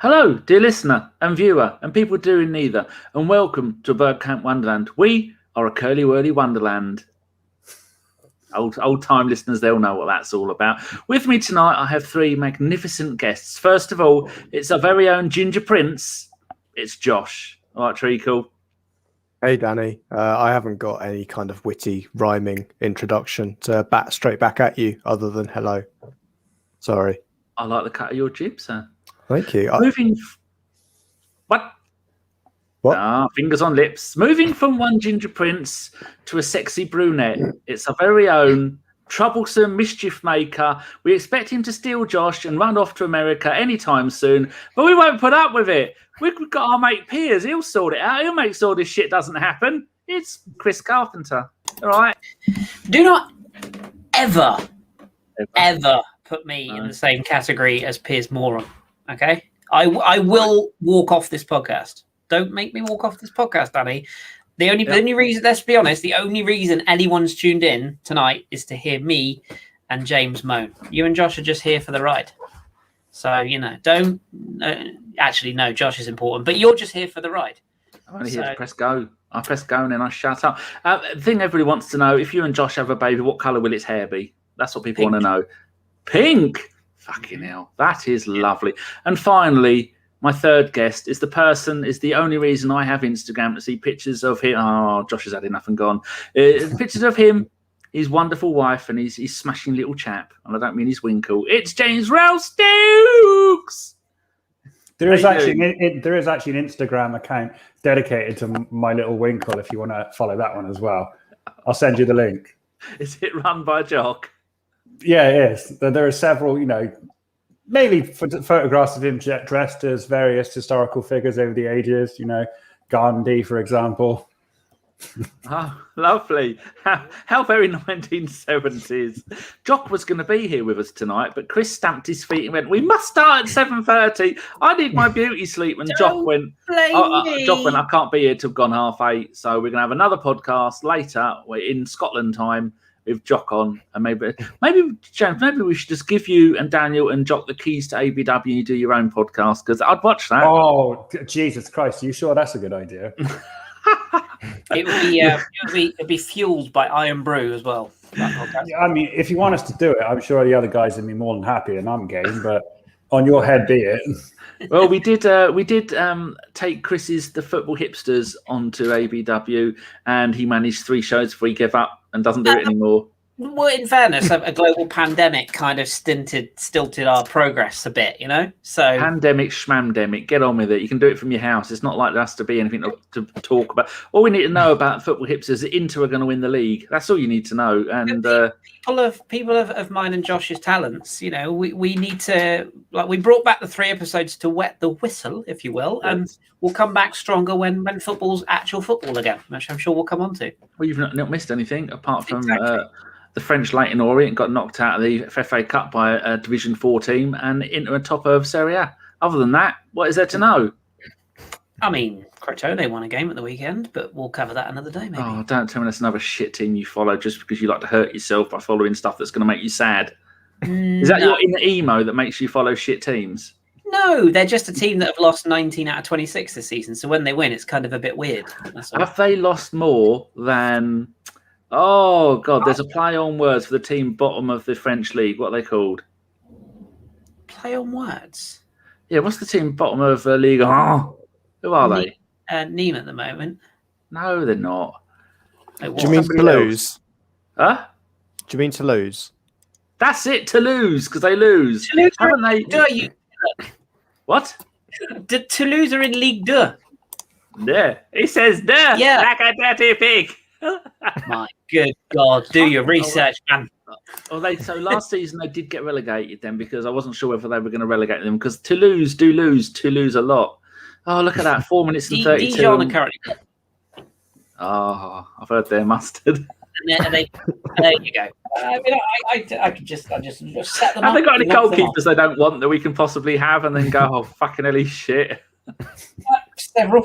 Hello, dear listener and viewer and people doing neither, and welcome to Bergkamp Wonderland. We are a curly-whirly Wonderland. Old-time listeners, they'll know what that's all about. With me tonight, I have three magnificent guests. First of all, it's our very own Ginger Prince. It's Josh. All right, Treacle. Hey, Dani. I haven't got any kind of witty rhyming introduction to bat straight back at you other than hello. Sorry. I like the cut of your jib, sir. Thank you. What? Fingers on lips. Moving from one Ginger Prince to a sexy brunette. It's our very own troublesome mischief maker. We expect him to steal Josh and run off to America anytime soon, but we won't put up with it. We've got our mate Piers. He'll sort it out. He'll make sure this shit doesn't happen. It's Chris Carpenter. All right. Do not ever put me in the same category as Piers Moron. Okay? I will walk off this podcast. Don't make me walk off this podcast, Dani. The only reason, let's be honest, the only reason anyone's tuned in tonight is to hear me and James moan. You and Josh are just here for the ride. So, don't... actually, no, Josh is important, but you're just here for the ride. I'm only here to press go. I press go and then I shut up. The thing everybody wants to know, if you and Josh have a baby, what colour will its hair be? That's what people want to know. Pink! Fucking hell. That is lovely. And finally... my third guest is the only reason I have Instagram to see pictures of him. Oh, Josh has had enough and gone. Pictures of him, his wonderful wife, and his smashing little chap. And I don't mean his winkle. It's James Ralstukes. There is actually an Instagram account dedicated to my little winkle. If you want to follow that one as well, I'll send you the link. Is it run by Jock? Yeah, it is. There are several, mainly photographs of him dressed as various historical figures over the ages, Gandhi, for example. Oh, lovely. How very 1970s. Jock was going to be here with us tonight, but Chris stamped his feet and went, we must start at 7:30. I need my beauty sleep. And Jock went, I can't be here till gone 8:30. So we're going to have another podcast later. We're in Scotland time. With Jock on, and maybe James, maybe we should just give you and Daniel and Jock the keys to ABW and you do your own podcast, because I'd watch that. Oh, Jesus Christ! Are you sure that's a good idea? It'd be fueled by Iron Brew as well. Yeah, I mean, if you want us to do it, I'm sure the other guys would be more than happy, and I'm game. But on your head be it. Well, we did take Chris's The Football Hipsters onto ABW, and he managed 3 shows before he gave up and doesn't do it anymore. Well, in fairness, a global pandemic kind of stilted our progress a bit, So pandemic, schmandemic, get on with it. You can do it from your house. It's not like there has to be anything to talk about. All we need to know about Football Hipsters is that Inter are going to win the league. That's all you need to know. And people of mine and Josh's talents, we need to, we brought back the 3 episodes to wet the whistle, if you will, and we'll come back stronger when football's actual football again, which I'm sure we'll come on to. Well, you've not missed anything apart from the French Leyton Orient got knocked out of the FA Cup by a Division 4 team, and Inter on top of Serie A. Other than that, what is there to know? I mean, Crotone won a game at the weekend, but we'll cover that another day, maybe. Oh, don't tell me that's another shit team you follow just because you like to hurt yourself by following stuff that's going to make you sad. Is that your inner emo that makes you follow shit teams? No, they're just a team that have lost 19 out of 26 this season, so when they win, it's kind of a bit weird. Have they lost more than... Oh, God, there's a play on words for the team bottom of the French league. What are they called? Play on words? Yeah, what's the team bottom of the league? Oh, who are they? Nîmes at the moment. No, they're not. Do you mean Toulouse? Huh? Do you mean Toulouse? That's it, Toulouse, because they lose. Toulouse haven't they? What? Toulouse are in Ligue 2. Yeah, he says, duh, like a dirty pig. My good God, do your research, man. So last season they did get relegated then, because I wasn't sure whether they were going to relegate them, because Toulouse do lose Toulouse a lot. Oh, look at that, 4 minutes and 32. Dijon are currently. Oh, I've heard they're mustard. There you go. I mean, I could just set them up. Have they got any goalkeepers they don't want that we can possibly have, and then go, oh, fucking hell, he's shit? Several.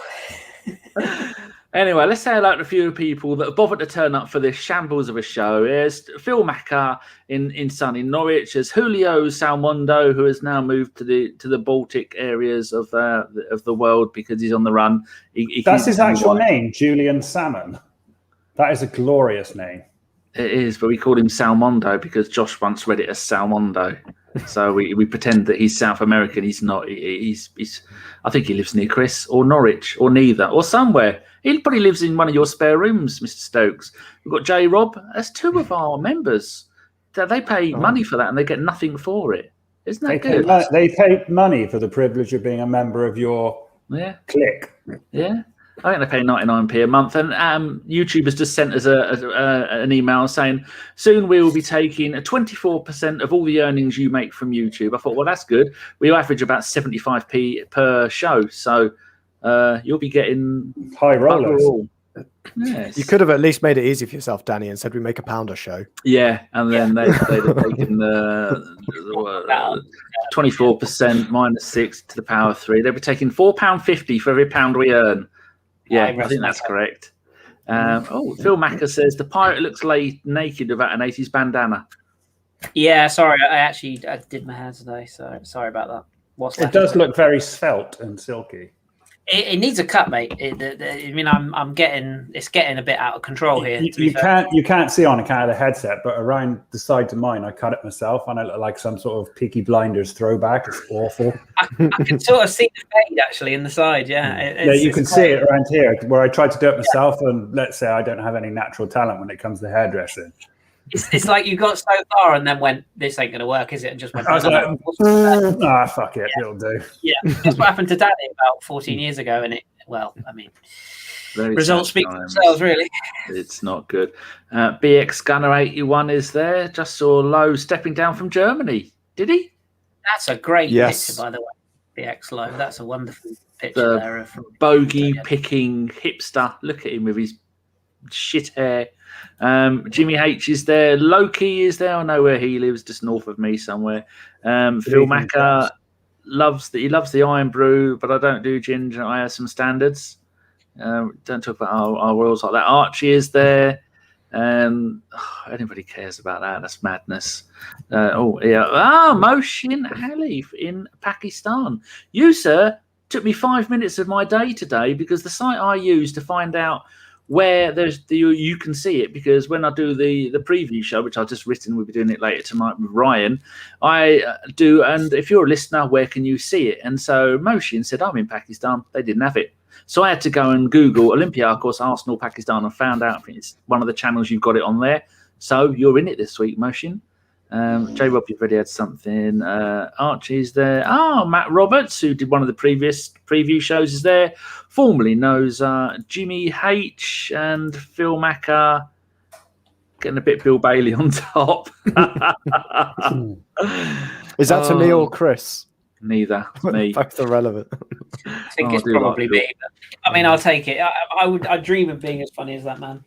Anyway, let's say hello to a few people that have bothered to turn up for this shambles of a show. There's Phil Macker in sunny Norwich. There's Julio Salmondo, who has now moved to the Baltic areas of the world because he's on the run. That's his actual name, Julian Salmon. That is a glorious name. It is, but we call him Salmondo because Josh once read it as Salmondo. So we pretend that he's South American. He's not. He's. I think he lives near Chris or Norwich or neither or somewhere. He probably lives in one of your spare rooms, Mr. Stokes. We've got J Rob. That's two of our members. They pay money for that and they get nothing for it. Isn't that good? They pay money for the privilege of being a member of your clique. Yeah. I think they pay 99p a month. And YouTube has just sent us an email saying, soon we will be taking 24% of all the earnings you make from YouTube. I thought, well, that's good. We average about 75p per show. So you'll be getting high rollers. Yes. You could have at least made it easy for yourself, Danny, and said we make £1 a show. Yeah, and then they'd have taken 24% minus 6 to the power of 3. They'd be taking £4.50 for every pound we earn. Yeah, I think that's correct. Phil Macker says the pirate looks naked without an 80s bandana. Yeah, sorry, I did my hair today, so sorry about that. It does look very svelte and silky. It needs a cut, mate. I'm getting a bit out of control here. You can't see on account of the headset, but around the sides of mine, I cut it myself, and I look like some sort of Peaky Blinders throwback. It's awful. I can sort of see the fade actually in the side. Yeah, you can see it around here where I tried to do it myself, and let's say I don't have any natural talent when it comes to hairdressing. It's like you got so far and then went, this ain't going to work, is it? And just went, I was like, fuck it, it'll do. Yeah, that's what happened to Dani about 14 years ago. And results speak for themselves, really. It's not good. BX Gunner 81 is there. Just saw Lowe stepping down from Germany. Did he? That's a great picture, by the way. BX Lowe. That's a wonderful picture there. Bogey-picking hipster. Look at him with his shit hair. Jimmy H is there. Loki is there. I know where he lives, just north of me somewhere. Phil Macker loves the Iron Brew, but I don't do ginger. I have some standards. Don't talk about our royals like that. Archie is there. Anybody cares about that? That's madness. Moshin Ali in Pakistan. You, sir, took me 5 minutes of my day today because the site I use to find out where you can see it, because when I do the preview show, which I've just written, we'll be doing it later tonight with Ryan, I do, and if you're a listener, where can you see it? And so Moshin said, I'm in Pakistan. They didn't have it. So I had to go and Google Olympiacos, Arsenal, Pakistan, and found out it's one of the channels you've got it on there. So you're in it this week, Moshin. J-Rob, you've already had something. Archie's there. Matt Roberts, who did one of the previous preview shows, is there. Formerly knows Jimmy H and Phil Macker. Getting a bit Bill Bailey on top. Is that to me or Chris? Neither. Me. Both are relevant. I think it's probably me. I'll take it. I dream of being as funny as that man.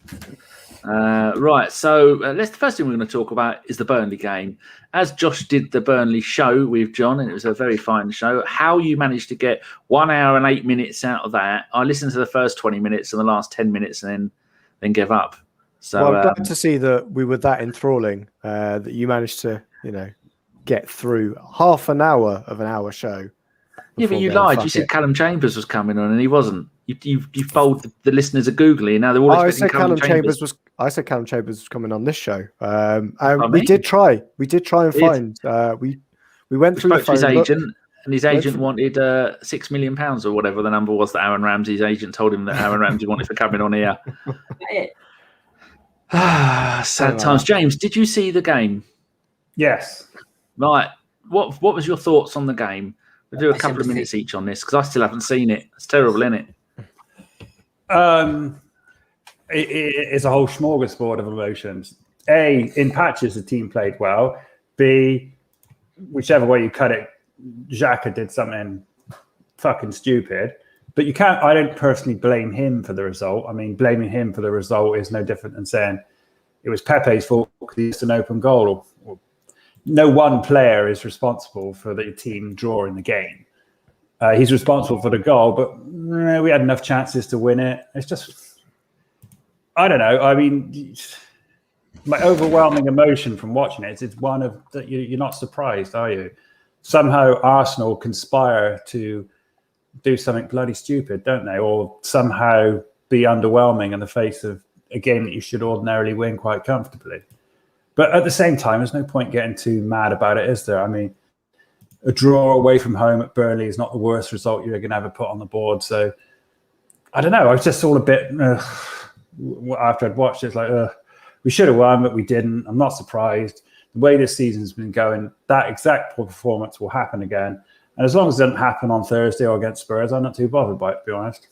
Right, so the first thing we're going to talk about is the Burnley game. As Josh did the Burnley show with John, and it was a very fine show, how you managed to get 1 hour and 8 minutes out of that. I listened to the first 20 minutes and the last 10 minutes and then give up. So I'm glad to see that we were that enthralling, that you managed to, get through half an hour of an hour show. Yeah, but you lied. You said Calum Chambers was coming on and he wasn't. You followed the listeners of Googly, and now they're all expecting Calum Chambers. I said Calum Chambers was coming on this show. We did try. We did try and find. We went through the phone. His agent, and his agent wanted £6 million or whatever the number was that Aaron Ramsey's agent told him that Aaron Ramsey wanted for coming on here. Sad times. James, did you see the game? Yes. Right. What was your thoughts on the game? We'll do a couple of minutes each on this because I still haven't seen it. It's terrible, isn't it? It's a whole smorgasbord of emotions. A, in patches, the team played well. B, whichever way you cut it, Xhaka did something fucking stupid. But you can't. I don't personally blame him for the result. I mean, blaming him for the result is no different than saying it was Pepe's fault because he missed an open goal. No one player is responsible for the team drawing the game. He's responsible for the goal, but we had enough chances to win it. It's just I don't know. I mean, my overwhelming emotion from watching it is one of that you're not surprised, are you? Somehow Arsenal conspire to do something bloody stupid, don't they? Or somehow be underwhelming in the face of a game that you should ordinarily win quite comfortably. But at the same time, there's no point getting too mad about it, is there? I mean, a draw away from home at Burnley is not the worst result you're going to ever put on the board. So I don't know. I was just all a bit after I'd watched it, it's like, we should have won, but we didn't. I'm not surprised. The way this season's been going, that exact performance will happen again. And as long as it doesn't happen on Thursday or against Spurs, I'm not too bothered by it, to be honest.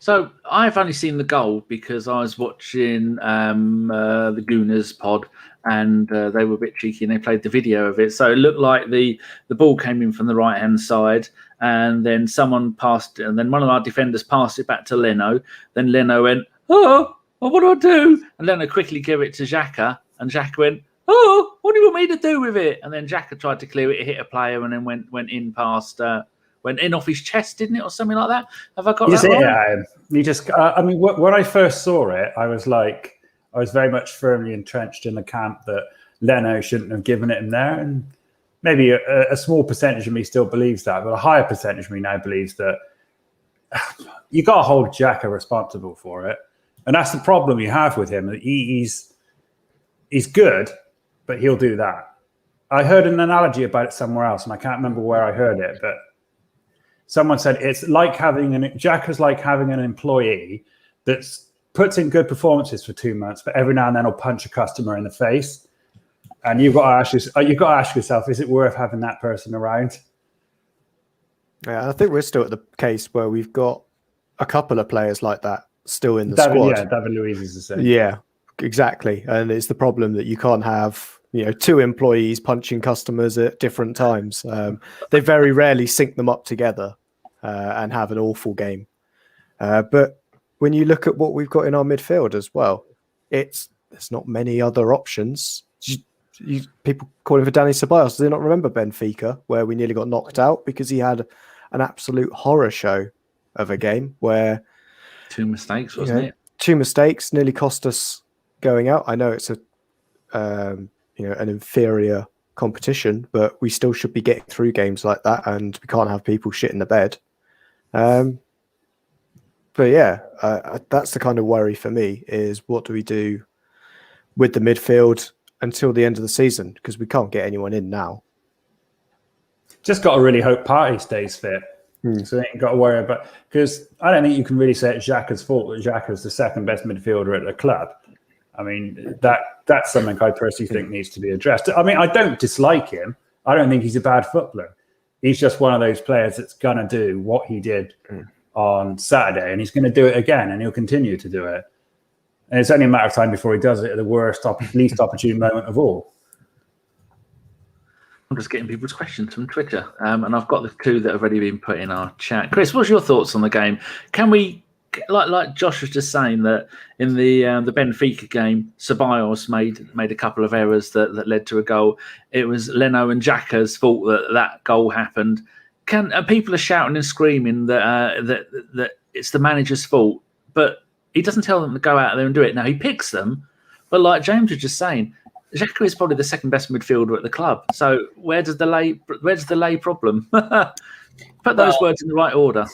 So I've only seen the goal because I was watching the Gooners pod, and they were a bit cheeky and they played the video of it. So it looked like the ball came in from the right-hand side, and then someone passed it, and then one of our defenders passed it back to Leno. Then Leno went, oh, what do I do? And Leno quickly gave it to Xhaka, and Xhaka went, oh, what do you want me to do with it? And then Xhaka tried to clear it, hit a player, and then went in past... went in off his chest, didn't it, or something like that? Have I got that right? Yeah, you just. I mean, when I first saw it, I was very much firmly entrenched in the camp that Leno shouldn't have given it in there, and maybe a small percentage of me still believes that, but a higher percentage of me now believes that you got to hold Xhaka responsible for it, and that's the problem you have with him. He's good, but he'll do that. I heard an analogy about it somewhere else, and I can't remember where I heard it, but. Someone said it's like Xhaka's like having an employee that puts in good performances for 2 months, but every now and then will punch a customer in the face. And you've got to ask yourself, is it worth having that person around? Yeah, I think we're still at the case where we've got a couple of players like that still in the squad. Yeah, David Luiz is the same. Yeah, exactly. And it's the problem that you can't have, 2 employees punching customers at different times. They very rarely sync them up together and have an awful game. But when you look at what we've got in our midfield as well, there's not many other options. People calling for Dani Ceballos. Do they not remember Benfica, where we nearly got knocked out because he had an absolute horror show of a game where 2 mistakes, wasn't it? 2 mistakes nearly cost us going out. I know it's an inferior competition, but we still should be getting through games like that, and we can't have people shit in the bed. But yeah, that's the kind of worry for me, is what do we do with the midfield until the end of the season, because we can't get anyone in now. Just got to really hope Partey stays fit. So you ain't got to worry about, because I don't think you can really say it's Xhaka's fault that Xhaka's the second best midfielder at the club. I mean, that's something I personally think needs to be addressed. I mean, I don't dislike him. I don't think he's a bad footballer. He's just one of those players that's going to do what he did on Saturday, and he's going to do it again, and he'll continue to do it. And it's only a matter of time before he does it at the least opportune moment of all. I'm just getting people's questions from Twitter, and I've got the 2 that have already been put in our chat. Chris, what's your thoughts on the game? Can we, like Josh was just saying, that in the Benfica game, Ceballos made a couple of errors that led to a goal. It was Leno and Xhaka's fault that goal happened. People are shouting and screaming that it's the manager's fault, but he doesn't tell them to go out there and do it. Now, he picks them, but like James was just saying, Xhaka is probably the second best midfielder at the club. So where's the lay problem? Put those words in the right order.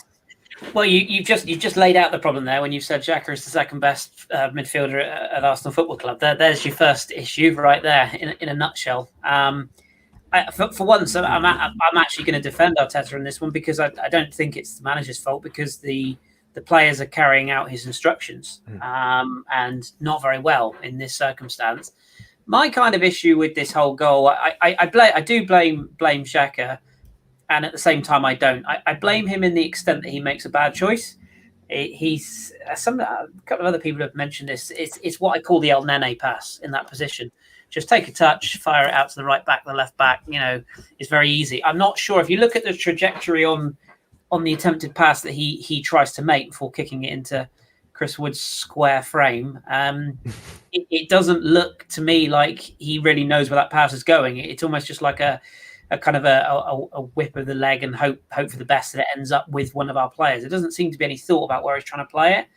Well, you've just laid out the problem there when you said Xhaka is the second best midfielder at Arsenal Football Club. There's your first issue right there in a nutshell. For once, I'm actually going to defend Arteta in this one, because I don't think it's the manager's fault, because the players are carrying out his instructions and not very well in this circumstance. My kind of issue with this whole goal, I do blame Xhaka, and at the same time I don't. I blame him in the extent that he makes a bad choice. He's a couple of other people have mentioned this. It's what I call the El Nene pass in that position. Just take a touch, fire it out to the right back, the left back. It's very easy. I'm not sure if you look at the trajectory on the attempted pass that he tries to make before kicking it into Chris Wood's square frame. It doesn't look to me like he really knows where that pass is going. It's almost just like a kind of a whip of the leg and hope for the best that it ends up with one of our players. There doesn't seem to be any thought about where he's trying to play it.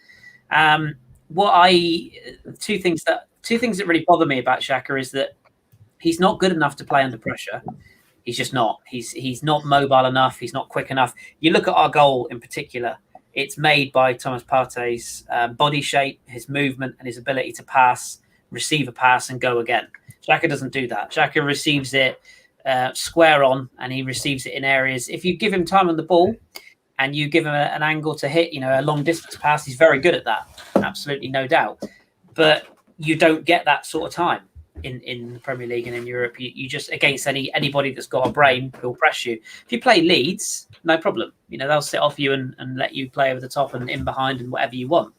two things that really bother me about Xhaka is that he's not good enough to play under pressure. He's just not. He's not mobile enough. He's not quick enough. You look at our goal in particular. It's made by Thomas Partey's body shape, his movement, and his ability to pass, receive a pass, and go again. Xhaka doesn't do that. Xhaka receives it square on, and he receives it in areas. If you give him time on the ball and you give him an angle to hit, a long distance pass, he's very good at that. Absolutely, no doubt. But you don't get that sort of time in the Premier League and in Europe. You just, against anybody that's got a brain, will press you. If you play Leeds, no problem. They'll sit off you and let you play over the top and in behind and whatever you want.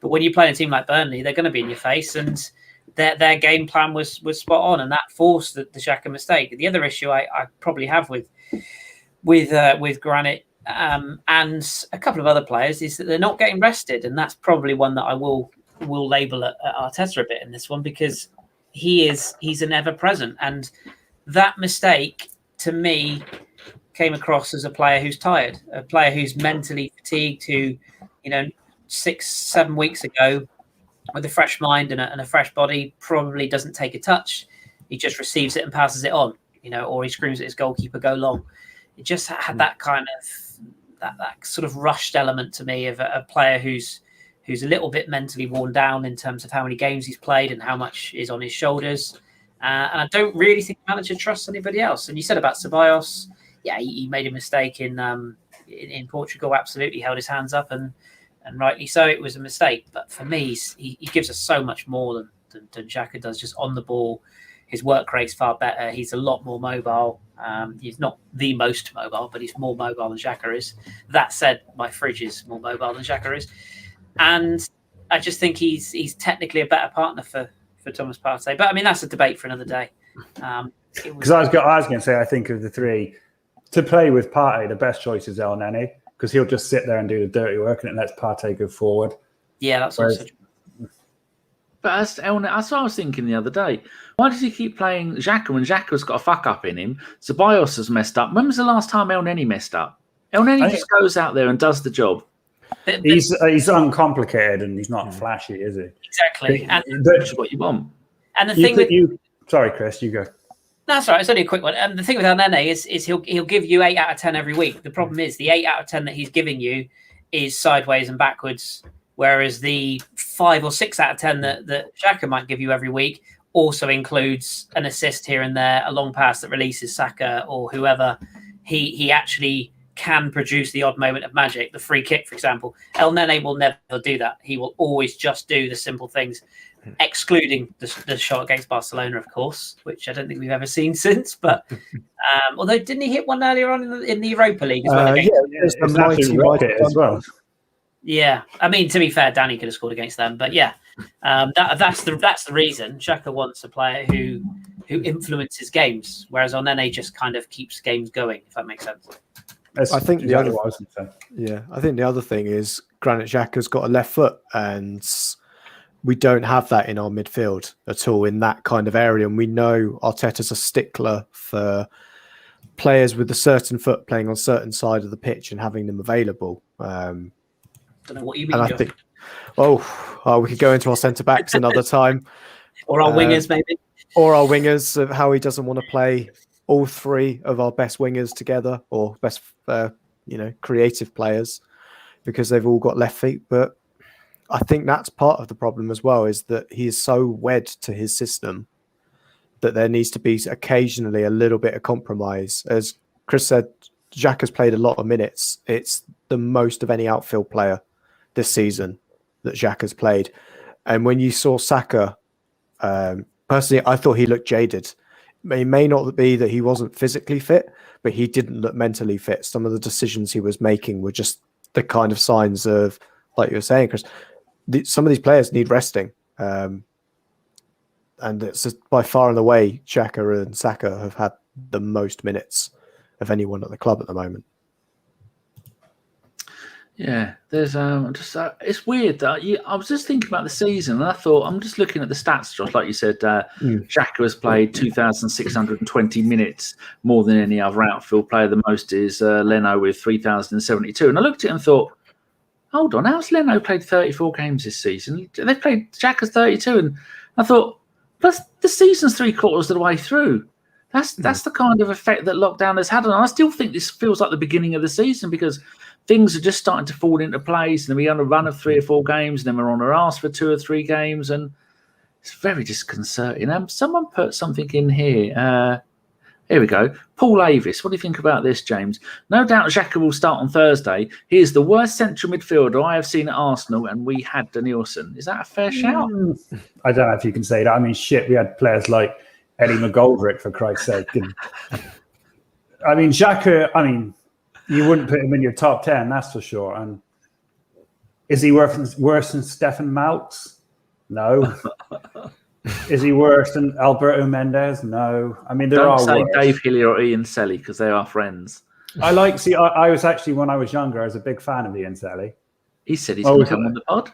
But when you play a team like Burnley, they're going to be in your face, and their game plan was spot on, and that forced the Xhaka mistake. The other issue I probably have with Granit and a couple of other players is that they're not getting rested, and that's probably one that I will label at Arteta a bit in this one, because he's an ever present, and that mistake to me came across as a player who's tired, a player who's mentally fatigued, who 6-7 weeks ago with a fresh mind and a fresh body probably doesn't take a touch. He just receives it and passes it on, or he screams at his goalkeeper, go long. It just had that kind of that sort of rushed element to me of a player who's a little bit mentally worn down in terms of how many games he's played and how much is on his shoulders. And I don't really think the manager trusts anybody else. And you said about Ceballos, yeah, he made a mistake in Portugal, absolutely held his hands up, and rightly so, it was a mistake. But for me, he gives us so much more than Xhaka does, just on the ball. His work rate's far better. He's a lot more mobile. He's not the most mobile, but he's more mobile than Xhaka is. That said, my fridge is more mobile than Xhaka is. And I just think he's technically a better partner for Thomas Partey. But I mean, that's a debate for another day. Because I was going to say, I think of the three, to play with Partey, the best choice is Elneny, because he'll just sit there and do the dirty work, and it lets Partey go forward. Yeah, that's also true. But that's what I was thinking the other day. Why does he keep playing Xhaka when Xhaka's got a fuck up in him? Ceballos has messed up. When was the last time Elneny messed up? Elneny just goes out there and does the job. But he's uncomplicated and he's not flashy, is he? Exactly. Which is what you want. And the thing sorry, Chris, you go. That's right. It's only a quick one. And the thing with Elneny is he'll give you 8 out of 10 every week. The problem is the 8 out of 10 that he's giving you is sideways and backwards, whereas the 5 or 6 out of 10 that Xhaka might give you every week also includes an assist here and there, a long pass that releases Saka or whoever. He actually can produce the odd moment of magic, the free kick, for example. Elneny will never do that. He will always just do the simple things, excluding the shot against Barcelona, of course, which I don't think we've ever seen since. But although didn't he hit one earlier on in the Europa League as well? It's a mighty rocket as well. Yeah, I mean, to be fair, Dani could have scored against them, but yeah, that's the reason Xhaka wants a player who influences games, whereas Elneny just kind of keeps games going, if that makes sense. I think the other thing is Granit Xhaka's got a left foot, and we don't have that in our midfield at all in that kind of area. And we know Arteta's a stickler for players with a certain foot playing on a certain side of the pitch and having them available. Don't know what you mean. And I think, we could go into our centre backs another time, or our wingers maybe, or our wingers, of how he doesn't want to play all three of our best wingers together, or best, creative players, because they've all got left feet. But I think that's part of the problem as well, is that he is so wed to his system that there needs to be occasionally a little bit of compromise. As Chris said, Xhaka's played a lot of minutes. It's the most of any outfield player this season that Xhaka's played. And when you saw Saka, personally, I thought he looked jaded. It may not be that he wasn't physically fit, but he didn't look mentally fit. Some of the decisions he was making were just the kind of signs of, like you were saying, Chris, some of these players need resting. And it's just by far and away, Xhaka and Saka have had the most minutes of anyone at the club at the moment. Yeah, there's it's weird that I was just thinking about the season, and I thought, I'm just looking at the stats, Josh, like you said, Xhaka has played 2,620 minutes, more than any other outfield player. The most is Leno with 3,072. And I looked at it and thought, hold on, how's Leno played 34 games this season? They've played Xhaka's 32, and I thought, but the season's 3/4 of the way through. That's the kind of effect that lockdown has had, and I still think this feels like the beginning of the season because things are just starting to fall into place, and then we're on a run of 3 or 4 games, and then we're on our arse for 2 or 3 games, and it's very disconcerting. Someone put something in here. Here we go. Paul Avis, what do you think about this, James? No doubt Xhaka will start on Thursday. He is the worst central midfielder I have seen at Arsenal, and we had Danielson. Is that a fair shout? I don't know if you can say that. I mean, shit, we had players like Eddie McGoldrick, for Christ's sake. I mean, Xhaka, you wouldn't put him in your top 10, that's for sure. And is he worse than Stefan Maltz? No. Is he worse than Alberto Mendes? No. I mean, Don't say Dave Hillier or Ian Selly because they are friends. I was actually, when I was younger, I was a big fan of Ian Selly. He said he's going to come on the pod.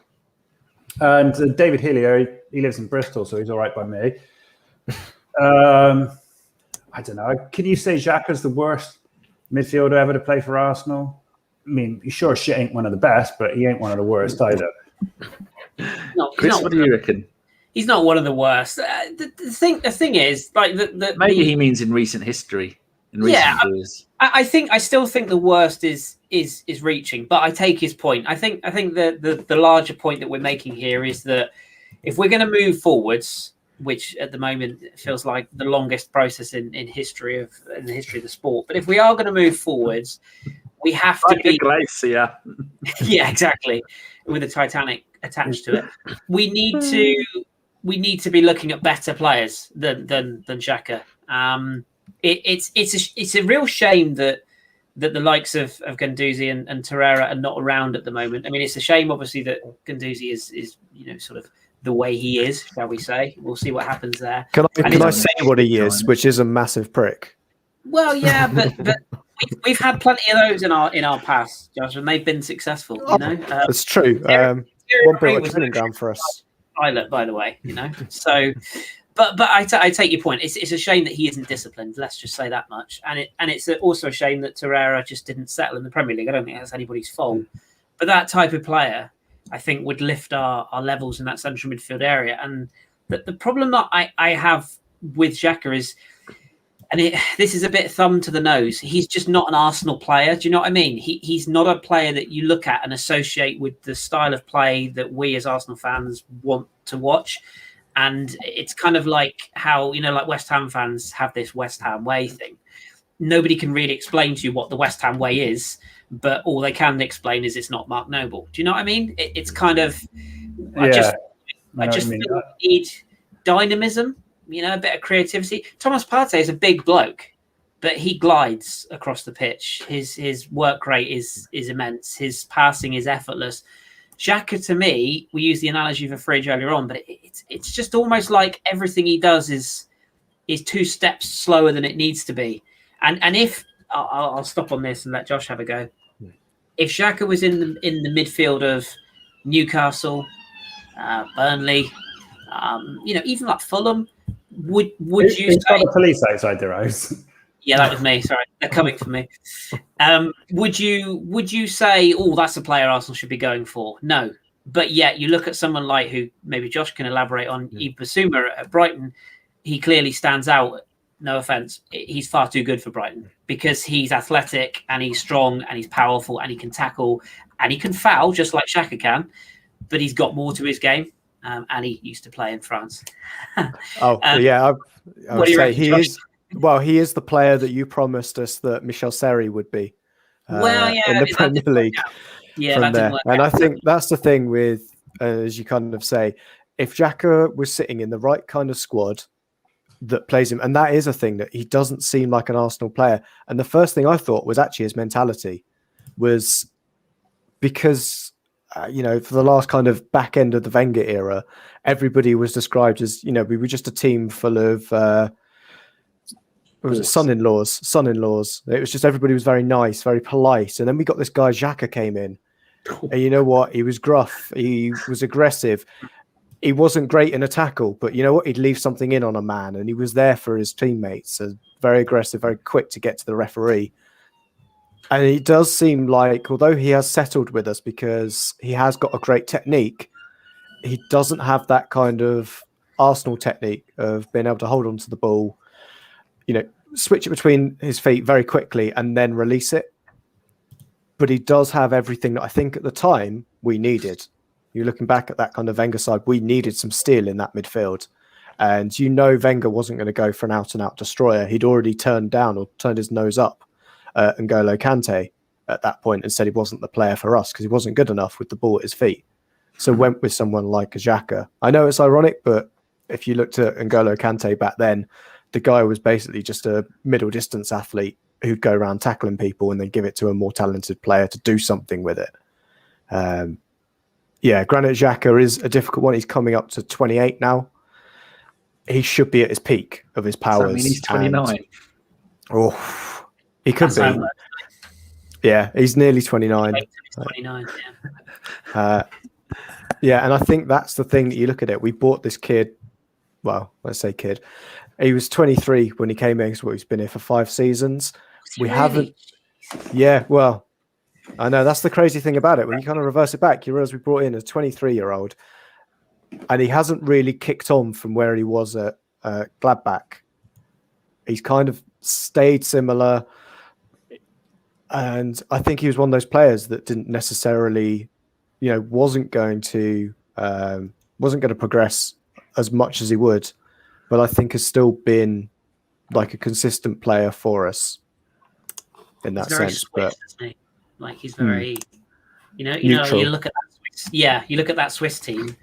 And David Hillier, he lives in Bristol, so he's all right by me. I don't know. Can you say Xhaka's the worst midfielder ever to play for Arsenal? I mean, sure, shit ain't one of the best, but he ain't one of the worst either. No, Chris, what do you reckon? He's not one of the worst. The thing is, like, maybe he means in recent history. In recent years. I still think the worst is reaching, but I take his point. I think the larger point that we're making here is that if we're going to move forwards, which at the moment feels like the longest process in the history of the sport, but if we are going to move forwards, we have to be glacier. Yeah, exactly. With the Titanic attached to it, we need to be looking at better players than Xhaka. It's a real shame that the likes of Guendouzi and Torreira are not around at the moment. I mean, it's a shame, obviously, that Guendouzi is sort of the way he is, shall we say. We'll see what happens there. Can I say what he is, which is a massive prick? Well, yeah, but we've had plenty of those in our past, Josh, and they've been successful. That's true. One bit of training ground for us. Pilot, by the way, So, but I take your point. It's a shame that he isn't disciplined. Let's just say that much. And it's also a shame that Torreira just didn't settle in the Premier League. I don't think that's anybody's fault. But that type of player, I think, would lift our levels in that central midfield area. And the problem that I have with Xhaka is, and this is a bit thumb to the nose, he's just not an Arsenal player. Do you know what I mean? He's not a player that you look at and associate with the style of play that we as Arsenal fans want to watch. And it's kind of like how, like West Ham fans have this West Ham way thing. Nobody can really explain to you what the West Ham way is, but all they can explain is it's not Mark Noble. Do you know what I mean? It's kind of, I just need dynamism, a bit of creativity. Thomas Partey is a big bloke, but he glides across the pitch. His work rate is immense. His passing is effortless. Xhaka, to me, we used the analogy for Fridge earlier on, but it's just almost like everything he does is 2 steps slower than it needs to be. And if I'll stop on this and let Josh have a go. If Xhaka was in the midfield of Newcastle, Burnley, even like Fulham, would you say got the police outside their house? Yeah, that was me. Sorry, they're coming for me. Would you say, oh, that's a player Arsenal should be going for? No, but yet you look at someone like, who maybe Josh can elaborate on, Yves Bissouma at Brighton. He clearly stands out. No offense, he's far too good for Brighton because he's athletic and he's strong and he's powerful and he can tackle and he can foul just like Xhaka can, but he's got more to his game. And he used to play in France. I would say he is. Well, he is the player that you promised us that Michel Seri would be in the Premier League. Yeah, that didn't work out. And I think that's the thing with, as you kind of say, if Xhaka was sitting in the right kind of squad that plays him, and that is a thing, that he doesn't seem like an Arsenal player. And the first thing I thought was actually his mentality, was because, for the last kind of back end of the Wenger era, everybody was described as, we were just a team full of, son-in-laws. It was just, everybody was very nice, very polite. And then we got this guy, Xhaka, came in. And you know what? He was gruff. He was aggressive. He wasn't great in a tackle, but you know what? He'd leave something in on a man, and he was there for his teammates. So very aggressive, very quick to get to the referee. And it does seem like, although he has settled with us because he has got a great technique, he doesn't have that kind of Arsenal technique of being able to hold on to the ball, switch it between his feet very quickly and then release it. But he does have everything that I think at the time we needed. You're looking back at that kind of Wenger side, we needed some steel in that midfield. And Wenger wasn't going to go for an out-and-out destroyer. He'd already turned his nose up N'Golo Kante at that point and said he wasn't the player for us because he wasn't good enough with the ball at his feet. So went with someone like Xhaka. I know it's ironic, but if you looked at N'Golo Kante back then, the guy was basically just a middle distance athlete who'd go around tackling people and then give it to a more talented player to do something with it. Granit Xhaka is a difficult one. He's coming up to 28 now. He should be at his peak of his powers. I mean, he's 29. He could be. Yeah, he's nearly 29. 29, and I think that's the thing that you look at it. We bought this kid. Well, let's say kid. He was 23 when he came in. So he's been here for 5 seasons. Haven't. Yeah, well, I know that's the crazy thing about it. When you kind of reverse it back, you realize we brought in a 23-year-old, and he hasn't really kicked on from where he was at Gladbach. He's kind of stayed similar, and I think he was one of those players that didn't necessarily, wasn't going to progress as much as he would, but I think has still been like a consistent player for us in that sense. Swiss, isn't he? Like he's very, you Neutral. look at that Swiss, you look at that Swiss team.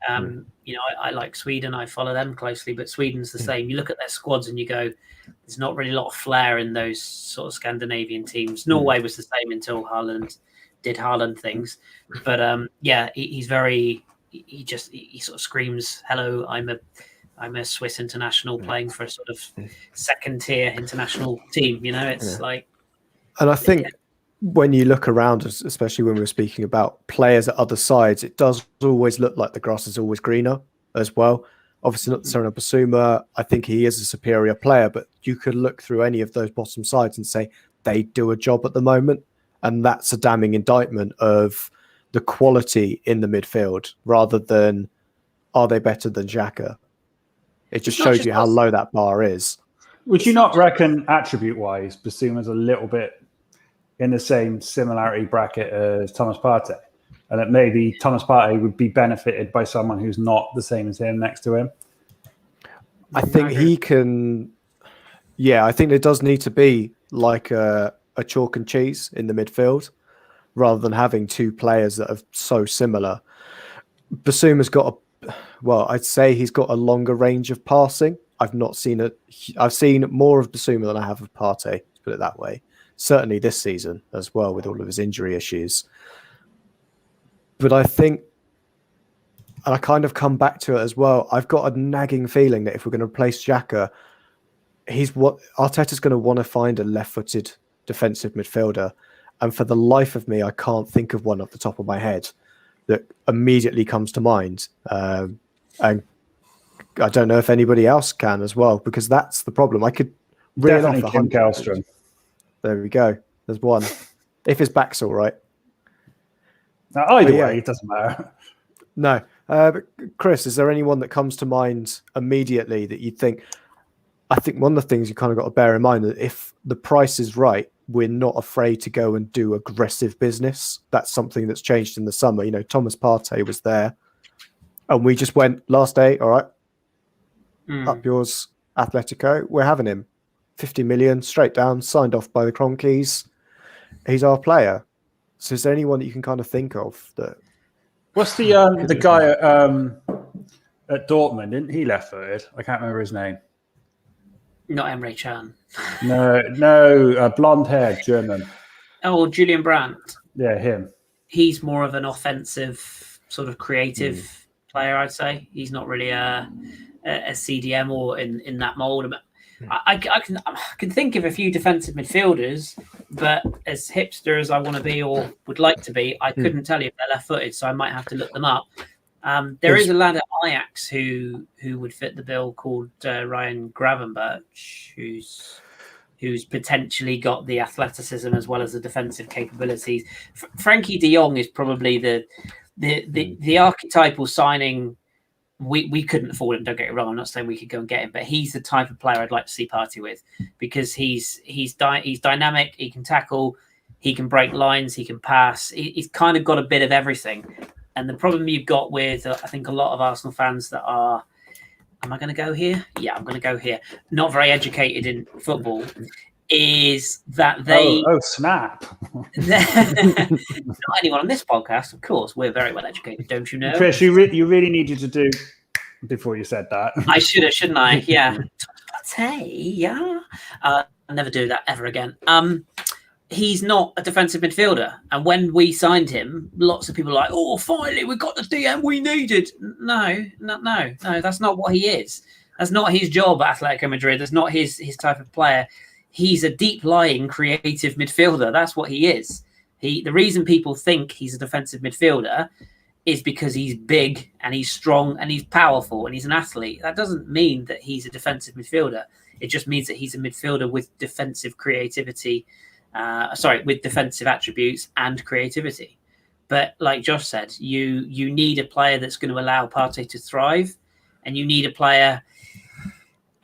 I like Sweden. I follow them closely, but Sweden's the same. You look at their squads and you go, there's not really a lot of flair in those sort of Scandinavian teams. Norway was the same until Haaland did Haaland things. But he's very, he sort of screams, hello, I'm a Swiss international playing for a sort of second tier international team. It's like. And I think when you look around, especially when we were speaking about players at other sides, it does always look like the grass is always greener as well. Obviously not Sarana Basuma. I think he is a superior player, but you could look through any of those bottom sides and say they do a job at the moment. And that's a damning indictment of the quality in the midfield rather than are they better than Xhaka? It just shows you how low that bar is. Would you not reckon attribute-wise, Basuma's a little bit in the same similarity bracket as Thomas Partey? And that maybe Thomas Partey would be benefited by someone who's not the same as him next to him? I think he can... Yeah, I think there does need to be like a chalk and cheese in the midfield rather than having 2 players that are so similar. Basuma's got I'd say he's got a longer range of passing. I've seen more of Basuma than I have of Partey, to put it that way. Certainly this season as well, with all of his injury issues. But I think, and I kind of come back to it as well, I've got a nagging feeling that if we're going to replace Xhaka, Arteta's going to want to find a left-footed defensive midfielder. And for the life of me, I can't think of one off the top of my head that immediately comes to mind. And I don't know if anybody else can as well, because that's the problem. I could reel off Definitely Kim Kallstrom. There we go. There's one. If his back's all right. Either way, it doesn't matter. No. But Chris, is there anyone that comes to mind immediately that you think... I think one of the things you kind of got to bear in mind that if the price is right, we're not afraid to go and do aggressive business. That's something that's changed in the summer. Thomas Partey was there. And we just went last day, all right, up yours, Atletico. We're having him. 50 million, straight down, signed off by the Cronkies. He's our player. So is there anyone that you can kind of think of that... What's the guy at Dortmund? Didn't he left-footed? I can't remember his name. Not Emre Can. No, blonde-haired German. Oh, Julian Brandt. Yeah, him. He's more of an offensive, sort of creative player, I'd say. He's not really a CDM or in that mould. I can think of a few defensive midfielders, but as hipster as I want to be or would like to be, I couldn't tell you if they're left-footed, so I might have to look them up. There is a lad at Ajax who would fit the bill called Ryan Gravenberch, who's who's potentially got the athleticism as well as the defensive capabilities. Frankie de Jong is probably the archetypal signing. We couldn't afford him. Don't get it wrong. I'm not saying we could go and get him, but he's the type of player I'd like to see Partey with, because he's dynamic. He can tackle. He can break lines. He can pass. He's kind of got a bit of everything. And the problem you've got with, I think, a lot of Arsenal fans that are, am I going to go here? Yeah, I'm going to go here. Not very educated in football, is that they... Oh, snap. Not anyone on this podcast, of course. We're very well educated, don't you know? Chris, you really needed to do, before you said that. I should have, shouldn't I? Yeah. Partey, yeah. I'll never do that ever again. He's not a defensive midfielder. And when we signed him, lots of people were like, oh, finally, we got the DM we needed. No, that's not what he is. That's not his job at Atletico Madrid. That's not his type of player. He's a deep-lying, creative midfielder. That's what he is. The reason people think he's a defensive midfielder is because he's big and he's strong and he's powerful and he's an athlete. That doesn't mean that he's a defensive midfielder. It just means that he's a midfielder with defensive creativity. With defensive attributes and creativity. But like Josh said, you need a player that's going to allow Partey to thrive, and you need a player.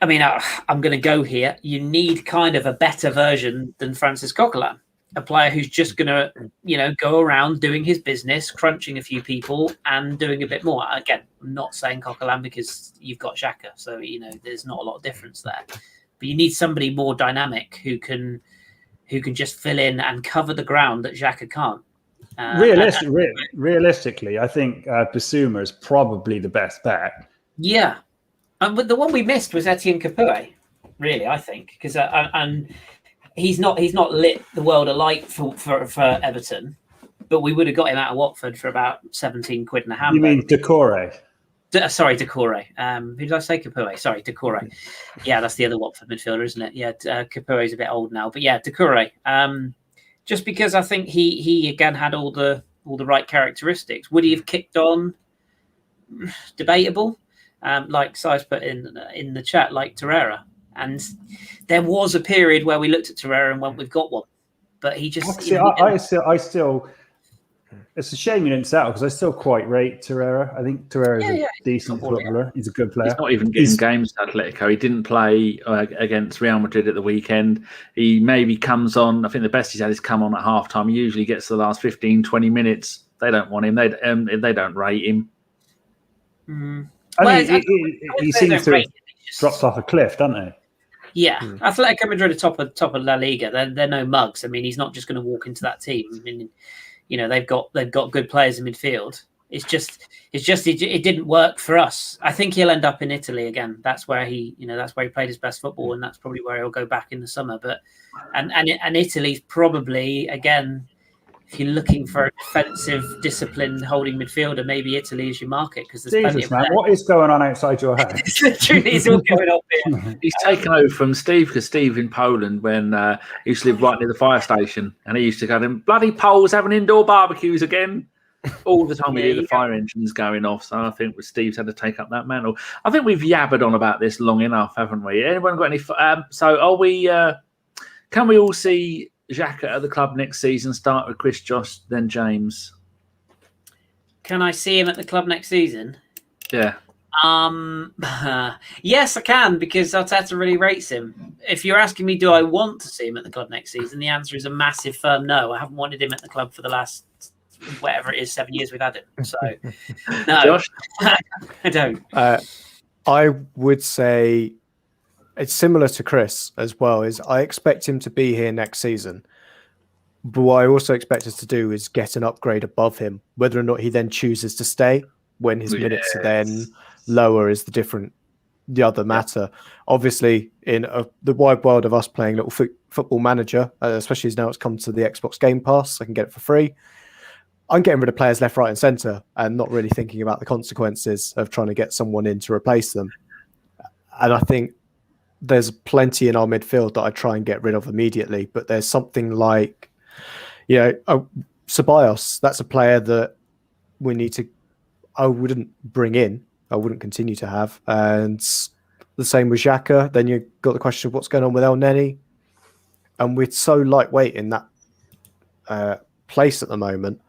I mean, I'm going to go here. You need kind of a better version than Francis Coquelin, a player who's just going to, go around doing his business, crunching a few people, and doing a bit more. Again, I'm not saying Coquelin because you've got Xhaka, so there's not a lot of difference there. But you need somebody more dynamic who can just fill in and cover the ground that Xhaka can't. Realistically, I think Bissouma is probably the best bet. Yeah. But the one we missed was Etienne Capoue, really, I think. Because and he's not lit the world alight for Everton, but we would have got him out of Watford for about 17 quid and a half. You mean Decore? Sorry, Decore. Who did I say? Capoue. Sorry, Decore. Yeah, that's the other Watford midfielder, isn't it? Yeah, Capoue is a bit old now, but yeah, Decore. Just because I think he again had all the right characteristics. Would he have kicked on? Debatable. Like Size put in the chat, like Torreira. And there was a period where we looked at Torreira and went, "We've got one," but he just. I still. It's a shame you didn't settle, because I still quite rate Torreira. I think Torreira is a decent footballer. He's a good player. He's not even getting games at Atletico. He didn't play against Real Madrid at the weekend. He maybe comes on. I think the best he's had is come on at halftime. He usually gets the last 15, 20 minutes. They don't want him. They don't rate him. He seems to have dropped off a cliff, don't they? Yeah, Atletico Madrid are top of La Liga. They're no mugs. I mean, he's not just going to walk into that team. I mean, they've got good players in midfield. It's just it didn't work for us. I think he'll end up in Italy again. That's where he played his best football, and that's probably where he'll go back in the summer. But and Italy's probably, again, if you're looking for a defensive, disciplined holding midfielder, maybe Italy is your market, because there's plenty of man. What is going on outside your head? Truly, it's all going on here. He's taken over from Steve, because Steve in Poland, when he used to live right near the fire station, and he used to go, "Them bloody Poles having indoor barbecues again." All the time we hear the fire engines going off. So I think Steve's had to take up that mantle. I think we've yabbered on about this long enough, haven't we? Anyone got any? So are we? Can we all see Xhaka at the club next season? Start with Chris, Josh, then James. Can I see him at the club next season? Yeah. Yes, I can, because Arteta really rates him. If you're asking me, do I want to see him at the club next season? The answer is a massive firm no. I haven't wanted him at the club for the last whatever it is, 7 years we've had him. So no, Josh? I don't. I would say it's similar to Chris as well. Is I expect him to be here next season, but what I also expect us to do is get an upgrade above him. Whether or not he then chooses to stay when his minutes are then lower is the other matter. Obviously, in the wide world of us playing little football manager, especially as now it's come to the Xbox Game Pass, I can get it for free. I'm getting rid of players left, right, and centre, and not really thinking about the consequences of trying to get someone in to replace them. And I think there's plenty in our midfield that I try and get rid of immediately. But there's something like, Ceballos. That's a player that we need to. I wouldn't bring in. I wouldn't continue to have. And the same with Xhaka. Then you've got the question of what's going on with El Neni. and we're so lightweight in that place at the moment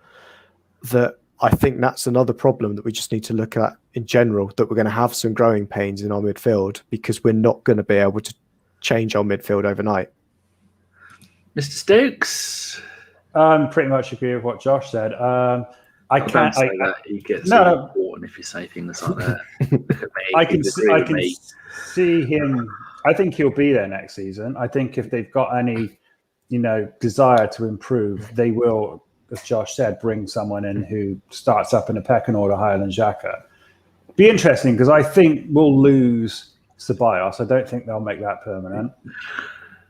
that I think that's another problem that we just need to look at in general, that we're going to have some growing pains in our midfield because we're not going to be able to change our midfield overnight. Mr. Stokes? Pretty much agree with what Josh said. I can't Don't say that. He gets important if you say things like that. I can see him. I think he'll be there next season. I think if they've got any, desire to improve, they will, as Josh said, bring someone in who starts up in a pecking order higher than Xhaka. Be interesting because I think we'll lose Ceballos. I don't think they'll make that permanent.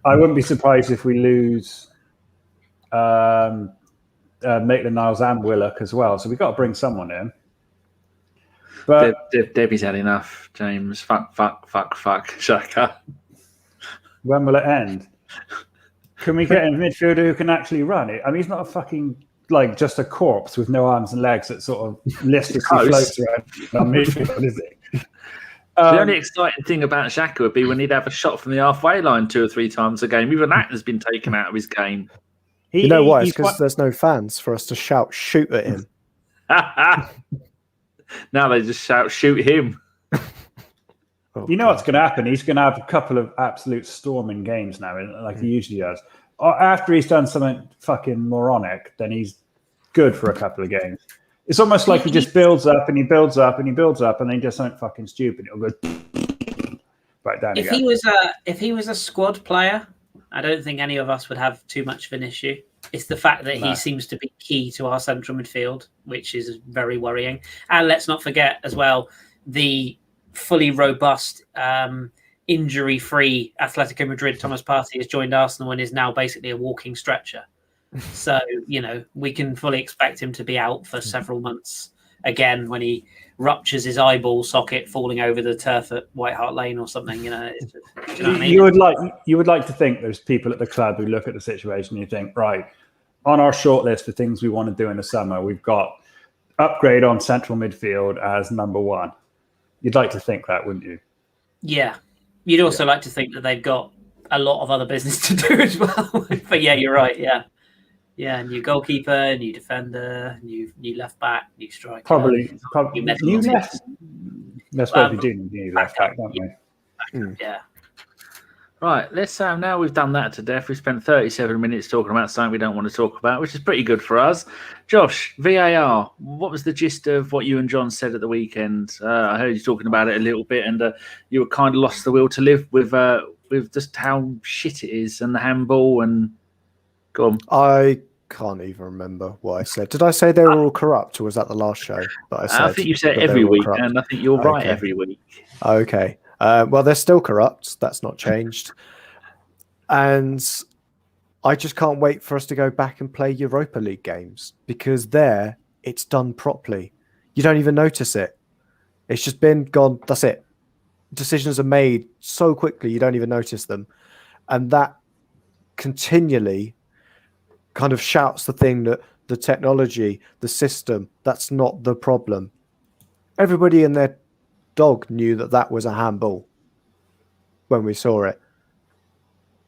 I wouldn't be surprised if we lose Maitland-Niles and Willock as well. So we've got to bring someone in. But Debbie's had enough, James. Fuck, Xhaka. When will it end? Can we get a midfielder who can actually run it? I mean, he's not a fucking, just a corpse with no arms and legs that sort of listlessly floats around midfield, is it? The only exciting thing about Xhaka would be when he'd have a shot from the halfway line 2 or 3 times a game. Even that has been taken out of his game. You know why? It's because there's no fans for us to shout, shoot at him. Now they just shout, shoot him. You know what's going to happen? He's going to have a couple of absolute storming games now, like he usually does. After he's done something fucking moronic, then he's good for a couple of games. It's almost like he just builds up and he builds up and he builds up and then he does something fucking stupid. It'll go right down again. If he was a squad player, I don't think any of us would have too much of an issue. It's the fact that he seems to be key to our central midfield, which is very worrying. And let's not forget as well the fully robust, injury-free Atletico Madrid Thomas Partey has joined Arsenal and is now basically a walking stretcher. So, we can fully expect him to be out for several months again when he ruptures his eyeball socket falling over the turf at White Hart Lane or something. Do you know what I mean? You would like to think there's people at the club who look at the situation and you think, right, on our short list for things we want to do in the summer, we've got upgrade on central midfield as number 1. You'd like to think that, wouldn't you? Yeah. You'd also like to think that they've got a lot of other business to do as well. But yeah, you're right. Yeah. Yeah, new goalkeeper, new defender, new left back, new striker. Probably new left. That's what we do. New left back, don't we? Yeah. Right, let's now we've done that to death. We spent 37 minutes talking about something we don't want to talk about, which is pretty good for us. Josh, VAR. What was the gist of what you and John said at the weekend? I heard you talking about it a little bit, and you were kind of lost the will to live with just how shit it is and the handball and. Go on. I can't even remember what I said. Did I say they were all corrupt, or was that the last show that I said? I think you said every week, and I think you're right every week. Okay. Well, they're still corrupt. That's not changed. And I just can't wait for us to go back and play Europa League games because there it's done properly. You don't even notice it. It's just been gone. That's it. Decisions are made so quickly you don't even notice them. And that continually kind of shouts the thing that the technology, the system, that's not the problem. Everybody and their dog knew that that was a handball when we saw it,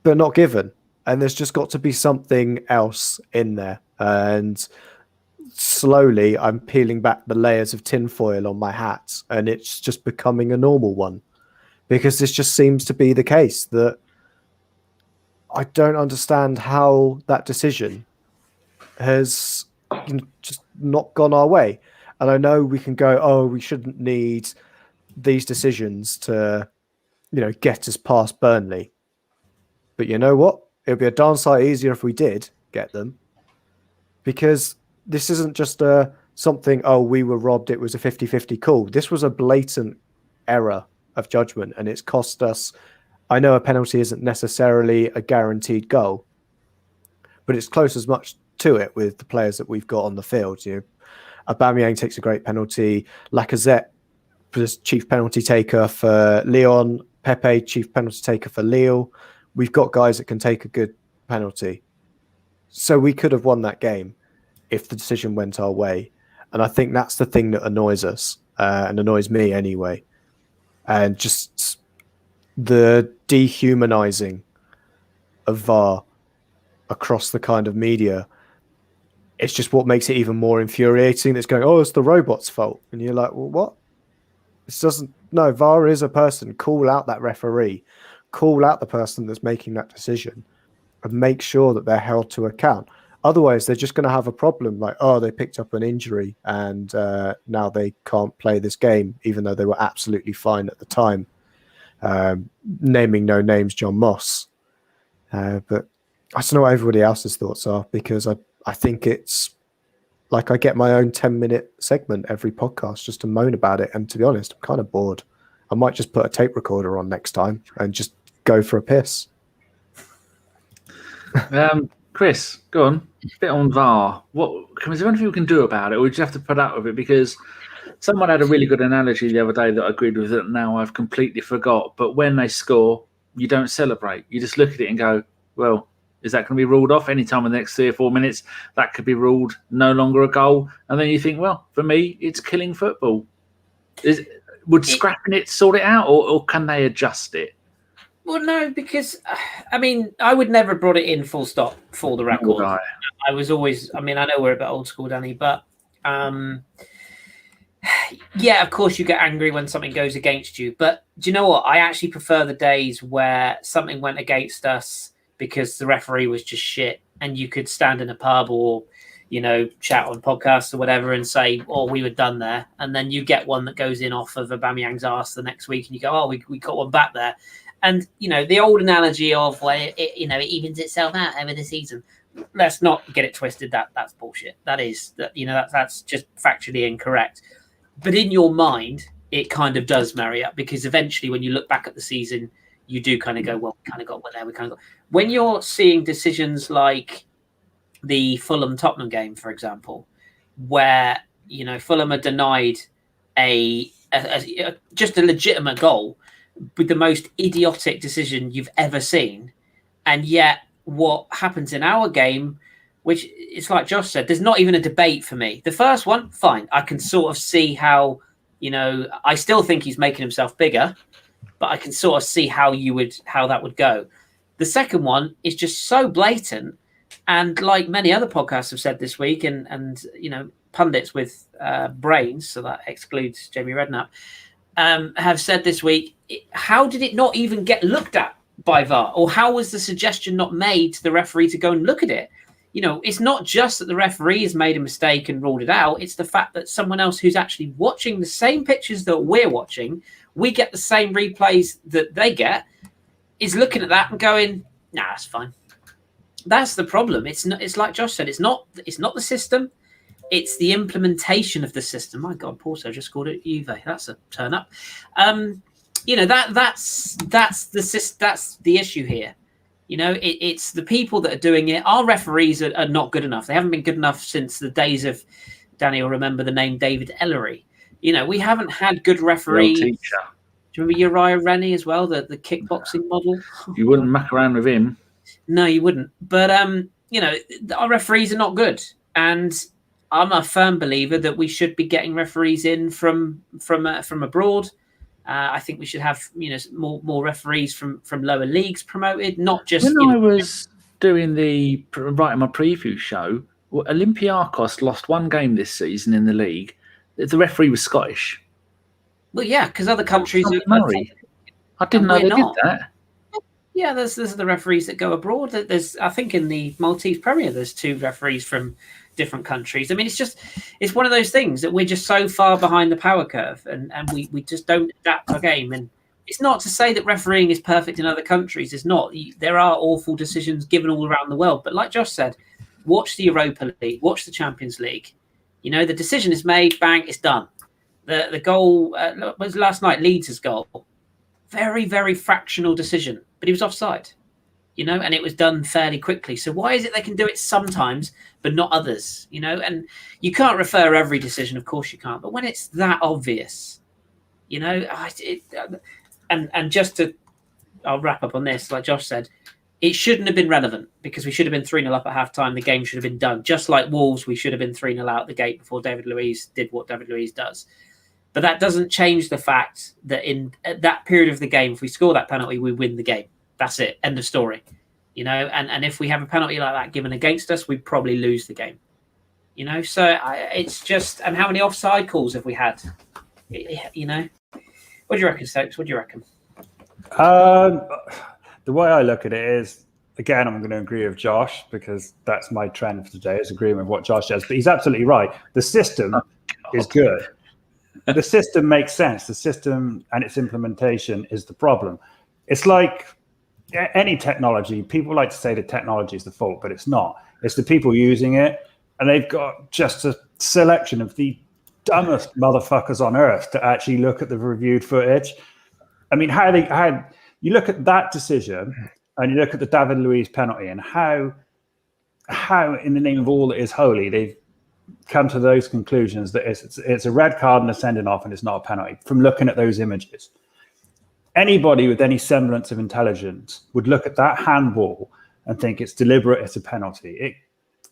but not given. And there's just got to be something else in there. And slowly I'm peeling back the layers of tinfoil on my hat, and it's just becoming a normal one because this just seems to be the case that I don't understand how that decision has just not gone our way. And I know we can go, oh, we shouldn't need these decisions to, get us past Burnley. But you know what? It would be a darn sight easier if we did get them. Because this isn't just something, oh, we were robbed, it was a 50-50 call. This was a blatant error of judgment, and it's cost us. I know a penalty isn't necessarily a guaranteed goal, but it's close as much to it with the players that we've got on the field. Aubameyang takes a great penalty. Lacazette was chief penalty taker for Lyon. Pepe, chief penalty taker for Lille. We've got guys that can take a good penalty. So we could have won that game if the decision went our way. And I think that's the thing that annoys us and annoys me anyway. And just the dehumanizing of VAR across the kind of media, it's just what makes it even more infuriating. That's going, oh, it's the robot's fault. And you're like, well, what? This doesn't, no, VAR is a person. Call out that referee, call out the person that's making that decision, and make sure that they're held to account. Otherwise, they're just going to have a problem like, oh, they picked up an injury and now they can't play this game, even though they were absolutely fine at the time. Naming no names, John Moss. But I don't know what everybody else's thoughts are, because I think it's like I get my own 10-minute segment every podcast just to moan about it. And to be honest, I'm kind of bored. I might just put a tape recorder on next time and just go for a piss. Chris, go on. A bit on VAR. Is there anything we can do about it, or we just have to put up with it? Because someone had a really good analogy the other day that I agreed with, that now I've completely forgot. But when they score, you don't celebrate. You just look at it and go, well, is that going to be ruled off anytime in the next 3 or 4 minutes? That could be ruled no longer a goal. And then you think, well, for me, it's killing football. Would scrapping it sort it out, or can they adjust it? Well, no, because, I mean, I would never have brought it in full stop for the record. I was always, I mean, I know we're a bit old school, Dani, but yeah, of course you get angry when something goes against you. But do you know what? I actually prefer the days where something went against us because the referee was just shit, and you could stand in a pub or, you know, chat on podcasts or whatever and say, oh, we were done there. And then you get one that goes in off of Aubameyang's arse the next week and you go, oh, we got one back there. And, you know, the old analogy of, well, it evens itself out over the season. Let's not get it twisted. That's bullshit. That's just factually incorrect. But in your mind, it kind of does marry up, because eventually when you look back at the season, you do kind of go, well, we kind of got one there. We kind of got. When you're seeing decisions like the Fulham-Tottenham game, for example, where, you know, Fulham are denied just a legitimate goal with the most idiotic decision you've ever seen. And yet what happens in our game, which it's like Josh said, there's not even a debate for me. The first one, fine. I can sort of see how, you know, I still think he's making himself bigger, but I can sort of see how that would go. The second one is just so blatant. And like many other podcasts have said this week, and you know, pundits with brains, so that excludes Jamie Redknapp, have said this week, how did it not even get looked at by VAR? Or how was the suggestion not made to the referee to go and look at it? You know, it's not just that the referee has made a mistake and ruled it out. It's the fact that someone else who's actually watching the same pictures that we're watching, we get the same replays that they get, is looking at that and going, nah, that's fine. That's the problem. It's not. It's like Josh said. It's not the system. It's the implementation of the system. My God, Porto just scored at Juve. That's a turn up. You know, that's the issue here. You know, it's the people that are doing it. Our referees are not good enough. They haven't been good enough since the days of, Dani will remember the name David Ellery. You know, we haven't had good referees. Do you remember Uriah Rennie as well, the kickboxing model? You wouldn't muck around with him. No, you wouldn't. But, you know, our referees are not good. And I'm a firm believer that we should be getting referees in from abroad. I think we should have, you know, more referees from lower leagues promoted, not just. When I was doing writing my preview show, Olympiacos lost one game this season in the league. The referee was Scottish. Well, yeah, because other countries. I didn't know they did that. Yeah, there's the referees that go abroad. There's, I think, in the Maltese Premier, there's 2 referees from different countries. I mean, it's one of those things that we're just so far behind the power curve, and we just don't adapt our game. And it's not to say that refereeing is perfect in other countries. It's not. There are awful decisions given all around the world. But like Josh said, watch the Europa League, watch the Champions League. You know, the decision is made, bang, it's done. The goal was last night, Leeds' goal. Very, very fractional decision, but he was offside. You know, and it was done fairly quickly. So why is it they can do it sometimes, but not others? You know, and you can't refer every decision, of course you can't. But when it's that obvious, you know, and just to, I'll wrap up on this, like Josh said, it shouldn't have been relevant because we should have been 3-0 up at half-time. The game should have been done. Just like Wolves, we should have been 3-0 out the gate before David Luiz did what David Luiz does. But that doesn't change the fact that in that period of the game, if we score that penalty, we win the game. That's it. End of story. you know, and if we have a penalty like that given against us, we'd probably lose the game, you know. So it's just, and how many offside calls have we had? You know, what do you reckon, Stokes? What do you reckon? The way I look at it is, again, I'm going to agree with Josh because that's my trend for today, is agreeing with what Josh says. But he's absolutely right. The system is good. The system makes sense. The system and its implementation is the problem. It's like any technology. People like to say the technology is the fault, but it's not. It's the people using it, and they've got just a selection of the dumbest motherfuckers on earth to actually look at the reviewed footage. I mean, how you look at that decision and you look at the David Luiz penalty and how in the name of all that is holy, they've come to those conclusions that it's a red card and a sending off and it's not a penalty from looking at those images. Anybody with any semblance of intelligence would look at that handball and think it's deliberate, it's a penalty. It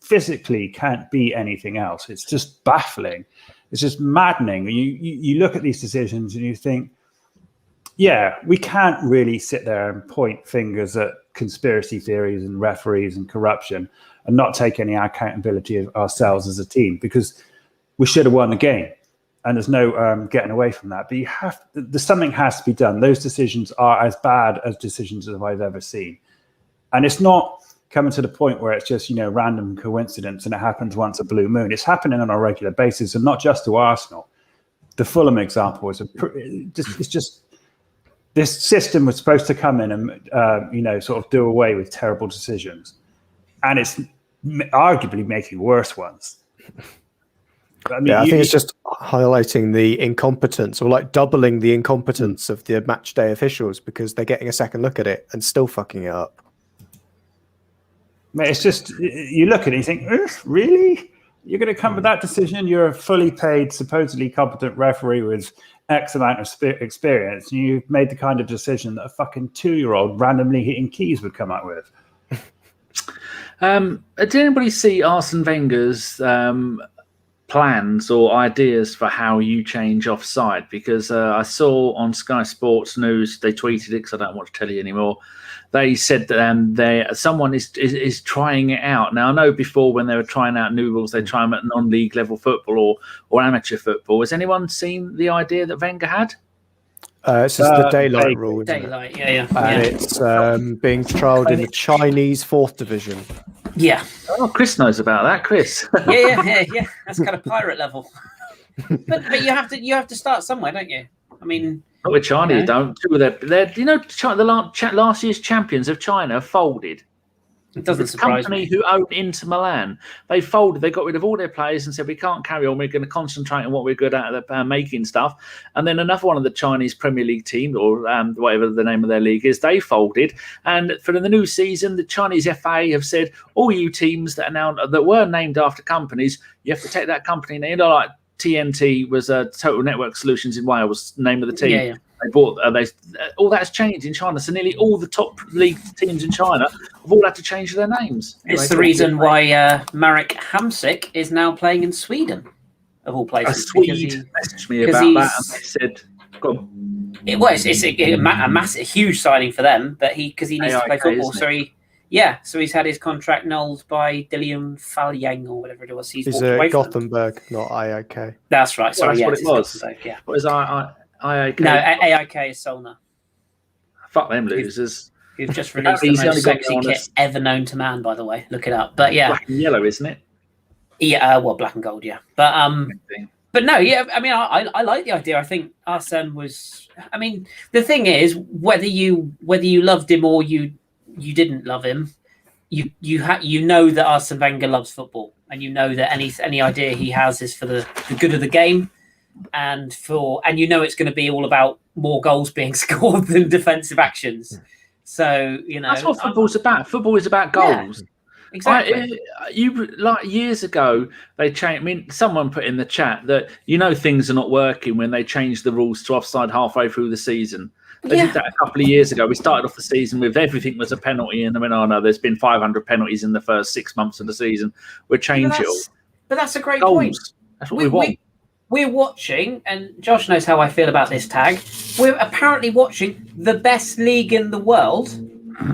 physically can't be anything else. It's just baffling. It's just maddening. You look at these decisions and you think, yeah, we can't really sit there and point fingers at conspiracy theories and referees and corruption and not take any accountability of ourselves as a team, because we should have won the game. And there's no getting away from that. But something has to be done. Those decisions are as bad as decisions that I've ever seen. And it's not coming to the point where it's just, you know, random coincidence and it happens once a blue moon. It's happening on a regular basis, and not just to Arsenal. The Fulham example is it's just this system was supposed to come in and, you know, sort of do away with terrible decisions. And it's arguably making worse ones. I mean, I think it's just highlighting the incompetence, or like doubling the incompetence of the match day officials, because they're getting a second look at it and still fucking it up. It's just, you look at it and you think, really? You're going to come with that decision? You're a fully paid, supposedly competent referee with X amount of experience, and you've made the kind of decision that a fucking 2-year-old randomly hitting keys would come up with. Did anybody see Arsene Wenger's plans or ideas for how you change offside? Because I saw on Sky Sports News, they tweeted it because I don't watch telly anymore. They said that someone is trying it out. Now, I know before when they were trying out new rules, they try them at non-league level football or amateur football. Has anyone seen the idea that Wenger had? It's just the daylight rule. Daylight, yeah. And it's being trialled in the Chinese 4th division. Yeah. Oh, Chris knows about that, Chris. Yeah. That's kind of pirate level. But you have to start somewhere, don't you? I mean, not with China, you don't. The last year's champions of China folded. It doesn't surprise me. The company who owned Inter Milan, they folded. They got rid of all their players and said, we can't carry on. We're going to concentrate on what we're good at, making stuff. And then another one of the Chinese Premier League teams, or whatever the name of their league is, they folded. And for the new season, the Chinese FA have said, all you teams that were named after companies, you have to take that company name. You know, like TNT was Total Network Solutions in Wales, name of the team. Yeah. They bought. All that's changed in China. So nearly all the top league teams in China have all had to change their names. It's the reason why Marek Hamsik is now playing in Sweden, of all places. A Swede messaged me about that, and they said, "Go on." It's a massive, huge signing for them. But because he needs to play football, so he's had his contract annulled by Dillian Falyang or whatever it was. He's Gothenburg, not AIK. That's right. Sorry, that's what it was. Yeah. What is AIK? No, AIK is Solna. Fuck them losers. Who've just released the most sexy kit ever known to man, by the way. Look it up. But yeah. Black and yellow, isn't it? Yeah, well, black and gold, yeah. But no, yeah, I mean, I like the idea. I think Arsene was, I mean, the thing is, whether you loved him or you didn't love him, you know that Arsene Wenger loves football, and you know that any idea he has is for the good of the game. And you know it's going to be all about more goals being scored than defensive actions. So that's what football's about. Football is about goals. Yeah, exactly. Like years ago, they changed. I mean, someone put in the chat that things are not working when they changed the rules to offside halfway through the season. They did that a couple of years ago. We started off the season with everything was a penalty, and I went, "Oh no, there's been 500 penalties in the first 6 months of the season. We'll change it all." But that's a great goals. point. That's what we want. We're watching, and Josh knows how I feel about this tag. We're apparently watching the best league in the world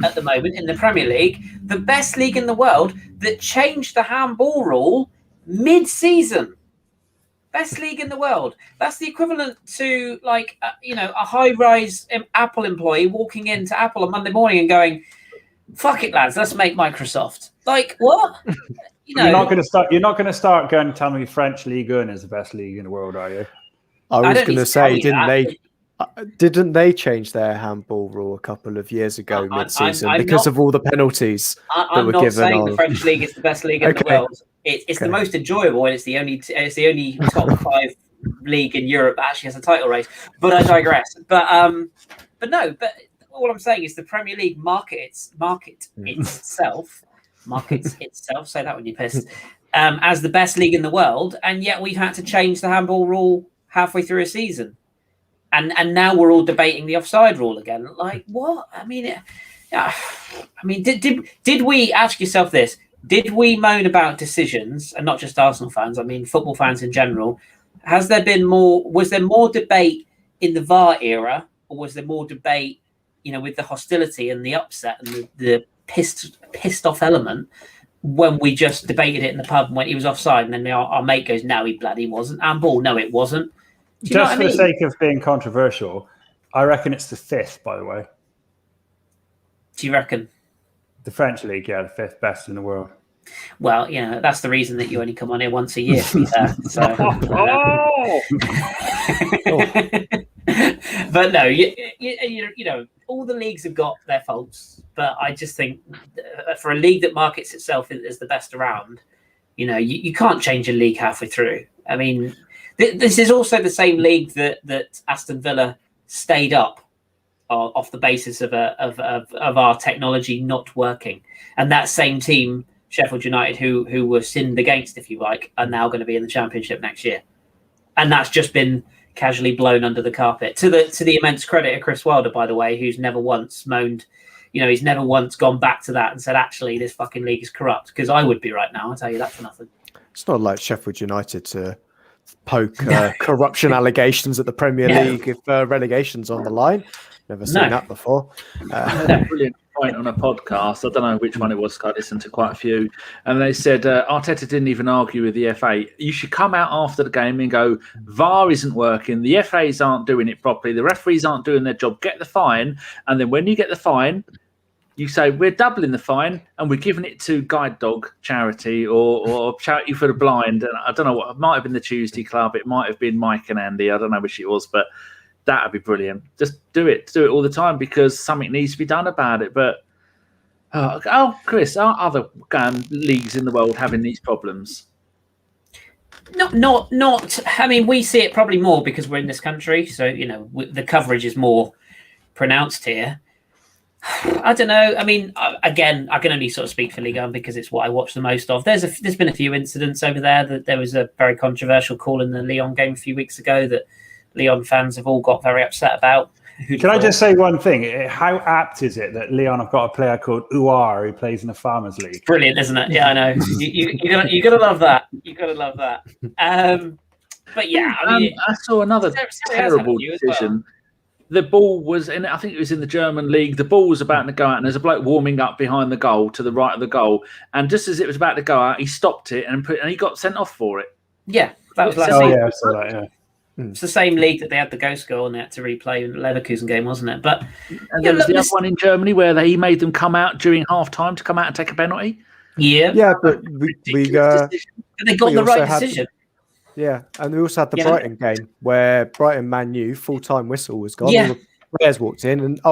at the moment in the Premier League, the best league in the world, that changed the handball rule mid-season. Best league in the world. That's the equivalent to like a high-rise Apple employee walking into Apple on Monday morning and going, "Fuck it, lads, let's make Microsoft." Like what? You're not going to start. You're not going to start going and tell me French Ligue 1 is the best league in the world, are you? I was going to say, didn't they change their handball rule a couple of years ago mid-season because of all the penalties that were given? I'm not saying the French league is the best league in the world. It's the most enjoyable, and it's the only top 5 league in Europe that actually has a title race. But I digress. But all I'm saying is the Premier League markets itself. Say that when you're pissed. As the best league in the world, and yet we've had to change the handball rule halfway through a season. And now we're all debating the offside rule again. Like what? I mean, did we ask yourself this? Did we moan about decisions, and not just Arsenal fans? I mean, football fans in general. Was there more debate in the VAR era, or was there more debate, with the hostility and the upset and the pissed off element when we just debated it in the pub and went, he was offside, and then our mate goes, no, he bloody wasn't. And ball, no, it wasn't. Just for the sake of being controversial, I reckon it's the 5th, by the way. Do you reckon? The French league, yeah, the 5th best in the world. Well, that's the reason that you only come on here once a year. So. But no, all the leagues have got their faults. But I just think for a league that markets itself as the best around, you can't change a league halfway through. I mean, this is also the same league that Aston Villa stayed up off the basis of our technology not working, and that same team, Sheffield United, who were sinned against, if you like, are now going to be in the Championship next year, and that's just been casually blown under the carpet. To the immense credit of Chris Wilder, by the way, who's never once moaned. He's never once gone back to that and said, actually, this fucking league is corrupt. Because I would be right now. I'll tell you that for nothing. It's not like Sheffield United to poke corruption allegations at the Premier League if relegation's on the line. Never seen that before. Brilliant point on a podcast. I don't know which one it was. I listened to quite a few. And they said Arteta didn't even argue with the FA. You should come out after the game and go, VAR isn't working. The FAs aren't doing it properly. The referees aren't doing their job. Get the fine. And then when you get the fine, you say, we're doubling the fine and we're giving it to Guide Dog charity or charity for the blind. And I don't know what, it might have been the Tuesday Club. It might have been Mike and Andy. I don't know which it was, but that would be brilliant. Just do it all the time because something needs to be done about it. But, Chris, are other leagues in the world having these problems? Not. I mean, we see it probably more because we're in this country. So, the coverage is more pronounced here. I don't know. I mean, again, I can only sort of speak for Ligue 1 because it's what I watch the most of. There's been a few incidents over there. That there was a very controversial call in the Lyon game a few weeks ago that Lyon fans have all got very upset about. Can I just say one thing? How apt is it that Lyon have got a player called Ouar who plays in the Farmers League? Brilliant, isn't it? Yeah, I know. You gotta love that. You gotta love that. But yeah, I saw another terrible decision. The ball was in, I think it was in the German league. The ball was about to go out, and there's a bloke warming up behind the goal to the right of the goal. And just as it was about to go out, he stopped it and he got sent off for it. Yeah, that was last season. Yeah, I saw that. Yeah, it's the same league that they had the ghost goal and they had to replay in the Leverkusen game, wasn't it? But and there was the other one in Germany where he made them come out during half time to come out and take a penalty. Yeah, but they got the right decision. Yeah, and we also had the Brighton game where Brighton Man U full-time whistle was gone. Yeah. All the players walked in and a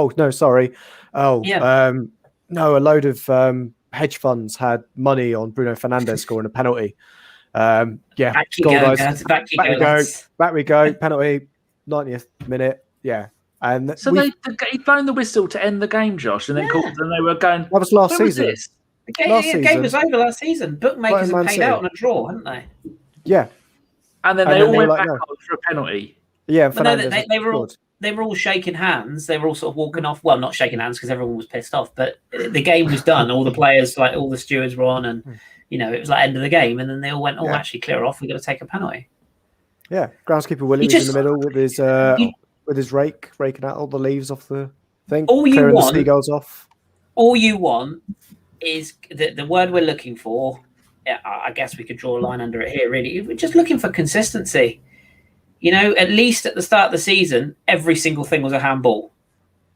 load of hedge funds had money on Bruno Fernandes scoring a penalty. Back we go, penalty, 90th minute. Yeah, and so he'd blown the whistle to end the game, Josh, and then called, and they were going. That was last season. The game was over last season. Bookmakers had paid out on a draw, hadn't they? Yeah. And then they all went back for a penalty. Yeah, they were all shaking hands. They were all sort of walking off. Well, not shaking hands because everyone was pissed off. But the game was done. All the players, like all the stewards, were on, and it was like end of the game. And then they all went, actually, clear off. We've got to take a penalty. Yeah, groundskeeper Willie was in the middle with his rake, raking out all the leaves off the thing. All you clearing want, the seagulls off. all you want is the word we're looking for. Yeah, I guess we could draw a line under it here. Really, we're just looking for consistency. At least at the start of the season, every single thing was a handball.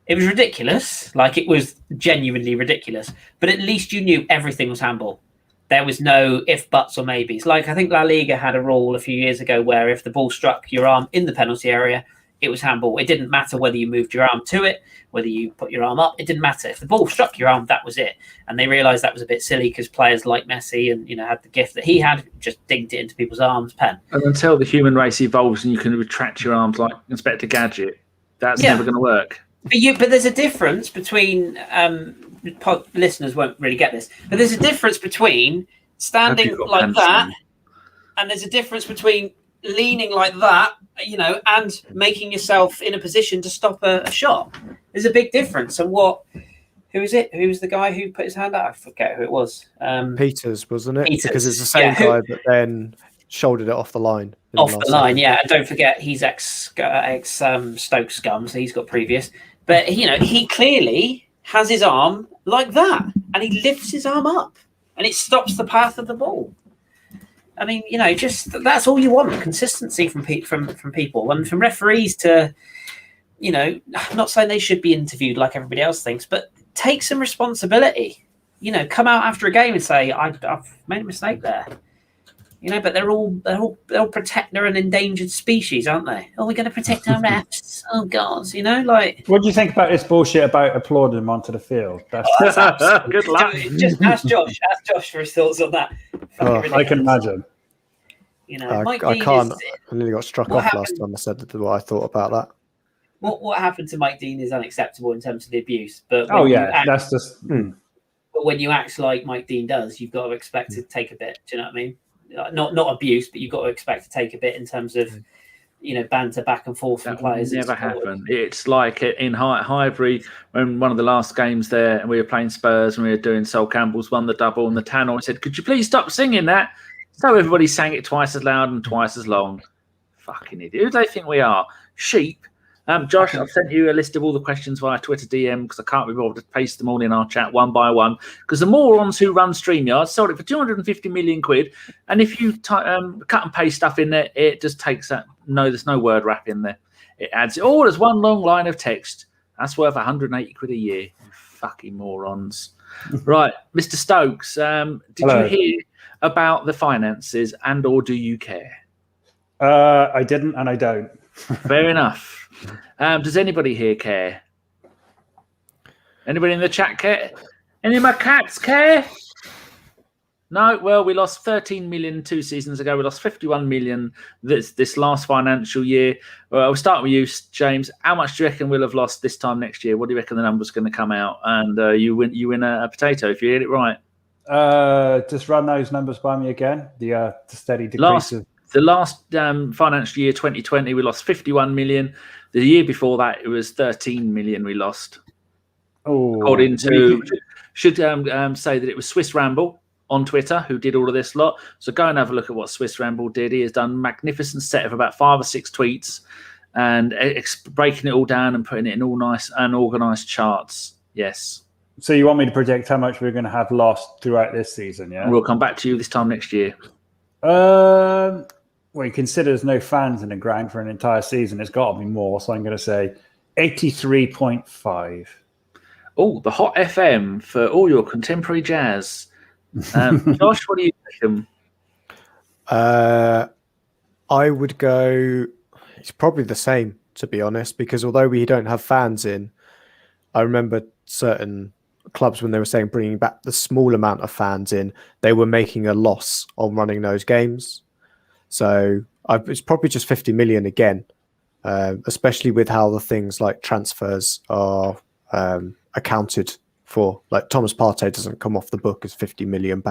It was ridiculous, like it was genuinely ridiculous. But at least you knew everything was handball. There was no if, buts, or maybes. Like I think La Liga had a rule a few years ago where if the ball struck your arm in the penalty area, it was handball. It didn't matter whether you moved your arm to it, whether you put your arm up. It didn't matter. If the ball struck your arm, that was it. And they realised that was a bit silly because players like Messi and had the gift that he had, just dinged it into people's arms, pen. And until the human race evolves and you can retract your arms like Inspector Gadget, that's never going to work. But there's a difference between listeners won't really get this, but there's a difference between standing like that, and there's a difference between leaning like that, and making yourself in a position to stop a shot. There's a big difference. And who is it? Who's the guy who put his hand out? I forget who it was. Peters, wasn't it? Peters. Because it's the same guy that then shouldered it off the line. Off the line, yeah. And don't forget, he's ex Stoke scum, so he's got previous. But he clearly has his arm like that, and he lifts his arm up, and it stops the path of the ball. I mean, just that's all you want: consistency from people, and from referees to, I'm not saying they should be interviewed like everybody else thinks, but take some responsibility. Come out after a game and say, "I've made a mistake there." But they're all they're an endangered species, aren't they? Oh, we're going to protect our refs. Oh God, What do you think about this bullshit about applauding them onto the field? That's good luck. Just ask Josh. Ask Josh for his thoughts on that. I can imagine. I can't. I nearly got struck off last time I said what I thought about that. What happened to Mike Dean is unacceptable in terms of the abuse. But that's just. But when you act like Mike Dean does, you've got to expect to take a bit. Do you know what I mean? Not abuse, but you've got to expect to take a bit in terms of, banter back and forth from players. Never happened. It's like in Highbury when one of the last games there, and we were playing Spurs and we were doing Sol Campbell's won the double, and the tannoy said, "Could you please stop singing that?" So everybody sang it twice as loud and twice as long. Fucking idiot! Who do they think we are? Sheep. Josh, I've sent you a list of all the questions via Twitter DM because I can't be bothered to paste them all in our chat one by one. Because the morons who run StreamYard sold it for 250 million quid, and if you cut and paste stuff in there, it just takes that. No, there's no word wrap in there. It adds it all as one long line of text. That's worth 180 quid a year. You fucking morons. Right, Mr. Stokes, did you hear about the finances and/or do you care? I didn't, and I don't. Fair enough. Does anybody here care? Anybody in the chat care? Any of my cats care? No? Well, we lost 13 million 2 seasons ago. We lost 51 million this last financial year. We'll start with you, James. How much do you reckon we'll have lost this time next year? What do you reckon the number's going to come out? And you win a potato if you hit it right. Just run those numbers by me again. The steady decrease The last financial year, 2020, we lost 51 million. The year before that, it was 13 million we lost. According to, should say that it was Swiss Ramble on Twitter who did all of this lot. So go and have a look at what Swiss Ramble did. He has done a magnificent set of about 5 or 6 tweets and breaking it all down and putting it in all nice and organised charts. Yes. So you want me to predict how much we're going to have lost throughout this season, yeah? We'll come back to you this time next year. Well, you consider there's no fans in the ground for an entire season. It's got to be more. So I'm going to say 83.5. Oh, the Hot FM for all your contemporary jazz. Josh, what do you think? I would go. It's probably the same, to be honest, because although we don't have fans in, I remember certain clubs when they were saying bringing back the small amount of fans in, they were making a loss on running those games. So it's probably just 50 million again, especially with how the things like transfers are accounted for. Like Thomas Partey doesn't come off the book as £50 million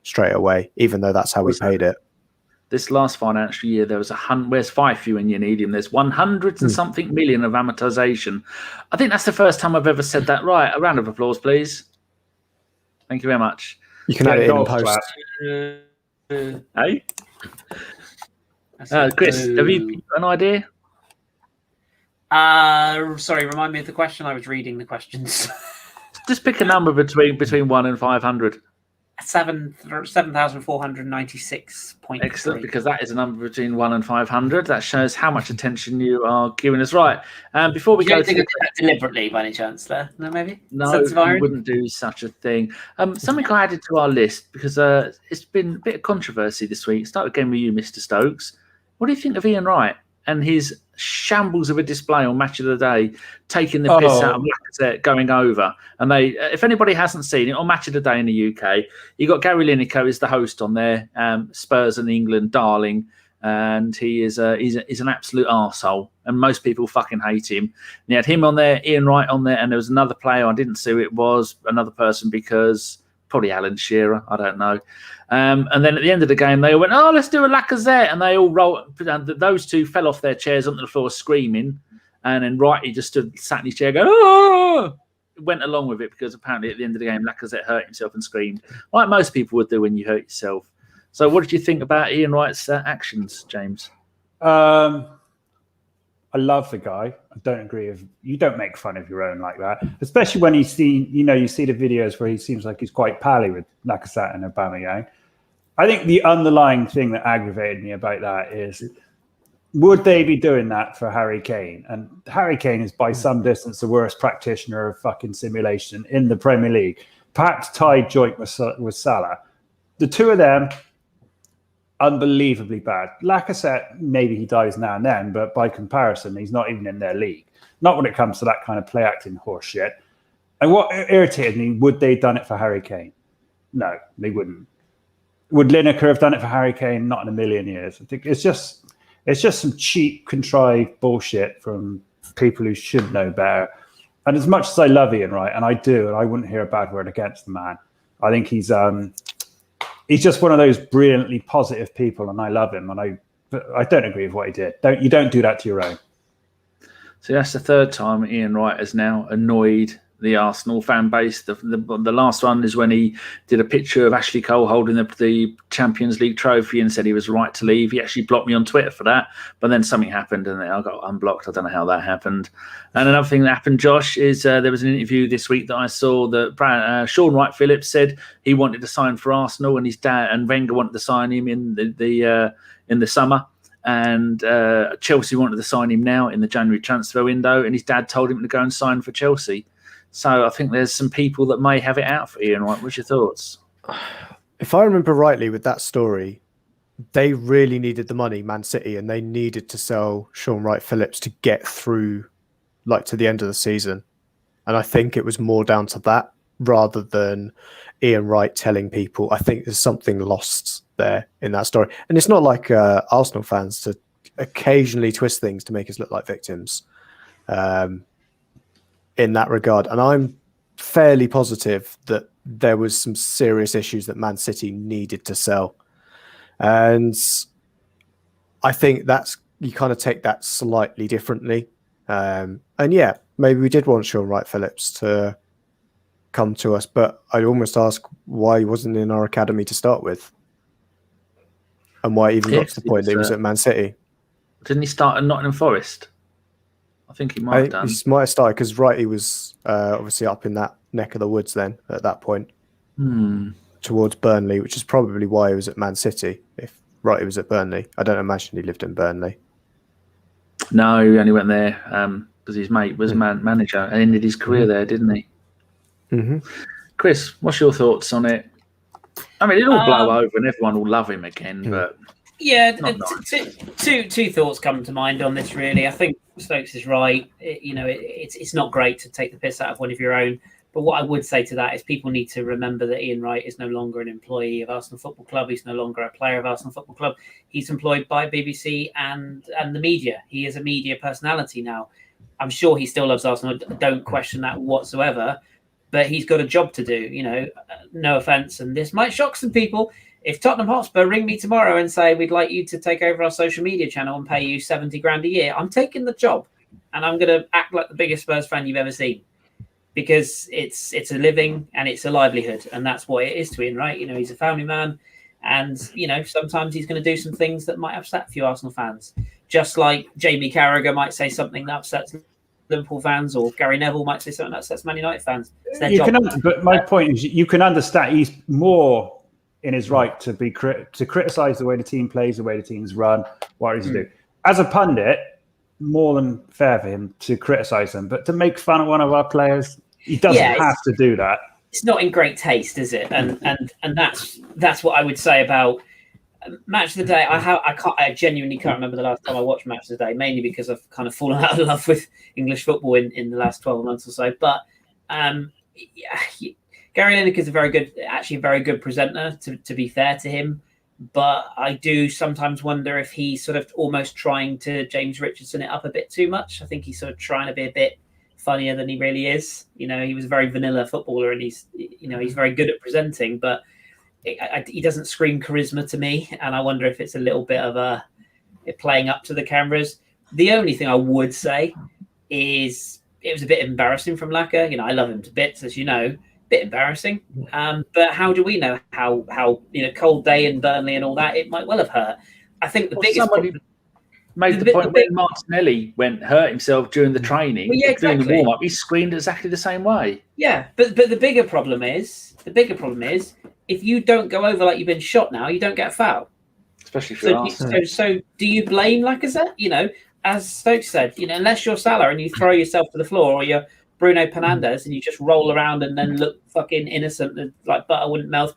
straight away, even though that's how we paid it. This last financial year, there was where's Fife when you need him? There's 100 and something million of amortization. I think that's the first time I've ever said that right. A round of applause, please. Thank you very much. You can add it in post. Hey? Chris, have you got an idea? Sorry, remind me of the question. I was reading the questions. Just pick a number between 1 and 500. 7,496.3. Excellent, because that is a number between 1 and 500. That shows how much attention you are giving us. Right. Before we go to that deliberately, by any chance, there? No, maybe. No, you wouldn't do such a thing. Something I added to our list because it's been a bit of controversy this week. Start again with you, Mr. Stokes. What do you think of Ian Wright and his shambles of a display on Match of the Day, taking the piss out of Lacazette, going over? And they, if anybody hasn't seen it, on Match of the Day in the UK, you got Gabriel is the host on there, Spurs and England darling, and he's an absolute arsehole, and most people fucking hate him. And you had him on there, Ian Wright on there, and there was another player, I didn't see who it was, another person, because probably Alan Shearer, I don't know. And then at the end of the game, they went, "Oh, let's do a Lacazette," and they all rolled. Those two fell off their chairs onto the floor screaming, and then Wrighty just sat in his chair going, "Oh!" Went along with it because apparently at the end of the game, Lacazette hurt himself and screamed, like most people would do when you hurt yourself. So, what did you think about Ian Wright's actions, James? I love the guy. I don't agree with you. Don't make fun of your own like that, especially when you see the videos where he seems like he's quite pally with Lacazette and Aubameyang. I think the underlying thing that aggravated me about that is, would they be doing that for Harry Kane? And Harry Kane is by some distance the worst practitioner of fucking simulation in the Premier League. Perhaps tied joint with Salah. The two of them, unbelievably bad. Lacazette, maybe he dies now and then, but by comparison, he's not even in their league. Not when it comes to that kind of play acting horse shit. And what irritated me, would they have done it for Harry Kane? No, they wouldn't. Would Lineker have done it for Harry Kane? Not in a million years. I think it's just some cheap, contrived bullshit from people who should know better. And as much as I love Ian Wright, and I do, and I wouldn't hear a bad word against the man, I think he's just one of those brilliantly positive people, and I love him. And I don't agree with what he did. You don't do that to your own. So that's the third time Ian Wright has now annoyed the Arsenal fan base. The last one is when he did a picture of Ashley Cole holding the Champions League trophy and said he was right to leave. He actually blocked me on Twitter for that, but then something happened and I got unblocked. I don't know how that happened. And another thing that happened, Josh, is there was an interview this week that I saw that Shaun Wright-Phillips said he wanted to sign for Arsenal, and his dad and Wenger wanted to sign him in the summer. And Chelsea wanted to sign him now in the January transfer window, and his dad told him to go and sign for Chelsea. So I think there's some people that may have it out for Ian Wright. What's your thoughts? If I remember rightly with that story, they really needed the money, Man City, and they needed to sell Shaun Wright-Phillips to get through to the end of the season. And I think it was more down to that rather than Ian Wright telling people. I think there's something lost there in that story. And it's not like Arsenal fans to occasionally twist things to make us look like victims. In that regard, and I'm fairly positive that there was some serious issues that Man City needed to sell, and I think you kind of take that slightly differently. And yeah, maybe we did want Shaun Wright-Phillips to come to us, but I'd almost ask why he wasn't in our academy to start with, and why he even got to the point that he was at Man City. Didn't he start at Nottingham Forest? I think he might have done. He might have started because Wrighty was obviously up in that neck of the woods then at that point towards Burnley, which is probably why he was at Man City. If Wrighty was at Burnley, I don't imagine he lived in Burnley. No, he only went there because his mate was manager and ended his career there, didn't he? Mm-hmm. Chris, what's your thoughts on it? I mean, it'll blow over and everyone will love him again, but... Yeah, two thoughts come to mind on this, really. I think Stokes is right. It's not great to take the piss out of one of your own. But what I would say to that is people need to remember that Ian Wright is no longer an employee of Arsenal Football Club. He's no longer a player of Arsenal Football Club. He's employed by BBC and the media. He is a media personality now. I'm sure he still loves Arsenal. Don't question that whatsoever. But he's got a job to do. No offence, and this might shock some people. If Tottenham Hotspur ring me tomorrow and say, we'd like you to take over our social media channel and pay you 70 grand a year, I'm taking the job and I'm going to act like the biggest Spurs fan you've ever seen, because it's a living and it's a livelihood. And that's what it is to him, right? He's a family man and, sometimes he's going to do some things that might upset a few Arsenal fans, just like Jamie Carragher might say something that upsets Liverpool fans, or Gary Neville might say something that's Man United fans. It's their You job. but my point is, you can understand he's more in his right to be to criticise the way the team plays, the way the team's run, what he's do. As a pundit, more than fair for him to criticise them, but to make fun of one of our players, he doesn't have to do that. It's not in great taste, is it? And that's what I would say about Match of the Day. I genuinely can't remember the last time I watched Match of the Day, mainly because I've kind of fallen out of love with English football in the last 12 months or so. But Gary Lineker is a very good presenter, to be fair to him. But I do sometimes wonder if he's sort of almost trying to James Richardson it up a bit too much. I think he's sort of trying to be a bit funnier than he really is. You know, he was a very vanilla footballer, and he's very good at presenting, but he doesn't scream charisma to me. And I wonder if it's a little bit of playing up to the cameras. The only thing I would say is it was a bit embarrassing from Lacazette. You know, I love him to bits, as you know. Bit embarrassing, but how do we know how cold day in Burnley and all that? It might well have hurt. I think the biggest problem made the point when Martinelli hurt himself during the training, during the warm up, he screamed exactly the same way. Yeah, but the bigger problem is if you don't go over like you've been shot now, you don't get a foul. Especially for Arsenal. So do you blame Lacazette? You know, as Stokes said, unless you're Salah and you throw yourself to the floor, or you're Bruno Fernandes and you just roll around and then look fucking innocent, and like butter wouldn't melt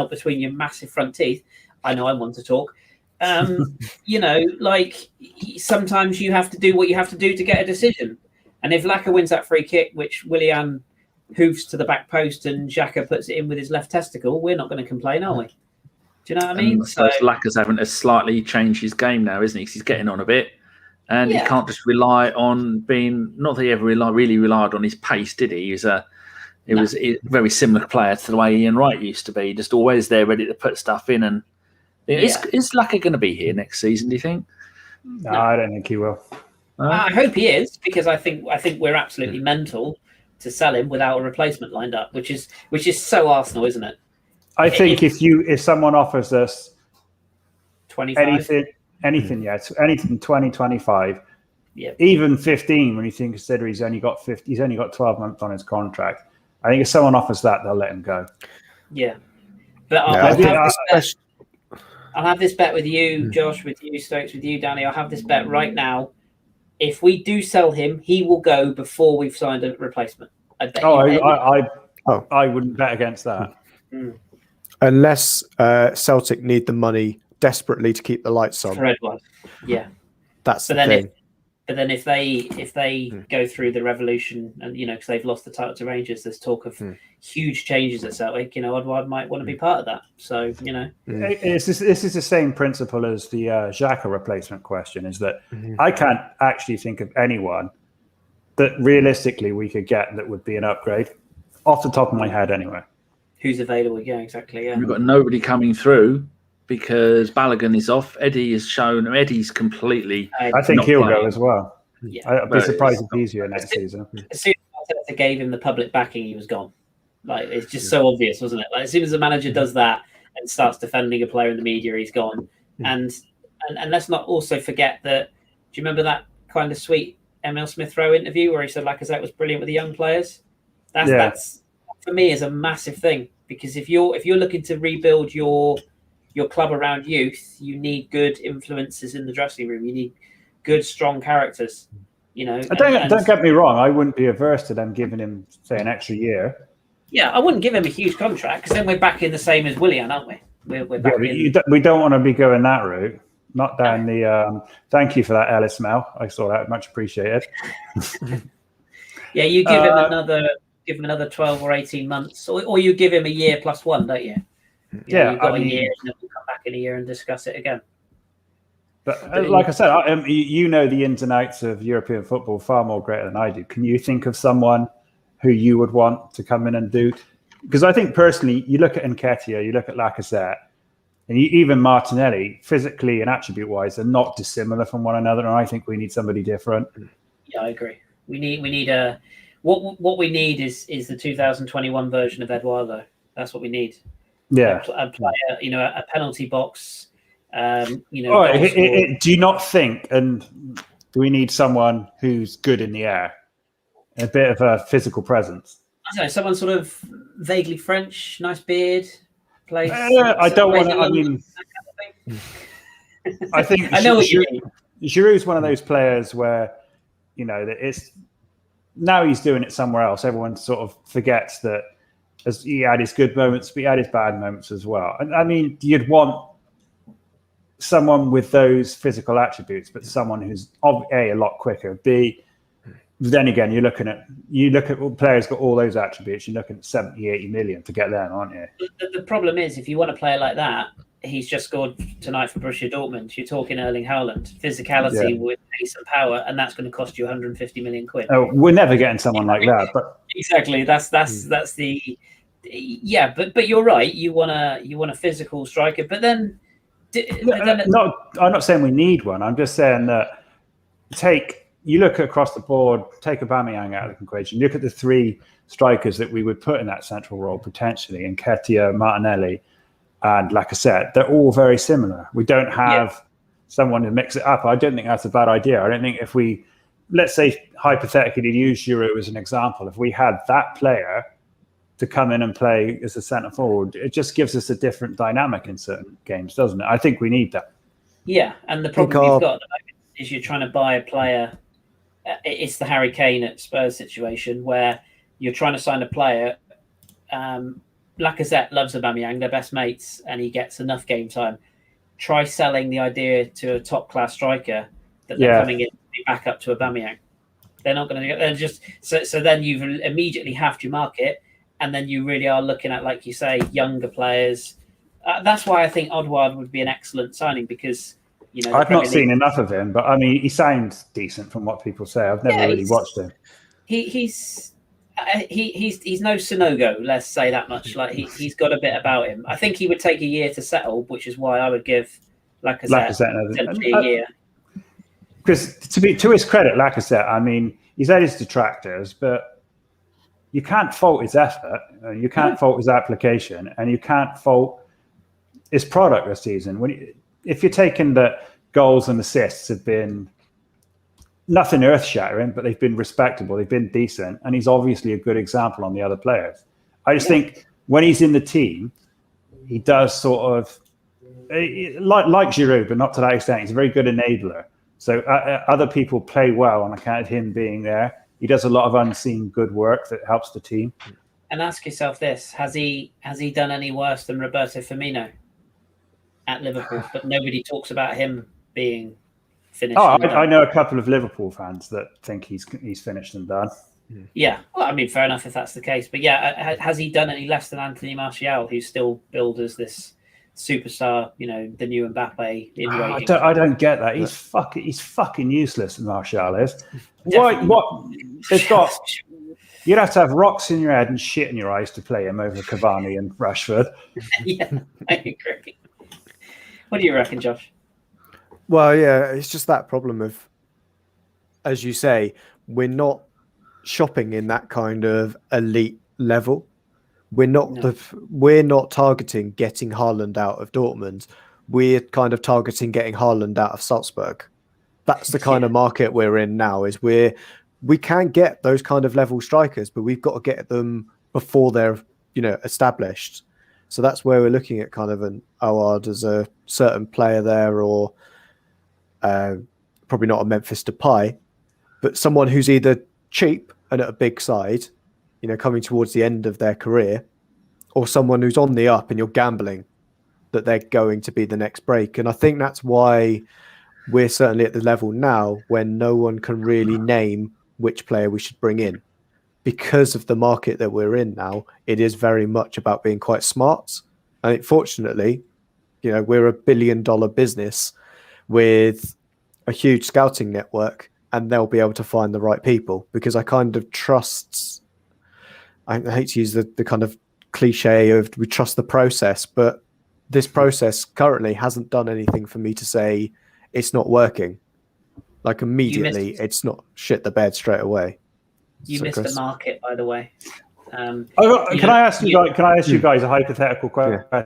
between your massive front teeth. I know I want to talk. Sometimes you have to do what you have to do to get a decision. And if Lacazette wins that free kick, which Willian hoofs to the back post and Xhaka puts it in with his left testicle, we're not going to complain, are we? Do you know what I mean? So Lacazette's having to slightly change his game now, isn't he? Because he's getting on a bit. And he can't just rely on being. Not that he ever really relied on his pace, did he? He was a very similar player to the way Ian Wright used to be. Just always there, ready to put stuff in. And is Lacazette going to be here next season? Do you think? No, I don't think he will. I hope he is, because I think we're absolutely mental to sell him without a replacement lined up, which is so Arsenal, isn't it? I think if someone offers us 25. Anything 20, 25, even 15, when you consider he's only got 12 months on his contract. I think if someone offers that, they'll let him go. Yeah. But I'll have this bet with you, Josh, with you, Stokes, with you, Danny. I'll have this bet right now. If we do sell him, he will go before we've signed a replacement. I wouldn't bet against that. Unless Celtic need the money desperately to keep the lights on. Yeah. That's the thing. But then if they go through the revolution and, because they've lost the title to Rangers, there's talk of huge changes at Celtic, Edouard might want to be part of that. So, This is the same principle as the Xhaka replacement question, is that I can't actually think of anyone that realistically we could get that would be an upgrade off the top of my head anyway. Who's available? Yeah, exactly. Yeah. We've got nobody coming through because Balogun is off. Eddie's completely. I think he'll go as well. Yeah. I'd be surprised if he's here next season. As soon as Arteta gave him the public backing, he was gone. Like, it's just so obvious, wasn't it? Like, as soon as the manager does that and starts defending a player in the media, he's gone. And let's not also forget that. Do you remember that kind of sweet Emile Smith Rowe interview where he said Lacazette was brilliant with the young players? That's for me is a massive thing, because if you're looking to rebuild your club around youth, you need good influences in the dressing room. You need good, strong characters. Don't get me wrong. I wouldn't be averse to them giving him, say, an extra year. Yeah, I wouldn't give him a huge contract, because then we're back in the same as Willian, aren't we? We're back we don't want to be going that route. Not down the. Thank you for that, Ellis Mel. I saw that. Much appreciated. Yeah, you give him another 12 or 18 months, or you give him a year plus one, don't you? You've got a year, and then we'll come back in a year and discuss it again. But like I said, you know the ins and outs of European football far more greater than I do. Can you think of someone who you would want to come in and do? Because I think personally, you look at Nketiah, you look at Lacazette, and even Martinelli, physically and attribute-wise, are not dissimilar from one another. And I think we need somebody different. Yeah, I agree. We need a what we need is the 2021 version of Eduardo. That's what we need. Yeah, a player, a penalty box. Do you not think? And Do we need someone who's good in the air? A bit of a physical presence. I don't know, someone sort of vaguely French, nice beard, plays. I don't want to. I mean, I think I know what you mean. Giroud's one of those players where, that it's now he's doing it somewhere else. Everyone sort of forgets that as he had his good moments, but he had his bad moments as well. And I mean, you'd want someone with those physical attributes, but someone who's A, a lot quicker, B, then again, you look at players got all those attributes. You're looking at 70, 80 million to get them, aren't you? The problem is, if you want a player like that, he's just scored tonight for Borussia Dortmund. You're talking Erling Haaland, physicality with pace and power, and that's going to cost you 150 million quid. Oh, we're never getting someone like that. But exactly, that's the But you're right. You want a physical striker, but then I'm not saying we need one. I'm just saying that you look across the board, take Aubameyang out of the equation, look at the three strikers that we would put in that central role potentially, Nketiah, Martinelli, and Lacazette. They're all very similar. We don't have someone to mix it up. I don't think that's a bad idea. I don't think if we, let's say hypothetically, use Giroud as an example, if we had that player to come in and play as a centre forward, it just gives us a different dynamic in certain games, doesn't it? I think we need that. Yeah, and the problem you've got is you're trying to buy a player. It's the Harry Kane at Spurs situation where you're trying to sign a player. Lacazette loves Aubameyang, they're best mates, and he gets enough game time. Try selling the idea to a top-class striker that they're coming in to be back up to Aubameyang. They're not going to. They're just so. Then you've immediately halved your market, and then you really are looking at, like you say, younger players. That's why I think Odegaard would be an excellent signing because. I've not seen enough of him, but I mean, he sounds decent from what people say. I've never really watched him. He's no Sonogo, let's say that much. Like he's got a bit about him. I think he would take a year to settle, which is why I would give Lacazette a year. Because to his credit, Lacazette, I mean, he's had his detractors, but you can't fault his effort, you can't fault his application, and you can't fault his product this season. If you're taking that goals and assists have been nothing earth-shattering, but they've been respectable, they've been decent, and he's obviously a good example on the other players. I just think when he's in the team, he does sort of, like Giroud, but not to that extent. He's a very good enabler. So other people play well on account of him being there. He does a lot of unseen good work that helps the team. And ask yourself this, has he done any worse than Roberto Firmino at Liverpool? But nobody talks about him being finished. I know a couple of Liverpool fans that think he's finished and done. Yeah, well, I mean, fair enough if that's the case. But yeah, has he done any less than Anthony Martial, who's still billed as this superstar? The new Mbappe. I don't get that. He's fucking useless. Martial is. What? They've got. You'd have to have rocks in your head and shit in your eyes to play him over Cavani and Rashford. Yeah, I agree. What do you reckon, Josh? Well, yeah, it's just that problem of, as you say, we're not shopping in that kind of elite level. We're not targeting getting Haaland out of Dortmund. We're kind of targeting getting Haaland out of Salzburg. That's the kind of market we're in now. Is we can get those kind of level strikers, but we've got to get them before they're established. So that's where we're looking at kind of an Odegaard as a certain player there, or probably not a Memphis Depay, but someone who's either cheap and at a big side, coming towards the end of their career, or someone who's on the up and you're gambling that they're going to be the next break. And I think that's why we're certainly at the level now when no one can really name which player we should bring in. Because of the market that we're in now, it is very much about being quite smart. And fortunately, we're $1 billion business with a huge scouting network, and they'll be able to find the right people, because I kind of trust, I hate to use the kind of cliche of we trust the process, but this process currently hasn't done anything for me to say it's not working. Like immediately, it's not shit the bed straight away. You missed the market, by the way. Can I ask you guys a hypothetical question? Yeah.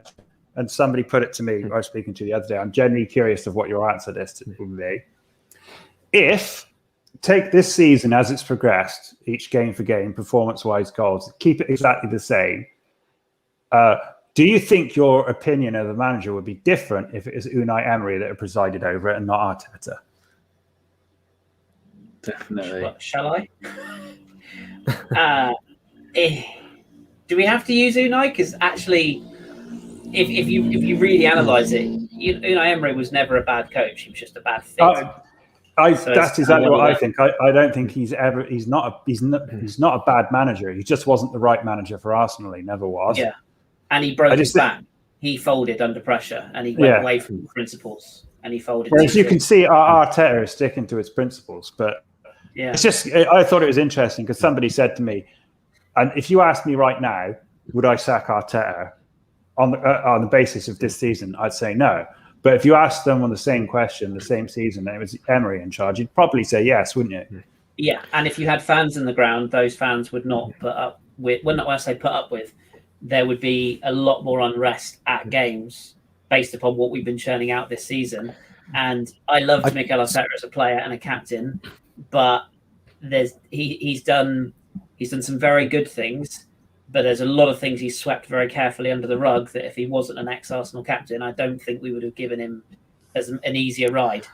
And somebody put it to me. I was speaking to the other day. I'm genuinely curious of what your answer to this would be. if take this season as it's progressed, each game for game, performance-wise goals, keep it exactly the same. Do you think your opinion of the manager would be different if it was Unai Emery that had presided over it and not Arteta? Definitely. Shall I? Do we have to use Unai? Because actually, if you really analyse it, Unai Emery was never a bad coach. He was just a bad fit. That's exactly what I think. I don't think he's not a bad manager. He just wasn't the right manager for Arsenal. He never was. Yeah, and he broke his back. He folded under pressure, and he went away from principles, and he folded. Whereas you can see Arteta is sticking to his principles, but it's just I thought it was interesting because somebody said to me, and if you asked me right now, would I sack Arteta on the basis of this season? I'd say no. But if you asked them on the same question, the same season, and it was Emery in charge, you'd probably say yes, wouldn't you? Yeah, and if you had fans in the ground, those fans would not put up with. Well, not when I say put up with, there would be a lot more unrest at games based upon what we've been churning out this season. And I loved Mikel Arteta as a player and a captain, but he's done some very good things. But there's a lot of things he's swept very carefully under the rug that if he wasn't an ex-Arsenal captain, I don't think we would have given him as an easier ride.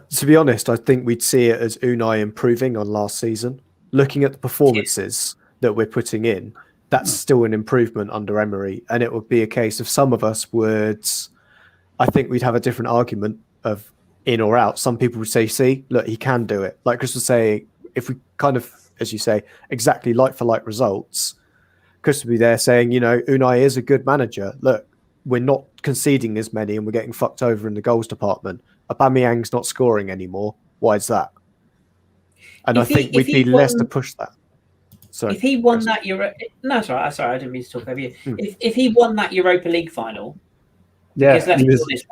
To be honest, I think we'd see it as Unai improving on last season. Looking at the performances that we're putting in, that's still an improvement under Emery. And it would be a case of some of us I think we'd have a different argument of in or out. Some people would say, see, look, he can do it. Like Chris was saying, if we kind of, as you say, exactly like for like results, Chris would be there saying, Unai is a good manager. Look, we're not conceding as many and we're getting fucked over in the goals department. Aubameyang's not scoring anymore. Why is that? And I think we'd be less to push that. Sorry. If he won that no, sorry, I didn't mean to talk over you. If he won that Europa League final, because let's be honest,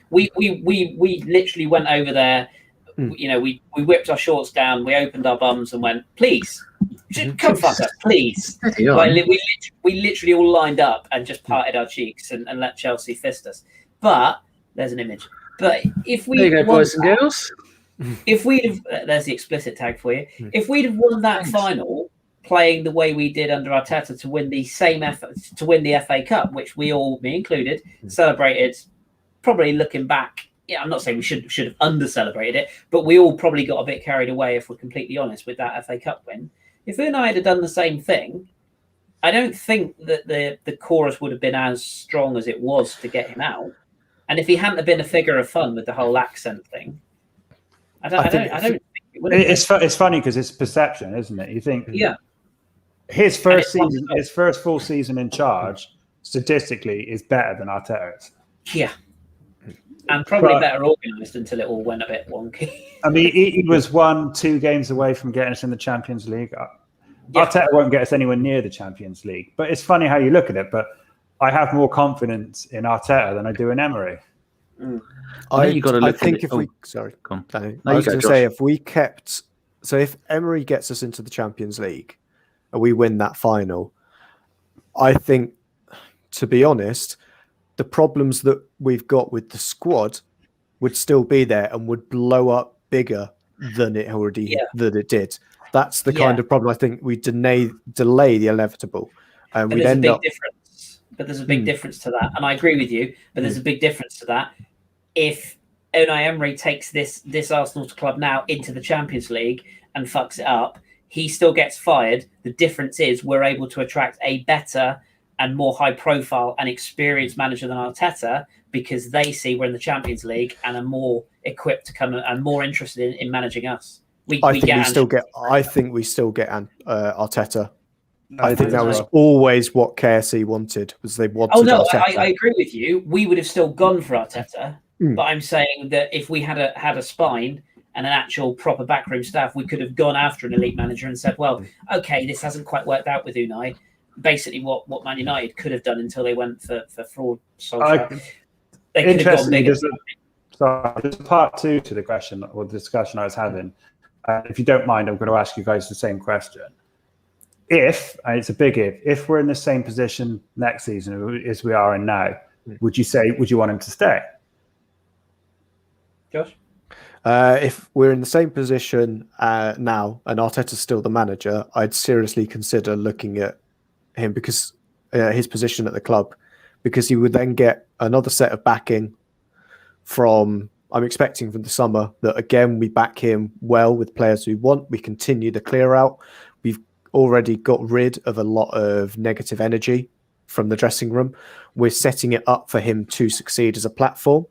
we literally went over there. We whipped our shorts down, we opened our bums and went, please, come fuck us, please. Like, we literally all lined up and just parted our cheeks and let Chelsea fist us. But there's an image. But if we, there you go, boys and girls. If we'd have, there's the explicit tag for you. If we'd have won that final, playing the way we did under Arteta to win the FA Cup, which we all, me included, celebrated. Probably looking back. Yeah, I'm not saying we should have under-celebrated it, but we all probably got a bit carried away, if we're completely honest, with that FA Cup win. If Unai had done the same thing, I don't think that the chorus would have been as strong as it was to get him out. And if he hadn't have been a figure of fun with the whole accent thing, I don't think it would have been. It's funny because it's perception, isn't it? You think his first full season in charge, statistically, is better than Arteta's. Yeah. And probably better organised until it all went a bit wonky. I mean, he was 1-2 games away from getting us in the Champions League. Arteta won't get us anywhere near the Champions League. But it's funny how you look at it. But I have more confidence in Arteta than I do in Emery. I think if we... Sorry. Dani. I was going to say, if we kept... So if Emery gets us into the Champions League and we win that final, I think, to be honest... the problems that we've got with the squad would still be there and would blow up bigger than it did. That's the kind of problem. I think we delay the inevitable, and we'd end up. But there's a big difference to that, and I agree with you. But there's a big difference to that. If Unai Emery takes this Arsenal club now into the Champions League and fucks it up, he still gets fired. The difference is we're able to attract a better and more high-profile and experienced manager than Arteta, because they see we're in the Champions League and are more equipped to come and more interested in managing us. I think we still get Arteta. I think that was always what KSE wanted. Was they wanted? Oh no, Arteta. I agree with you. We would have still gone for Arteta, but I'm saying that if we had a spine and an actual proper backroom staff, we could have gone after an elite manager and said, "Well, okay, this hasn't quite worked out with Unai." Basically, what Man United could have done until they went for fraud. They could have gone bigger. There's part two to the question or the discussion I was having. If you don't mind, I'm going to ask you guys the same question. If, and it's a big if we're in the same position next season as we are in now, would you want him to stay? Josh? If we're in the same position now and Arteta's still the manager, I'd seriously consider looking at him because his position at the club, because he would then get another set of backing from, I'm expecting from the summer, that again, we back him well with players we want. We continue the clear out. We've already got rid of a lot of negative energy from the dressing room. We're setting it up for him to succeed as a platform.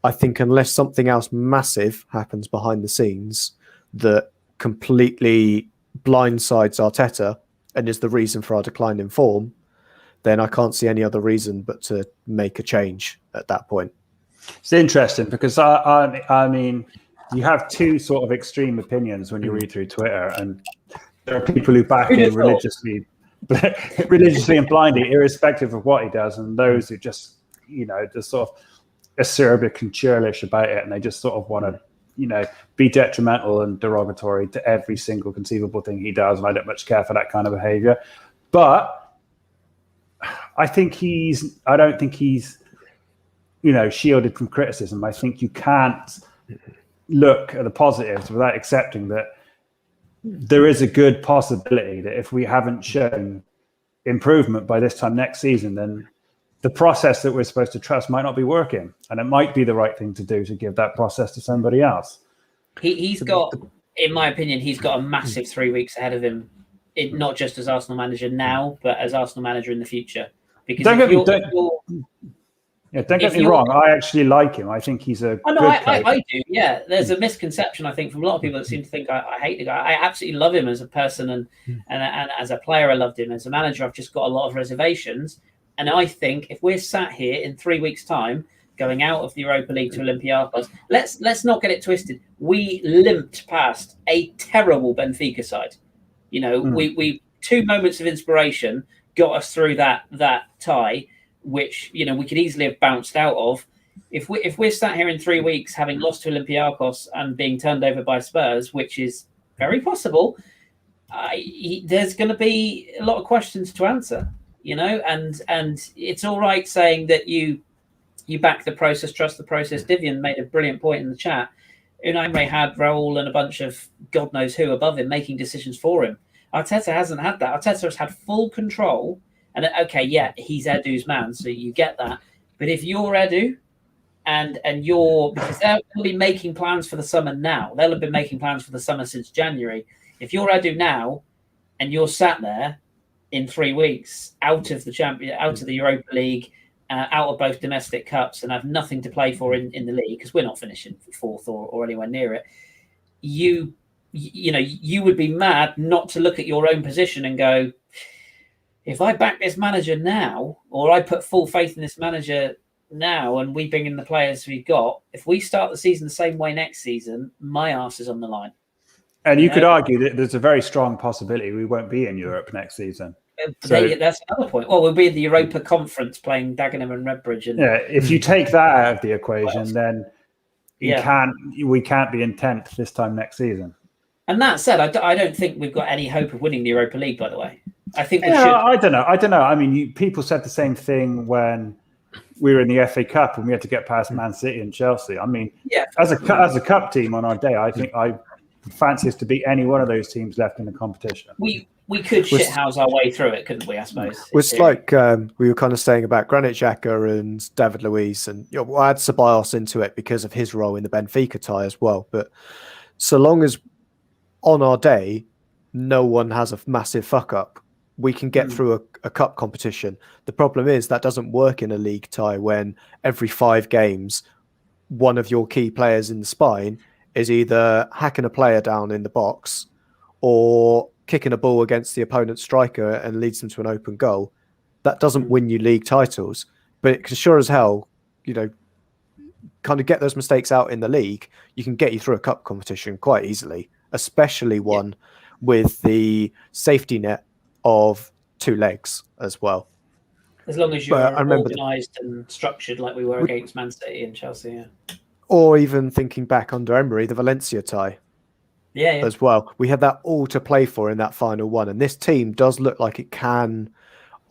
I think unless something else massive happens behind the scenes that completely blindsides Arteta and is the reason for our decline in form, then I can't see any other reason but to make a change at that point. It's interesting because I mean, you have two sort of extreme opinions when you read through Twitter, and there are people who back him religiously and blindly, irrespective of what he does, and those who just, just sort of acerbic and churlish about it, and they just sort of want to, be detrimental and derogatory to every single conceivable thing he does, and I don't much care for that kind of behavior. But I don't think he's shielded from criticism. I think you can't look at the positives without accepting that there is a good possibility that if we haven't shown improvement by this time next season, then the process that we're supposed to trust might not be working, and it might be the right thing to do to give that process to somebody else. He's got, in my opinion, he's got a massive 3 weeks ahead of him, not just as Arsenal manager now, but as Arsenal manager in the future. Because don't get me wrong. I actually like him. I think he's a good coach. I do. Yeah, there's a misconception, I think, from a lot of people that seem to think I hate the guy. I absolutely love him as a person and as a player. I loved him as a manager. I've just got a lot of reservations. And I think if we're sat here in 3 weeks' time, going out of the Europa League to Olympiacos, let's not get it twisted. We limped past a terrible Benfica side. We 2 moments of inspiration got us through that tie, which we could easily have bounced out of. If we're sat here in 3 weeks having lost to Olympiacos and being turned over by Spurs, which is very possible, there's going to be a lot of questions to answer. And it's all right saying that you back the process, trust the process. Divian made a brilliant point in the chat. Unai Emery had Raul and a bunch of God knows who above him making decisions for him. Arteta hasn't had that. Arteta has had full control. And okay, yeah, he's Edu's man, so you get that. But if you're Edu and you're, because they'll be making plans for the summer now. They'll have been making plans for the summer since January. If you're Edu now and you're sat there in 3 weeks out of the Europa League, out of both domestic cups, and have nothing to play for in the league, because we're not finishing fourth or anywhere near it, you would be mad not to look at your own position and go, if I back this manager now, or I put full faith in this manager now, and we bring in the players we've got, if we start the season the same way next season, my arse is on the line. And you could argue that there's a very strong possibility we won't be in Europe next season. That's another point. Well, we'll be in the Europa Conference playing Dagenham and Redbridge. And if you take that out of the equation, then we can't be in 10th this time next season. And that said, I don't think we've got any hope of winning the Europa League, by the way. I think we should. I don't know. I mean, people said the same thing when we were in the FA Cup and we had to get past Man City and Chelsea. I mean, as a cup team on our day, I think I fancy us to beat any one of those teams left in the competition. We could shithouse our way through it, couldn't we, I suppose? It's like we were kind of saying about Granit Xhaka and David Luiz, and I had Ceballos into it because of his role in the Benfica tie as well. But so long as on our day, no one has a massive fuck up, we can get through a cup competition. The problem is that doesn't work in a league tie when every 5 games, one of your key players in the spine is either hacking a player down in the box or kicking a ball against the opponent's striker and leads them to an open goal. That doesn't win you league titles, but it can sure as hell, kind of get those mistakes out in the league. You can get you through a cup competition quite easily, especially one with the safety net of 2 legs as well. As long as you're organised and structured like we were against Man City and Chelsea. Yeah. Or even thinking back under Emery, the Valencia tie. As well. We had that all to play for in that final one. And this team does look like it can,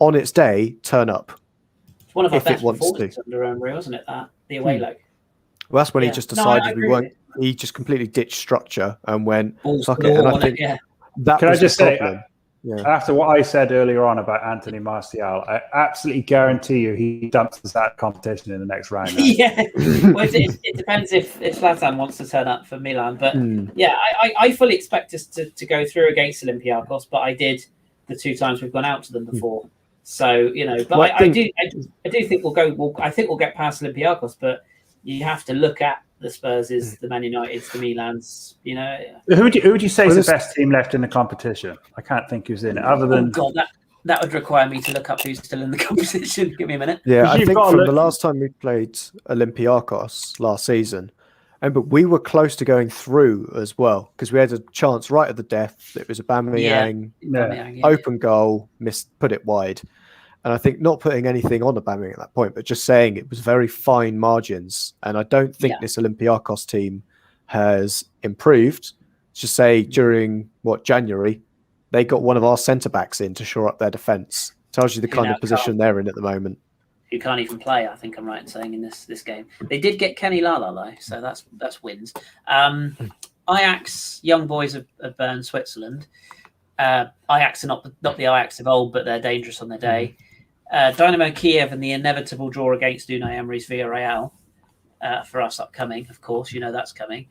on its day, turn up. It's one of our best performances under Emery, wasn't it? The away leg. Well, that's when he Yeah. just No, I decided we agree weren't. with He just completely ditched structure and went Balls fuck to it. the And wall I on think it, yeah. that Can I was just the say, problem. Yeah. after what I said earlier on about Anthony Martial, I absolutely guarantee you he dumps us that competition in the next round. Now. Yeah. Well, it depends if Zlatan wants to turn up for Milan. But yeah, I fully expect us to go through against Olympiacos, but I did the 2 times we've gone out to them before. So, but Well, I do think I think we'll get past Olympiacos, but you have to look at the Spurses, the Man Uniteds, the Milans, Who would you say is the best team left in the competition? I can't think who's in it, other than... Oh, God, that would require me to look up who's still in the competition. Give me a minute. Yeah, I think from the last time we played Olympiacos last season, but we were close to going through as well because we had a chance right at the death. It was Aubameyang, open goal, put it wide. And I think not putting anything on Aubameyang at that point, but just saying it was very fine margins. And I don't think this Olympiacos team has improved. Just say during January, they got one of our centre-backs in to shore up their defence. Tells you the kind of position they're in at the moment. Who can't even play, I think I'm right in saying, in this game. They did get Kenny Lala, though, so that's wins. Ajax, young boys of Bern, Switzerland. Ajax are not the Ajax of old, but they're dangerous on their day. Dynamo Kiev and the inevitable draw against Unai Emery's Villarreal for us upcoming, of course. That's coming.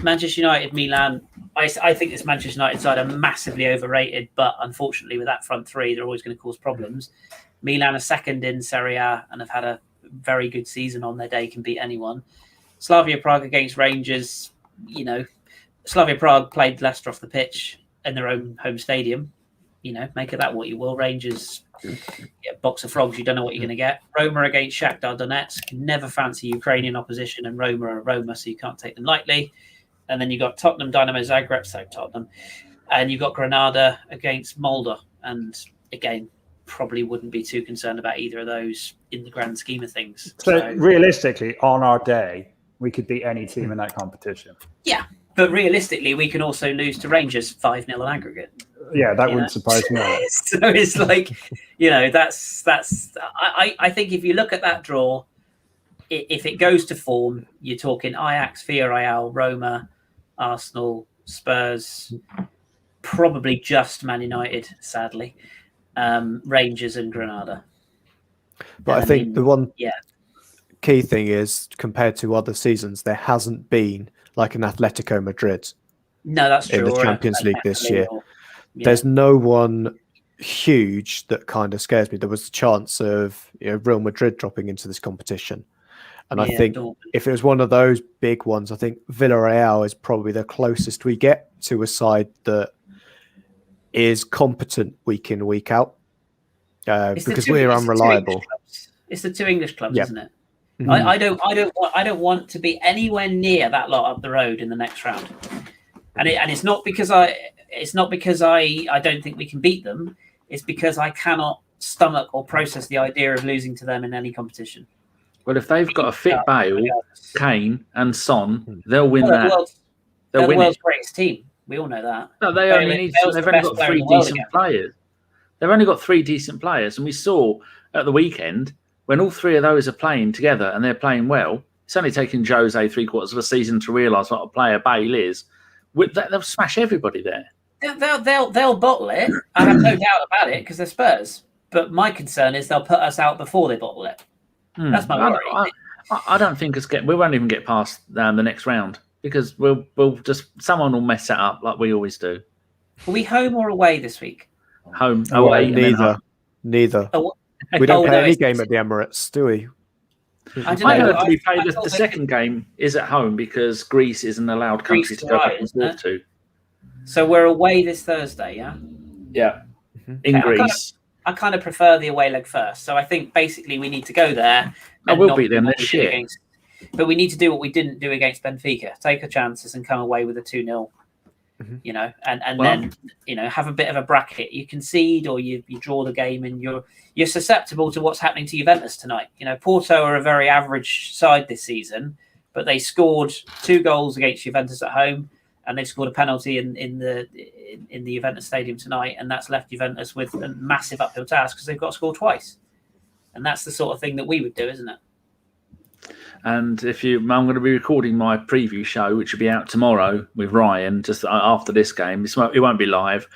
Manchester United, Milan. I think this Manchester United side are massively overrated, but unfortunately with that front three, they're always going to cause problems. Milan are second in Serie A and have had a very good season on their day, can beat anyone. Slavia Prague against Rangers. Slavia Prague played Leicester off the pitch in their own home stadium. Make of that what you will. Rangers, box of frogs, you don't know what you're going to get. Roma against Shakhtar Donetsk. Never fancy Ukrainian opposition, and Roma are Roma, so you can't take them lightly. And then you've got Tottenham, Dynamo Zagreb, so Tottenham. And you've got Granada against Molde. And again, probably wouldn't be too concerned about either of those in the grand scheme of things. So realistically, on our day, we could beat any team in that competition. Yeah, but realistically, we can also lose to Rangers 5-0 on aggregate. Yeah, that wouldn't surprise me. So it's like, that's. I think if you look at that draw, if it goes to form, you're talking Ajax, Villarreal, Roma, Arsenal, Spurs, probably just Man United, sadly, Rangers and Granada. But I think the one key thing is, compared to other seasons, there hasn't been like an Atletico Madrid. No, that's true. In the Champions League this year. There's no one huge that kind of scares me. There was a chance of Real Madrid dropping into this competition. And I think if it was one of those big ones, I think Villarreal is probably the closest we get to a side that is competent week in, week out. Because we're unreliable. It's the 2 English clubs, isn't it? Mm-hmm. I don't want to be anywhere near that lot up the road in the next round. And it's not because I don't think we can beat them. It's because I cannot stomach or process the idea of losing to them in any competition. Well, if they've got a fit Bale, Kane, and Son, they'll win that. They're the world's greatest team. We all know that. No, they've only got 3 decent players. They've only got 3 decent players, and we saw at the weekend when all 3 of those are playing together and they're playing well. It's only taken Jose 3/4 of a season to realise what a player Bale is. They'll smash everybody there. They'll bottle it. I have no doubt about it because they're Spurs. But my concern is they'll put us out before they bottle it. That's my worry. I don't think we won't even get past the next round because we'll just someone will mess it up like we always do. Are we home or away this week? Home, away, neither. We don't play any game at the Emirates, do we? I don't know. We play the second game is at home because Greece isn't allowed country to go back and forth to. So we're away this Thursday, yeah? Yeah, in Greece. I kind of prefer the away leg first. So I think basically we need to go there. I will beat them this year. But we need to do what we didn't do against Benfica. Take our chances and come away with a 2-0. Then have a bit of a bracket. You concede or you draw the game and you're susceptible to what's happening to Juventus tonight. Porto are a very average side this season, but they scored 2 goals against Juventus at home. And they've scored a penalty in the Juventus stadium tonight, and that's left Juventus with a massive uphill task because they've got to score twice. And that's the sort of thing that we would do, isn't it? And I'm going to be recording my preview show, which will be out tomorrow with Ryan, just after this game. It won't be live.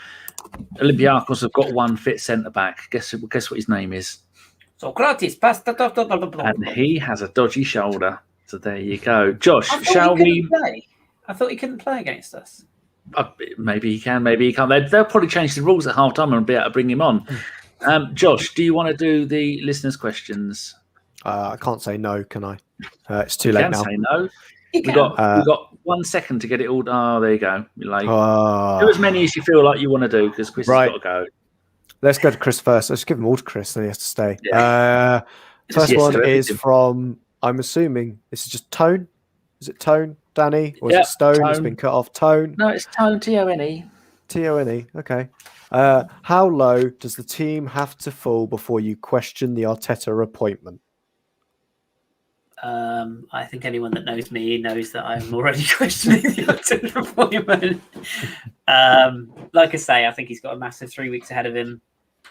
Olympiacos have got one fit centre back. Guess what his name is? Socrates. And he has a dodgy shoulder. So there you go. Josh, I shall we? I thought he couldn't play against us. Maybe he can, maybe he can't. They'll probably change the rules at half time and be able to bring him on. Josh, do you want to do the listeners' questions? I can't say no, can I? It's too late now. Say no. We've got 1 second to get it all. Oh, there you go. You're late. Do as many as you feel like you want to do because Chris has got to go. Let's go to Chris first. Let's give them all to Chris, then he has to stay. Yeah. First one is from, I'm assuming, this is just Tone. Is it Tone, Dani? Or is it Stone? Tone. It's been cut off. Tone. No, it's Tone, T-O-N-E. T-O-N-E, okay. How low does the team have to fall before you question the Arteta appointment? I think anyone that knows me knows that I'm already questioning the Arteta appointment. Like I say, I think he's got a massive 3 weeks ahead of him.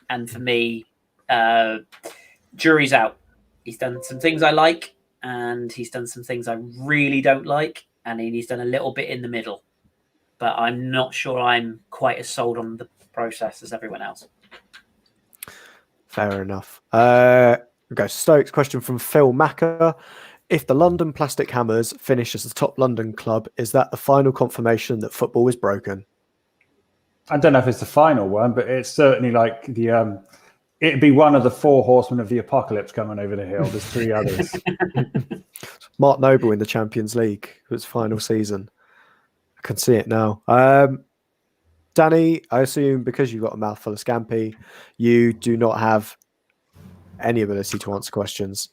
And for me, jury's out. He's done some things I like, and he's done some things I really don't like, and he's done a little bit in the middle. But I'm not sure I'm quite as sold on the process as everyone else. Fair enough. Okay, Stokes question from Phil Macker. If the London Plastic Hammers finish as the top London club, is that the final confirmation that football is broken? I don't know if it's the final one, but it's certainly like the it'd be one of the 4 horsemen of the apocalypse coming over the hill. There's 3 others. Mark Noble in the Champions League for its final season. I can see it now. Dani, I assume because you've got a mouthful of scampi, you do not have any ability to answer questions.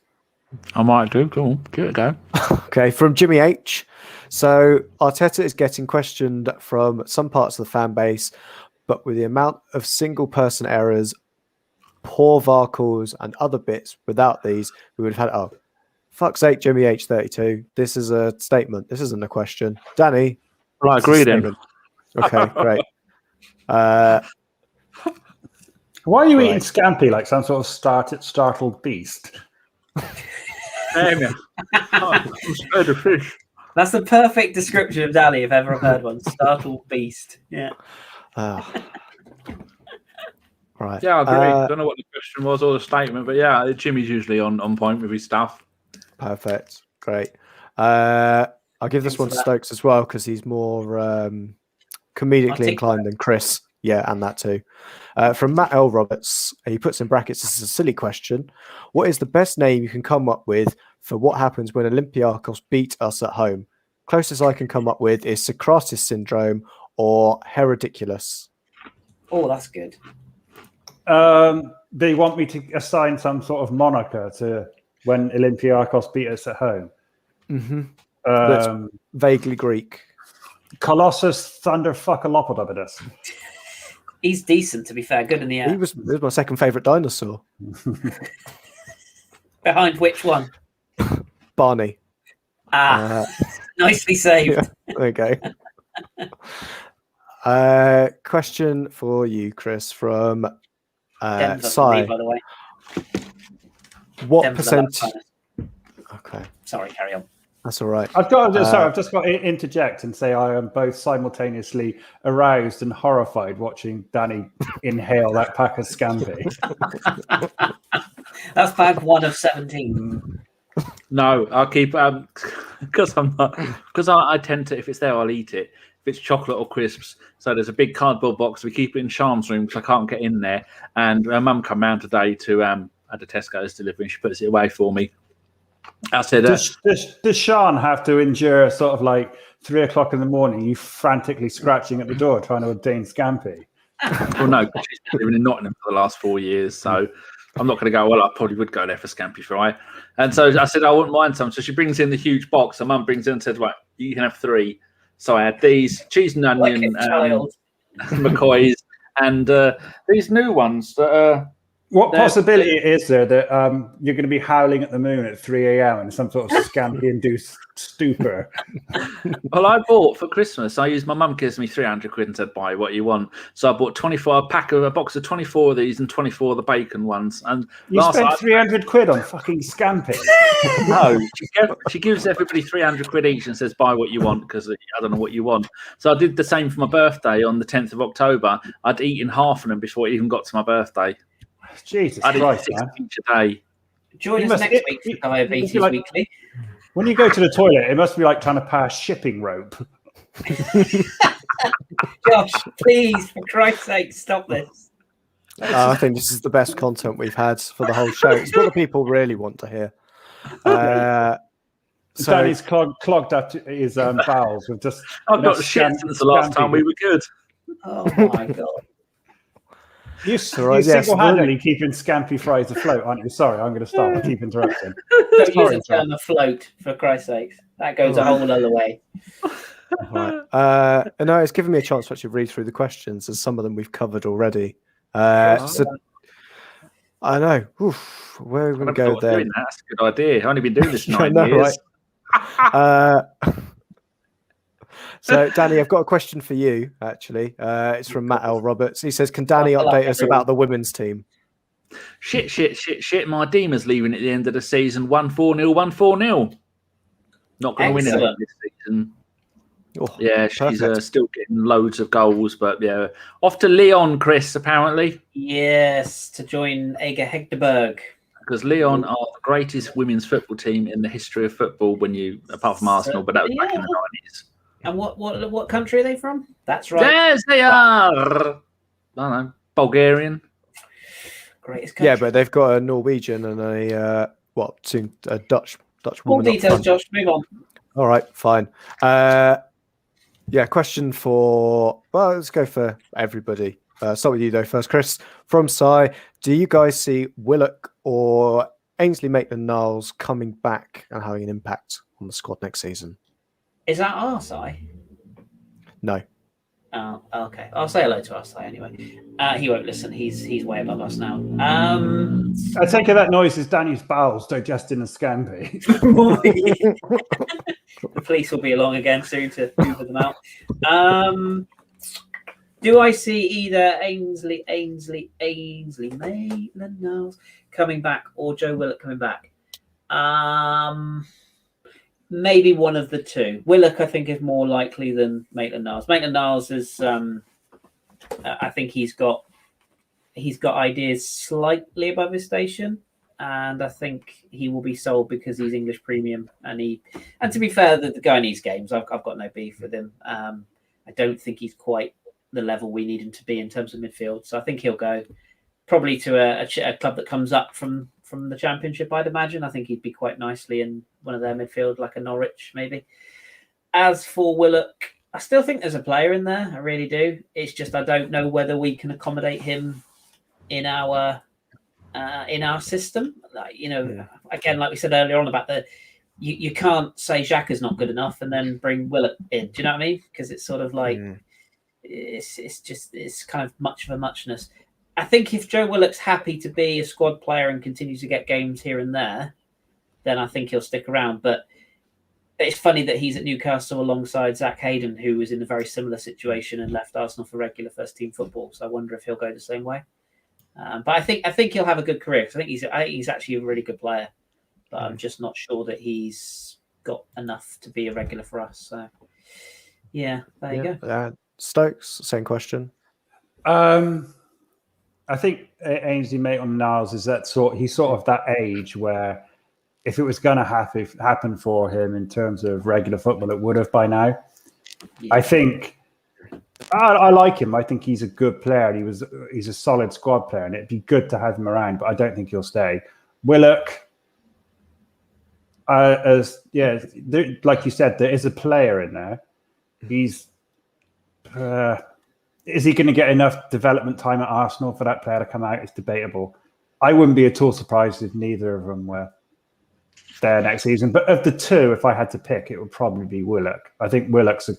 I might do. Cool. Give it a go. Okay, from Jimmy H. So Arteta is getting questioned from some parts of the fan base, but with the amount of single person errors, poor VAR calls, and other bits, without these, we would have had, oh, fuck's sake, Jimmy H32. This is a statement. This isn't a question. Dani. Well, I agree then. Okay, great. Why are you eating scampi like some sort of startled beast? Damn it. Fish. That's the perfect description of Dani if ever I've heard one. Startled beast. Yeah. Right. Yeah, I agree. I don't know what the question was or the statement, but yeah, Jimmy's usually on point with his stuff. Perfect. Great. I'll give this one to Stokes as well because he's more comedically inclined than Chris. Yeah, and that too. From Matt L. Roberts, he puts in brackets, this is a silly question. What is the best name you can come up with for what happens when Olympiacos beat us at home? Closest I can come up with is Socrates syndrome or Herediculous. Oh, that's good. They want me to assign some sort of moniker to when Olympiacos beat us at home. Mm-hmm. That's vaguely Greek. Colossus Thunderfuckalopodobidus. He's decent, to be fair. Good in the air. He was my second favourite dinosaur. Behind which one? Barney. Nicely saved. Yeah, there you go. Question for you, Chris, from Denver, Sai. me, by the way. What Denver's percent? Okay. Sorry, carry on. That's all right. I've just got to interject and say I am both simultaneously aroused and horrified watching Dani inhale that pack of scampi. That's bag 1 of 17. No, I'll keep because I tend to, if it's there, I'll eat it. If it's chocolate or crisps, so there's a big cardboard box. We keep it in Sean's room because I can't get in there. And my mum come round today to at the Tesco's delivery. She puts it away for me. I said, does Shaun have to endure sort of like 3 o'clock in the morning, you frantically scratching at the door trying to obtain scampi? Well, no, she's been living in Nottingham for the last 4 years, so I'm not going to go. Well, I probably would go there for scampi fry. And so I said I wouldn't mind some. So she brings in the huge box. Her mum brings in and said, "Right, you can have 3." So I had these cheese and onion, McCoy's, and these new ones that are What possibility is there that you're going to be howling at the moon at 3 a.m. in some sort of scampi-induced stupor? Well, I bought for Christmas. My mum gives me 300 quid and said, "Buy what you want." So I bought a box of 24 of these and 24 of the bacon ones. And you spent 300 quid on fucking scampi? No, she gives everybody 300 quid each and says, "Buy what you want," because I don't know what you want. So I did the same for my birthday on the 10th of October. I'd eaten half of them before it even got to my birthday. Jesus I did Christ, 6 man. each a day. Join us next week for Diabetes Weekly. When you go to the toilet, it must be like trying to pass shipping rope. Josh, please, for Christ's sake, stop this. I think this is the best content we've had for the whole show. It's what the people really want to hear. So Danny's clogged up his bowels with just. I've got shit since the last time we were good. Oh my God. You're single-handedly keeping Scampi fries afloat, aren't you? Sorry, I'm going to stop. I keep interrupting. Don't use the term afloat, for Christ's sake. That goes a whole other way. Right. No, it's given me a chance to actually read through the questions, as some of them we've covered already. So I know. Oof, where are we going to go there? That's a good idea. I've only been doing this 9 know, years. Right? So, Dani, I've got a question for you, actually. It's from Matt L. Roberts. He says, can Dani update us about the women's team? Shit. My Dima's leaving at the end of the season. 1-4-0, 1-4-0. Not going to win it this season. Oh, yeah, she's still getting loads of goals, but yeah. Off to Lyon, Chris, apparently. Yes, to join Ega Hectorberg. Because Lyon are the greatest women's football team in the history of football, apart from Arsenal, but that was back in the 90s. And what country are they from? That's right. Yes, they are. I don't know, Bulgarian. Greatest country. Yeah, but they've got a Norwegian and a Dutch woman. All details, Josh. Move on. All right, fine. Question for. Well, let's go for everybody. Start with you though first, Chris. From Sai, do you guys see Willock or Ainsley Maitland-Niles coming back and having an impact on the squad next season? Is that Arsai? No. Oh, okay. I'll say hello to Arsai anyway. He won't listen. He's way above us now. I take it that noise is Danny's bowels digesting a scampi. The police will be along again soon to hoover them out. Do I see either Ainsley Maitland-Niles coming back or Joe Willock coming back? Maybe one of the two. Willock, I think, is more likely than Maitland-Niles. Maitland-Niles is, I think he's got ideas slightly above his station, and I think he will be sold because he's English premium. And to be fair, the guy needs games. I've got no beef with him. I don't think he's quite the level we need him to be in terms of midfield. So I think he'll go probably to a club that comes up from the Championship, I'd imagine. I think he'd be quite nicely in one of their midfield, like a Norwich, maybe. As for Willock, I still think there's a player in there. I really do. It's just I don't know whether we can accommodate him in our system. Again, like we said earlier on about you can't say Xhaka's not good enough and then bring Willock in. Do you know what I mean? Because it's sort of like it's kind of much of a muchness. I think if Joe Willock's happy to be a squad player and continues to get games here and there, then I think he'll stick around. But it's funny that he's at Newcastle alongside Zach Hayden, who was in a very similar situation and left Arsenal for regular first-team football. So I wonder if he'll go the same way. But I think he'll have a good career. I think he's actually a really good player, but I'm just not sure that he's got enough to be a regular for us. So yeah, there you go. Stokes, same question. I think Ainsley Maitland-Niles is he's sort of that age where if it was going to happen for him in terms of regular football, it would have by now. Yeah. I think I like him. I think he's a good player. And he's a solid squad player, and it'd be good to have him around. But I don't think he'll stay. Willock, like you said, there is a player in there. He's. Is he going to get enough development time at Arsenal for that player to come out? It's debatable. I wouldn't be at all surprised if neither of them were there next season. But of the two, if I had to pick, it would probably be Willock. I think Willock's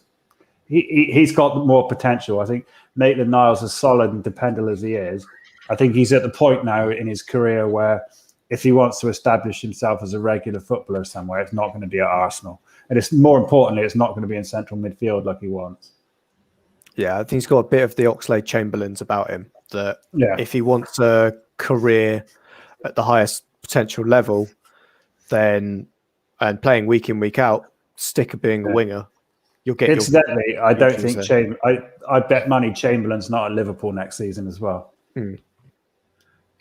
he's got more potential. I think Maitland-Niles, as solid and dependable as he is, I think he's at the point now in his career where if he wants to establish himself as a regular footballer somewhere, it's not going to be at Arsenal. And it's more importantly, it's not going to be in central midfield like he wants. Yeah, I think he's got a bit of the Oxlade-Chamberlains about him, that if he wants a career at the highest potential level, then and playing week in, week out, stick of being a winger, you'll get. Incidentally, I don't think I bet money Chamberlain's not at Liverpool next season as well.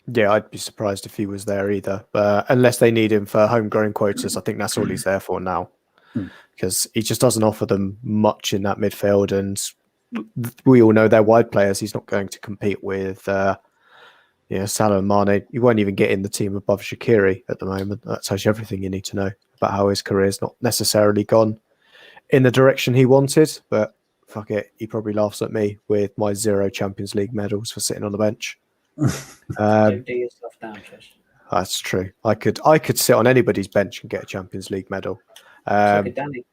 Yeah, I'd be surprised if he was there either, unless they need him for homegrown quotas. I think that's all he's there for now, because he just doesn't offer them much in that midfield, and we all know they're wide players. He's not going to compete with Salah and Mane. He won't even get in the team above Shaqiri at the moment. That tells you everything you need to know about how his career's not necessarily gone in the direction he wanted. But fuck it, he probably laughs at me with my 0 Champions League medals for sitting on the bench. Don't do yourself down, Trish. That's true. I could sit on anybody's bench and get a Champions League medal. So could Dani.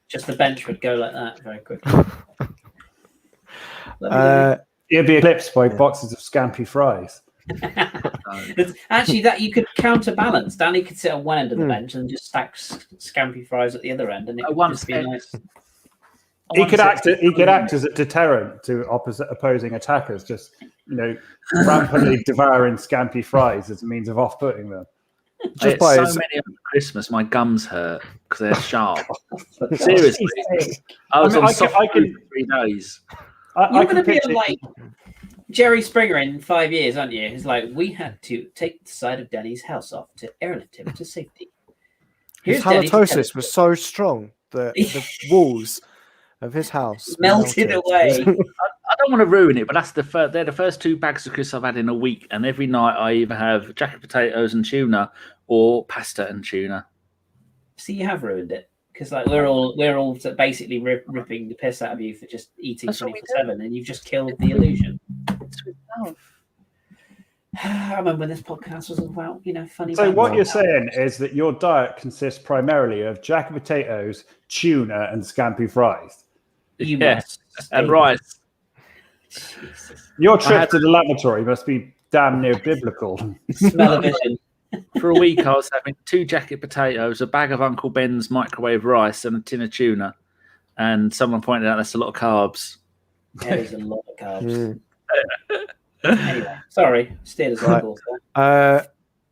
Just the bench would go like that very quickly. He'd be eclipsed by boxes of scampi fries. Actually, that you could counterbalance. Dani could sit on one end of the bench and just stack scampi fries at the other end, and it would just be nice. He could act as a deterrent to opposing attackers, just rampantly devouring scampi fries as a means of off-putting them. Just by so many at Christmas, my gums hurt because they're sharp. Seriously, I was on soft food for 3 days. You're going to be like Jerry Springer in 5 years, aren't you? He's like, we had to take the side of Danny's house off to airlift him to safety. His halitosis was so strong that the walls of his house melted away. I don't want to ruin it, but they're the first 2 bags of crisps I've had in a week, and every night I either have jacket potatoes and tuna or pasta and tuna. See, you have ruined it, because like we're all basically ripping the piss out of you for just eating 24/7, and you've just killed the illusion. I remember when this podcast was all about funny. So what you're saying is that your diet consists primarily of jacket potatoes, tuna, and scampi fries. Yes, and rice. Jesus. Your trip to the lavatory must be damn near biblical. Smell-o-vision. For a week, I was having 2 jacket potatoes, a bag of Uncle Ben's microwave rice, and a tin of tuna. And someone pointed out that's a lot of carbs. That is a lot of carbs. Anyway, sorry, steered us on course.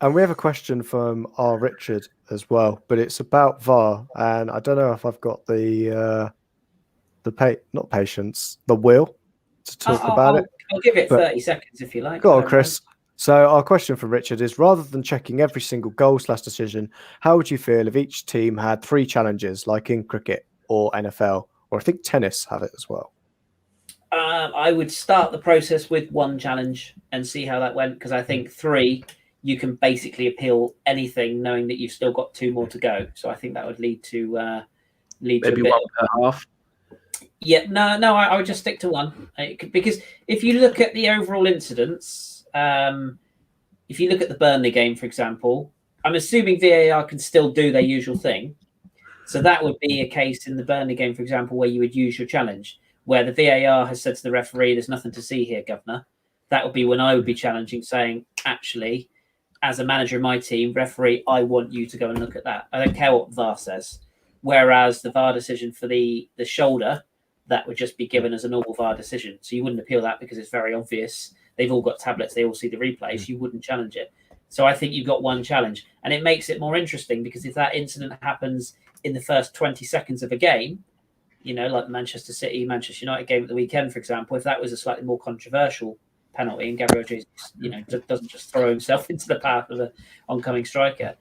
And we have a question from R. Richard as well, but it's about VAR, and I don't know if I've got the will to talk about it. I'll give it 30 seconds if you like. Go on, Chris. So our question from Richard is, rather than checking every single goal/decision, how would you feel if each team had 3 challenges, like in cricket or NFL, or I think tennis have it as well? I would start the process with 1 challenge and see how that went, because I think 3, you can basically appeal anything knowing that you've still got 2 more to go. So I think that would lead to maybe a bit 1 per half. Yeah, no, I would just stick to 1, because if you look at the overall incidents, if you look at the Burnley game, for example, I'm assuming VAR can still do their usual thing. So that would be a case in the Burnley game, for example, where you would use your challenge, where the VAR has said to the referee, there's nothing to see here, governor. That would be when I would be challenging, saying, actually, as a manager of my team, referee, I want you to go and look at that. I don't care what VAR says. Whereas the VAR decision for the shoulder, that would just be given as a normal VAR decision. So you wouldn't appeal that because it's very obvious. They've all got tablets. They all see the replays. You wouldn't challenge it. So I think you've got 1 challenge. And it makes it more interesting, because if that incident happens in the first 20 seconds of a game, like the Manchester City, Manchester United game at the weekend, for example, if that was a slightly more controversial penalty and Gabriel Jesus, doesn't just throw himself into the path of the oncoming striker,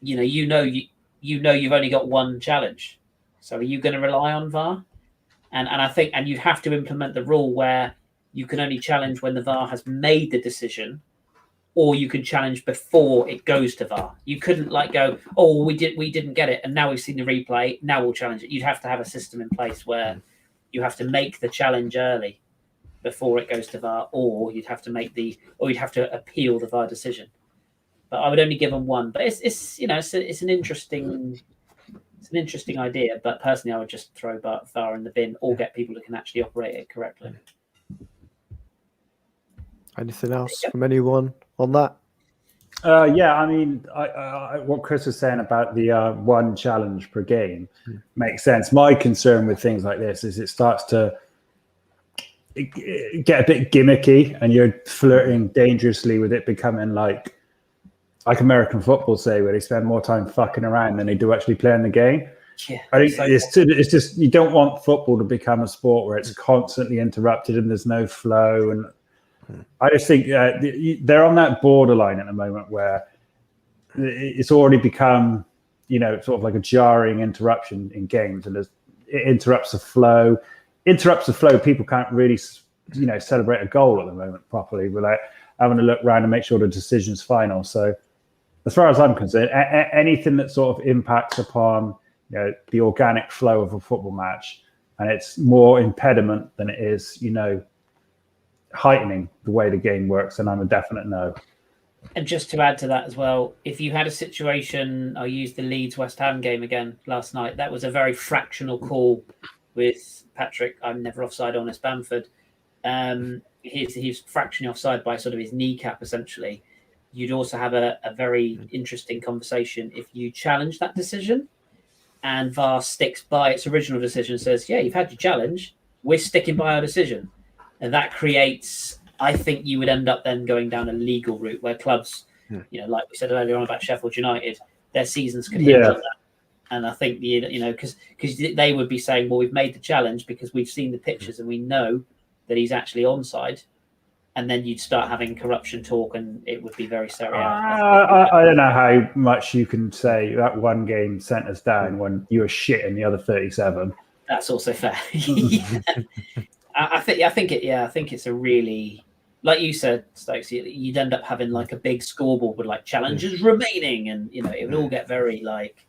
you've only got 1 challenge. So are you going to rely on VAR? And I think, and you have to implement the rule where you can only challenge when the VAR has made the decision, or you can challenge before it goes to VAR. You couldn't go, oh, we didn't get it, and now we've seen the replay, now we'll challenge it. You'd have to have a system in place where you have to make the challenge early before it goes to VAR, or you'd have to appeal the VAR decision. But I would only give them 1. But it's an interesting idea. But personally, I would just throw VAR in the bin, or get people who can actually operate it correctly. Anything else from anyone on that? Yeah, I mean, what Chris was saying about the one challenge per game makes sense. My concern with things like this is it starts to get a bit gimmicky, and you're flirting dangerously with it becoming like American football, say, where they spend more time fucking around than they do actually playing the game. Yeah, I think it's just you don't want football to become a sport where it's constantly interrupted and there's no flow. And I just think they're on that borderline at the moment where it's already become, sort of like a jarring interruption in games, and it interrupts the flow. People can't really, celebrate a goal at the moment properly without having to look around and make sure the decision's final. So, as far as I'm concerned, anything that sort of impacts upon the organic flow of a football match, and it's more impediment than it is, heightening the way the game works, and I'm a definite no. And just to add to that as well, if you had a situation, I used the Leeds West Ham game again last night. That was a very fractional call with Patrick. I'm never offside on Bamford. He's fractionally offside by sort of his kneecap, essentially. You'd also have a very interesting conversation if you challenge that decision and VAR sticks by its original decision and says, yeah, you've had your challenge. We're sticking by our decision. And that creates, I think you would end up then going down a legal route where clubs, like we said earlier on about Sheffield United, their seasons could hinge on that. And I think, because they would be saying, well, we've made the challenge because we've seen the pictures and we know that he's actually onside. And then you'd start having corruption talk, and it would be very serious. I don't know how much you can say that one game sent us down when you were shit in the other 37. That's also fair. I think it's a really, like you said, Stokes, you'd end up having like a big scoreboard with like challenges remaining, and it would all get very like,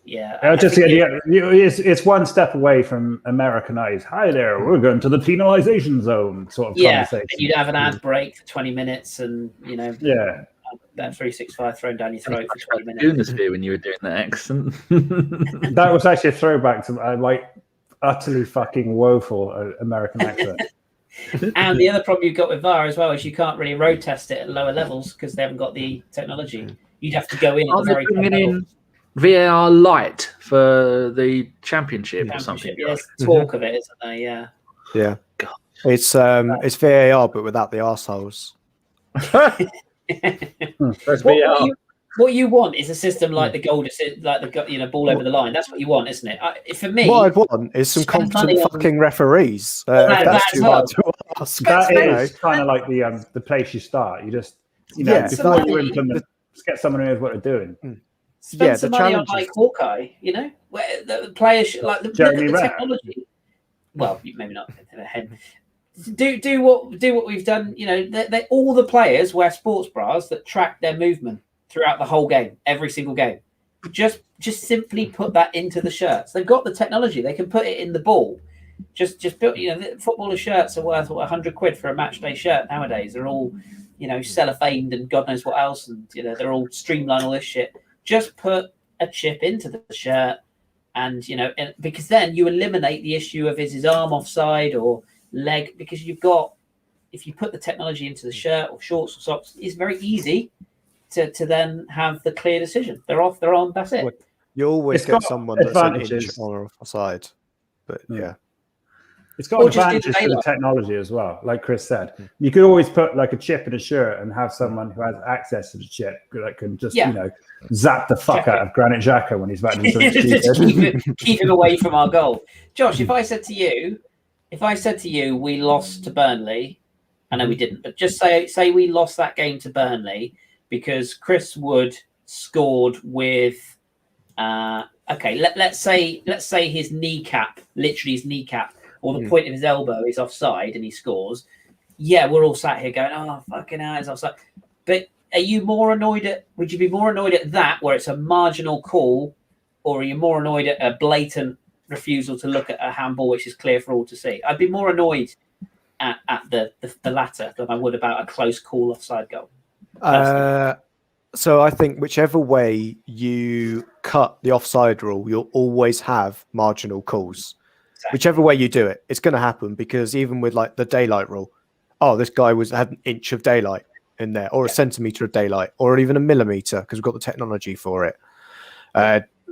it's one step away from Americanized. Hi there, we're going to the penalization zone sort of conversation. And you'd have an ad break for 20 minutes, and that 365 thrown down your throat for 20 minutes. Doing this bit when you were doing that accent. That was actually a throwback to my utterly fucking woeful American accent. And the other problem you've got with VAR as well is you can't really road test it at lower levels because they haven't got the technology. You'd have to go in at the very top level. VAR light for the championship or something. There's talk of it, isn't there? Yeah. Yeah. God. It's VAR but without the arseholes. What you want is a system like the goal, like the ball over the line. That's what you want, isn't it? For me, what I'd want is some competent fucking referees. That's too hard to ask. That is kind of like the place you start. You just before you implement, just get someone who knows what they're doing. Spend some money on like Hawkeye, where the players like the technology. Well, maybe not. Do what we've done. They all the players wear sports bras that track their movement throughout the whole game, every single game. Just simply put that into the shirts. They've got the technology. They can put it in the ball. Just build. Footballer shirts are worth £100 for a match day shirt nowadays. They're all, cellophaned and God knows what else, and they're all streamlined, all this shit. Just put a chip into the shirt, and because then you eliminate the issue of is his arm offside or leg, because if you put the technology into the shirt or shorts or socks, it's very easy to then have the clear decision. They're off, they're on, that's it. You always get someone that's an inch on or offside, but it's got advantages to the technology as well. Like Chris said, you could always put like a chip in a shirt and have someone who has access to the chip that can just zap the fuck out of Granit Xhaka when he's about to do something stupid. keep him away from our goal. Josh, if I said to you we lost to Burnley, I know we didn't, but just say we lost that game to Burnley because Chris Wood scored with let's say his kneecap, literally his kneecap, or the point of his elbow is offside and he scores. Yeah, we're all sat here going, oh fucking hell, it's offside. But would you be more annoyed at that where it's a marginal call, or are you more annoyed at a blatant refusal to look at a handball which is clear for all to see? I'd be more annoyed at the latter than I would about a close call offside goal. So I think whichever way you cut the offside rule, you'll always have marginal calls. Exactly. Whichever way you do it, it's going to happen, because even with like the daylight rule, oh, this guy had an inch of daylight in there, or a centimetre of daylight, or even a millimetre, because we've got the technology for it.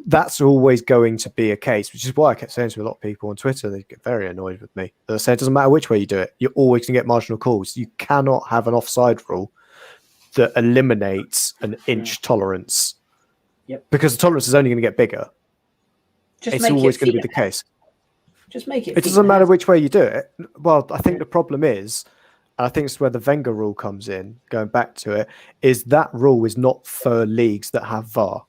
That's always going to be a case, which is why I kept saying to a lot of people on Twitter, they get very annoyed with me. They say it doesn't matter which way you do it, you're always going to get marginal calls. You cannot have an offside rule that eliminates an inch tolerance. Yep. Because the tolerance is only going to get bigger. It's always going to be the case. Just make it. It doesn't matter which way you do it. Well, I think the problem is, and I think it's where the Wenger rule comes in, going back to it, is that rule is not for leagues that have VAR.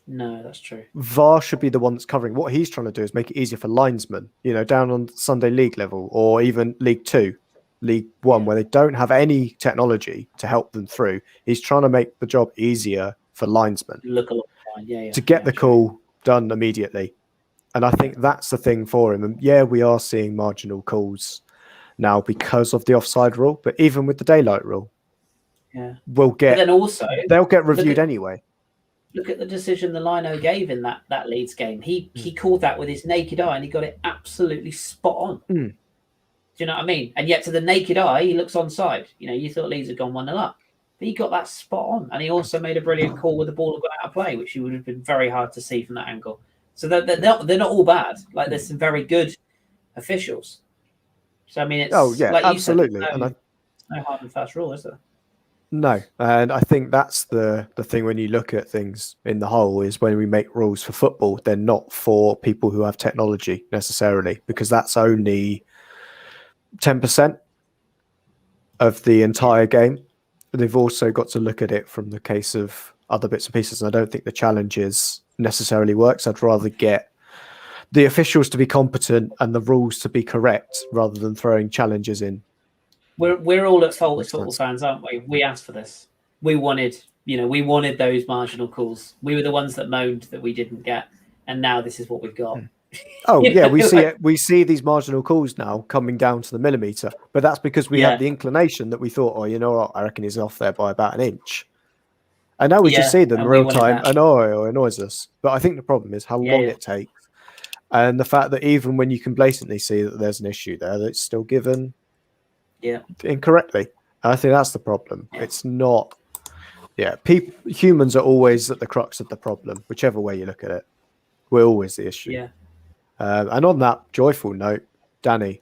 No, that's true. VAR should be the one that's covering. What he's trying to do is make it easier for linesmen, down on Sunday League level, or even League 2, League 1, where they don't have any technology to help them through. He's trying to make the job easier for linesmen. Look a lot to get the call done immediately. And I think that's the thing for him. And yeah, we are seeing marginal calls now because of the offside rule, but even with the daylight rule, they'll get reviewed anyway. Look at the decision the Leno gave in that Leeds game. He called that with his naked eye, and he got it absolutely spot on. Do you know what I mean? And yet, to the naked eye, he looks onside. You thought Leeds had gone 1-0 up, but he got that spot on. And he also made a brilliant call with the ball that got out of play, which would have been very hard to see from that angle. So they're not all bad. Like, there's some very good officials. So I mean, it's like absolutely. You said, no hard and fast rule, is there? No, and I think that's the thing when you look at things in the whole, is when we make rules for football, they're not for people who have technology necessarily, because that's only 10% of the entire game. They've also got to look at it from the case of other bits and pieces, and I don't think the challenges necessarily works. I'd rather get the officials to be competent and the rules to be correct rather than throwing challenges in. We're all at fault as football fans, aren't we? We asked for this. We wanted those marginal calls. We were the ones that moaned that we didn't get, and now this is what we've got. Oh yeah, we see it. We see these marginal calls now coming down to the millimetre, but that's because we had the inclination that we thought, I reckon he's off there by about an inch, and now we just see them in real time, and it annoys us. But I think the problem is how long it takes, and the fact that even when you can blatantly see that there's an issue there, that it's still given incorrectly. I think that's the problem. It's not. Humans are always at the crux of the problem, whichever way you look at it. We're always the issue. And on that joyful note, Dani,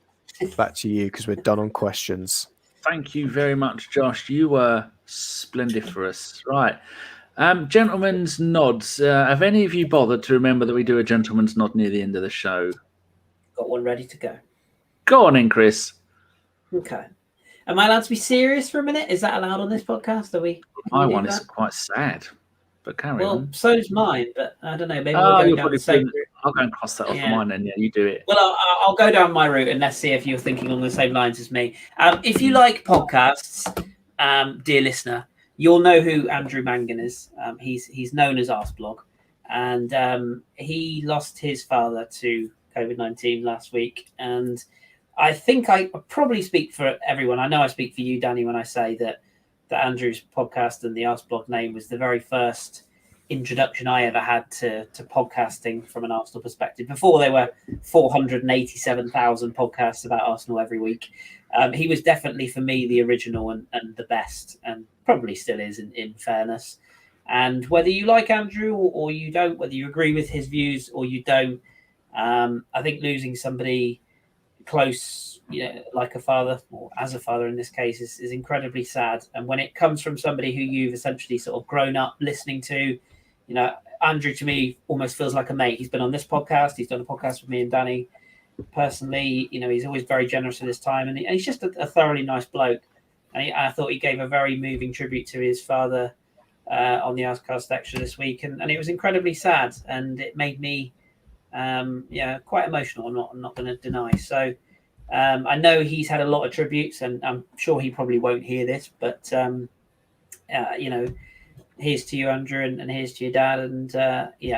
back to you, because we're done on questions. Thank you very much, Josh. You were splendiferous. Right. Gentlemen's nods. Have any of you bothered to remember that we do a gentleman's nod near the end of the show? Got one ready to go. Go on in, Chris. Okay. Am I allowed to be serious for a minute? Is that allowed on this podcast? My one is quite sad, but carry on. Well, so is mine, but I don't know. Maybe we'll go down the same route. I'll go and cross that off of mine then. Yeah, you do it. Well, I'll go down my route and let's see if you're thinking along the same lines as me. If you like podcasts, dear listener, you'll know who Andrew Mangan is. He's known as Arsblog, and he lost his father to COVID-19 last week. And I think I probably speak for everyone. I know I speak for you, Dani, when I say that Andrew's podcast and the Arsblog name was the very first introduction I ever had to podcasting from an Arsenal perspective. Before there were 487,000 podcasts about Arsenal every week. He was definitely, for me, the original and the best, and probably still is in fairness. And whether you like Andrew or you don't, whether you agree with his views or you don't, I think losing somebody close, like a father, or as a father in this case, is incredibly sad. And when it comes from somebody who you've essentially sort of grown up listening to, Andrew to me almost feels like a mate. He's been on this podcast. He's done a podcast with me and Dani personally. He's always very generous with his time, and he's just a thoroughly nice bloke. And I thought he gave a very moving tribute to his father on the Arscast extra this week, and it was incredibly sad, and it made me quite emotional. I'm not going to deny. So I know he's had a lot of tributes, and I'm sure he probably won't hear this, but here's to you, Andrew, and here's to your dad, and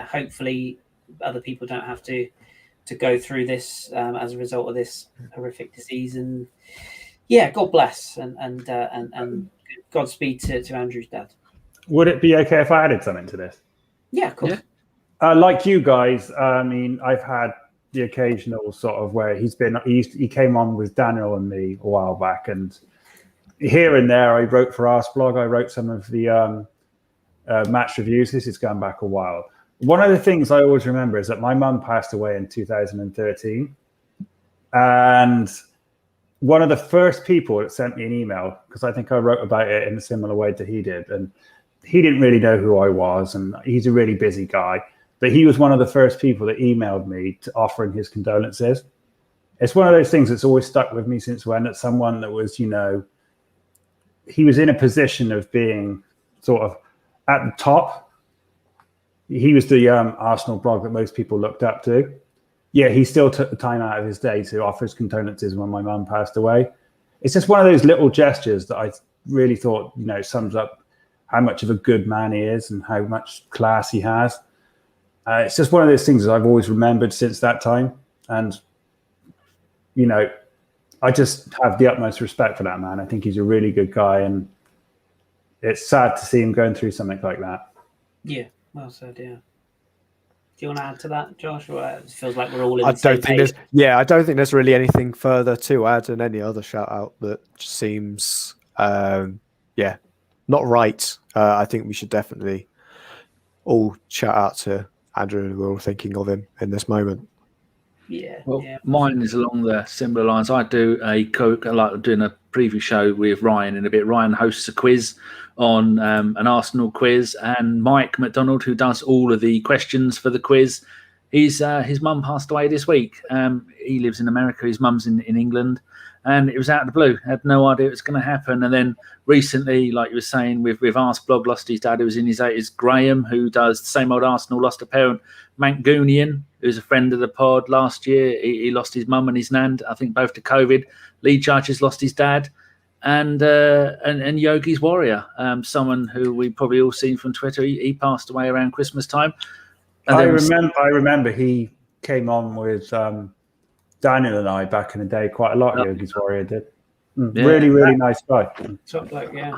hopefully other people don't have to go through this as a result of this horrific disease. And God bless, and Godspeed to Andrew's dad. Would it be okay if I added something to this? Yeah, of course. Yeah. Like you guys, I mean, I've had the occasional sort of where he came on with Daniel and me a while back, and here and there, I wrote for Arsblog. I wrote some of the match reviews. This is going back a while. One of the things I always remember is that my mum passed away in 2013. And one of the first people that sent me an email, because I think I wrote about it in a similar way to he did, and he didn't really know who I was, and he's a really busy guy, but he was one of the first people that emailed me to offering his condolences. It's one of those things that's always stuck with me since when, that someone that was, he was in a position of being sort of at the top. He was the Arsenal blog that most people looked up to. Yeah, he still took the time out of his day to offer his condolences when my mum passed away. It's just one of those little gestures that I really thought, sums up how much of a good man he is and how much class he has. It's just one of those things that I've always remembered since that time. And, I just have the utmost respect for that man. I think he's a really good guy, and it's sad to see him going through something like that. Yeah, well said, yeah. Do you want to add to that, Josh? Or it feels like we're all in I the same don't think page. I don't think there's really anything further to add, and any other shout out that seems, not right. I think we should definitely all shout out to Andrew. We're all thinking of him in this moment. Yeah. Well, yeah. mine is along the similar lines. I do I like doing a preview show with Ryan in a bit. Ryan hosts a quiz on an Arsenal quiz, and Mike McDonald, who does all of the questions for the quiz, his mum passed away this week. He lives in America. His mum's in England, and it was out of the blue. Had no idea it was going to happen. And then recently, like you were saying, with Arsblog, lost his dad who was in his 80s. Graham, who does the same old Arsenal, lost a parent. Mancunian, who's a friend of the pod last year, he lost his mum and his nan, I think both to COVID. Lee Judge has lost his dad. And Yogi's Warrior, someone who we probably all seen from Twitter, he passed away around Christmas time. And I remember he came on with Daniel and I back in the day quite a lot. Yogi's Warrior did. Yeah. Really nice guy.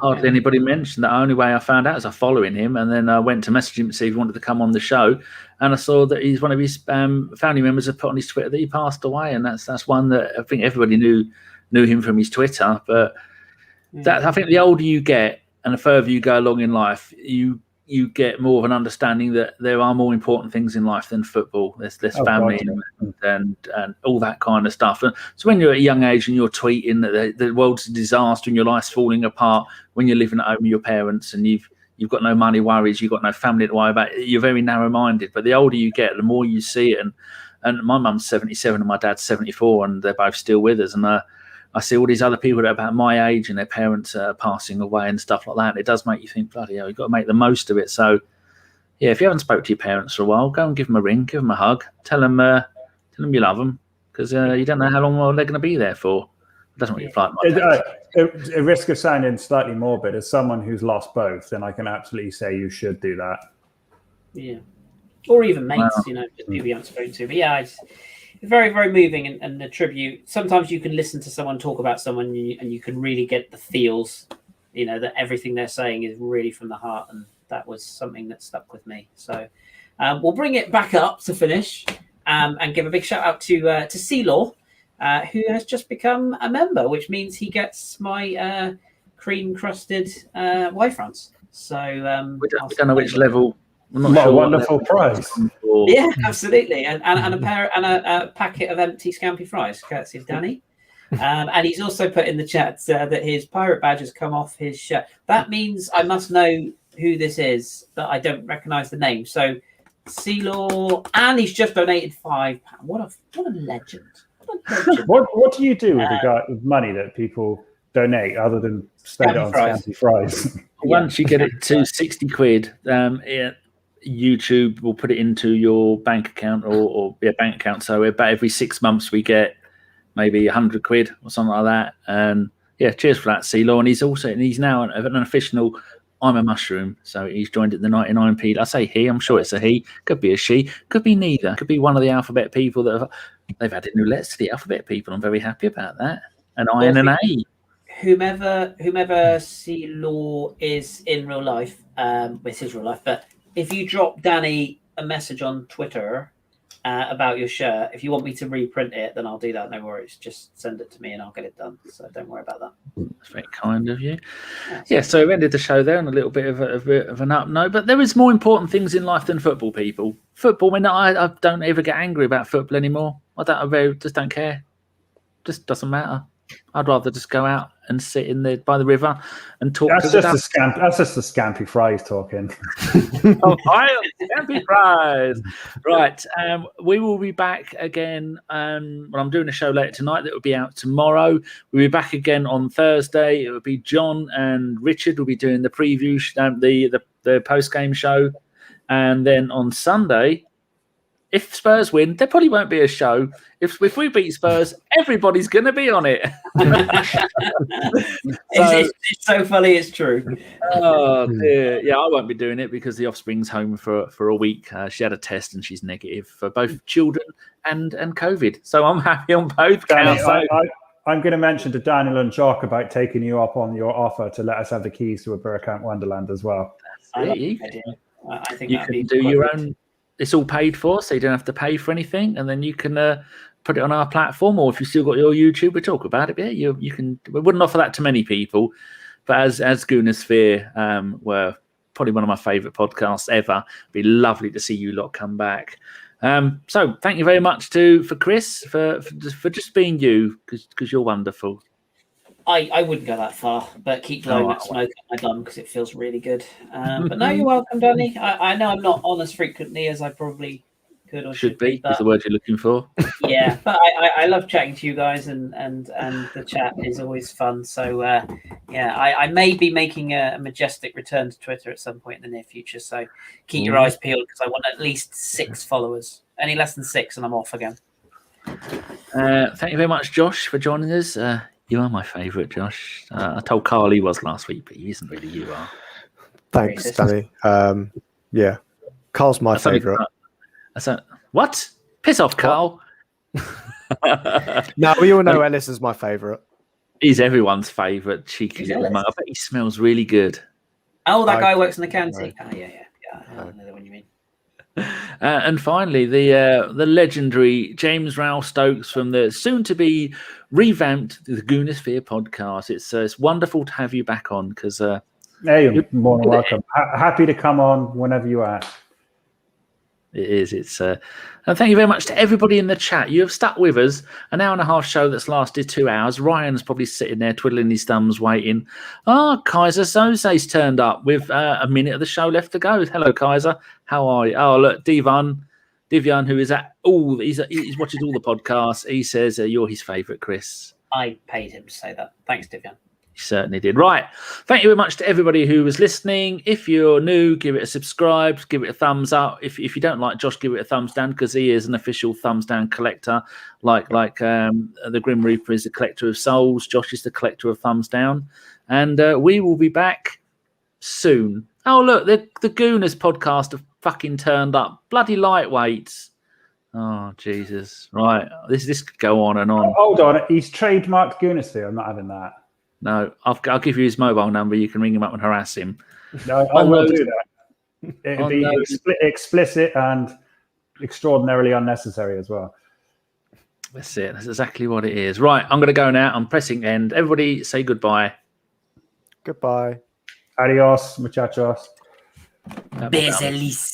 Hardly anybody mentioned that. The only way I found out is I following him, and then I went to message him to see if he wanted to come on the show, and I saw that he's one of his family members have put on his Twitter that he passed away, and that's one that I think everybody knew him from his Twitter. But that, I think the older you get and the further you go along in life, you get more of an understanding that there are more important things in life than football. There's family and all that kind of stuff. And so when you're at a young age and you're tweeting that the world's a disaster and your life's falling apart, when you're living at home with your parents and you've got no money worries, you've got no family to worry about, you're very narrow-minded. But the older you get, the more you see it. And my mum's 77 and my dad's 74, and they're both still with us. And I see all these other people that are about my age and their parents are passing away and stuff like that. And it does make you think, bloody hell, you've got to make the most of it. So, yeah, if you haven't spoke to your parents for a while, go and give them a ring, give them a hug, tell them you love them, because you don't know how long they're going to be there for. It doesn't really fly at risk of sounding slightly morbid, as someone who's lost both, then I can absolutely say you should do that. Yeah. Or even mates, just people you haven't spoken to. But yeah, it's very, very moving, and the tribute. Sometimes you can listen to someone talk about someone and you can really get the feels, that everything they're saying is really from the heart, and that was something that stuck with me. So we'll bring it back up to finish and give a big shout out to C-Law, who has just become a member, which means he gets my cream-crusted Y-fronts. So we don't know which level. I'm not sure. A wonderful prize. Yeah, absolutely, and a packet of empty Scampi fries, courtesy of Dani. And he's also put in the chat that his pirate badge has come off his shirt. That means I must know who this is, but I don't recognise the name. So, C-Law, and he's just donated £5. What a legend! What do you do with money that people donate other than spend it on Scampi fries? Once you get it to 60 quid, YouTube will put it into your bank account or bank account. So about every 6 months we get maybe 100 quid or something like that. And cheers for that, C-Law. And he's now an official I'm a Mushroom. So he's joined at the 99p. I say he, I'm sure it's a he. Could be a she. Could be neither. Could be one of the alphabet people that they've added new letters to the alphabet people. I'm very happy about that. An I and an A. Whomever C-Law is in real life, it's his real life, but if you drop Dani a message on Twitter, about your shirt. If you want me to reprint it, then I'll do that. No worries. Just send it to me and I'll get it done. So don't worry about that. That's very kind of you. Yeah, so we've ended the show there on a little bit of an up note, but there is more important things in life than football, people. Football, I don't ever get angry about football anymore. I just don't care. Just doesn't matter. I'd rather just go out and sit by the river and talk. That's just the scampy fries talking. Scampy fries. Right. We will be back again. I'm doing a show later tonight that will be out tomorrow. We'll be back again on Thursday. It will be John and Richard will be doing the preview, the post game show, and then on Sunday, if Spurs win, there probably won't be a show. If we beat Spurs, everybody's going to be on it. It's so funny, it's true. Oh, dear. Yeah, I won't be doing it because the offspring's home for a week. She had a test and she's negative for both children and COVID. So I'm happy on both counts. I'm going to mention to Daniel and Jock about taking you up on your offer to let us have the keys to a Bergkamp Wonderland as well. I think you can do your own. It's all paid for, so you don't have to pay for anything, and then you can put it on our platform. Or if you still got your YouTube, we'll talk about it. But yeah, you can. We wouldn't offer that to many people, but as Goonersphere were probably one of my favourite podcasts ever. It'd be lovely to see you lot come back. So thank you very much for Chris for just being you because you're wonderful. I wouldn't go that far, but keep blowing that smoke at my bum because it feels really good. But no, you're welcome, Dani. I know I'm not on as frequently as I probably could or should be. Is the word you're looking for? Yeah, but I love chatting to you guys, and the chat is always fun. So I may be making a majestic return to Twitter at some point in the near future. So keep your eyes peeled because I want at least 6 followers. Any less than 6, and I'm off again. Thank you very much, Josh, for joining us. You are my favourite, Josh. I told Carl he was last week, but he isn't really. You are. Thanks, Dani. Yeah, Carl's my favourite. What? Piss off, Carl. No, we all know Ellis is my favourite. He's everyone's favourite. Cheeky little mug. I bet he smells really good. Oh, that guy works in the canteen. Oh, yeah. I know the one you mean. And finally, the legendary James Rowell Stokes from the soon-to-be revamped the Goonersphere podcast. It's wonderful to have you back on because hey, you're more than welcome. Happy to come on whenever you are. It is. It's and thank you very much to everybody in the chat. You have stuck with us. An hour and a half show that's lasted 2 hours. Ryan's probably sitting there twiddling his thumbs, waiting. Kaiser Sose's turned up with a minute of the show left to go. Hello, Kaiser. How are you? Oh, look, Divyan, who is he watches all the podcasts. He says you're his favourite, Chris. I paid him to say that. Thanks, Divyan. You certainly did. Right. Thank you very much to everybody who was listening. If you're new, give it a subscribe, give it a thumbs up. If you don't like Josh, give it a thumbs down because he is an official thumbs down collector. Like the Grim Reaper is the collector of souls. Josh is the collector of thumbs down. And we will be back soon. Oh, look, the Gooners podcast have fucking turned up. Bloody lightweights. Oh, Jesus. Right. This could go on and on. Hold on. He's trademarked Goonersphere. I'm not having that. No, I'll give you his mobile number. You can ring him up and harass him. No, I will do that. It'll be explicit and extraordinarily unnecessary as well. That's it. That's exactly what it is. Right, I'm going to go now. I'm pressing end. Everybody say goodbye. Goodbye. Adios, muchachos. Besos.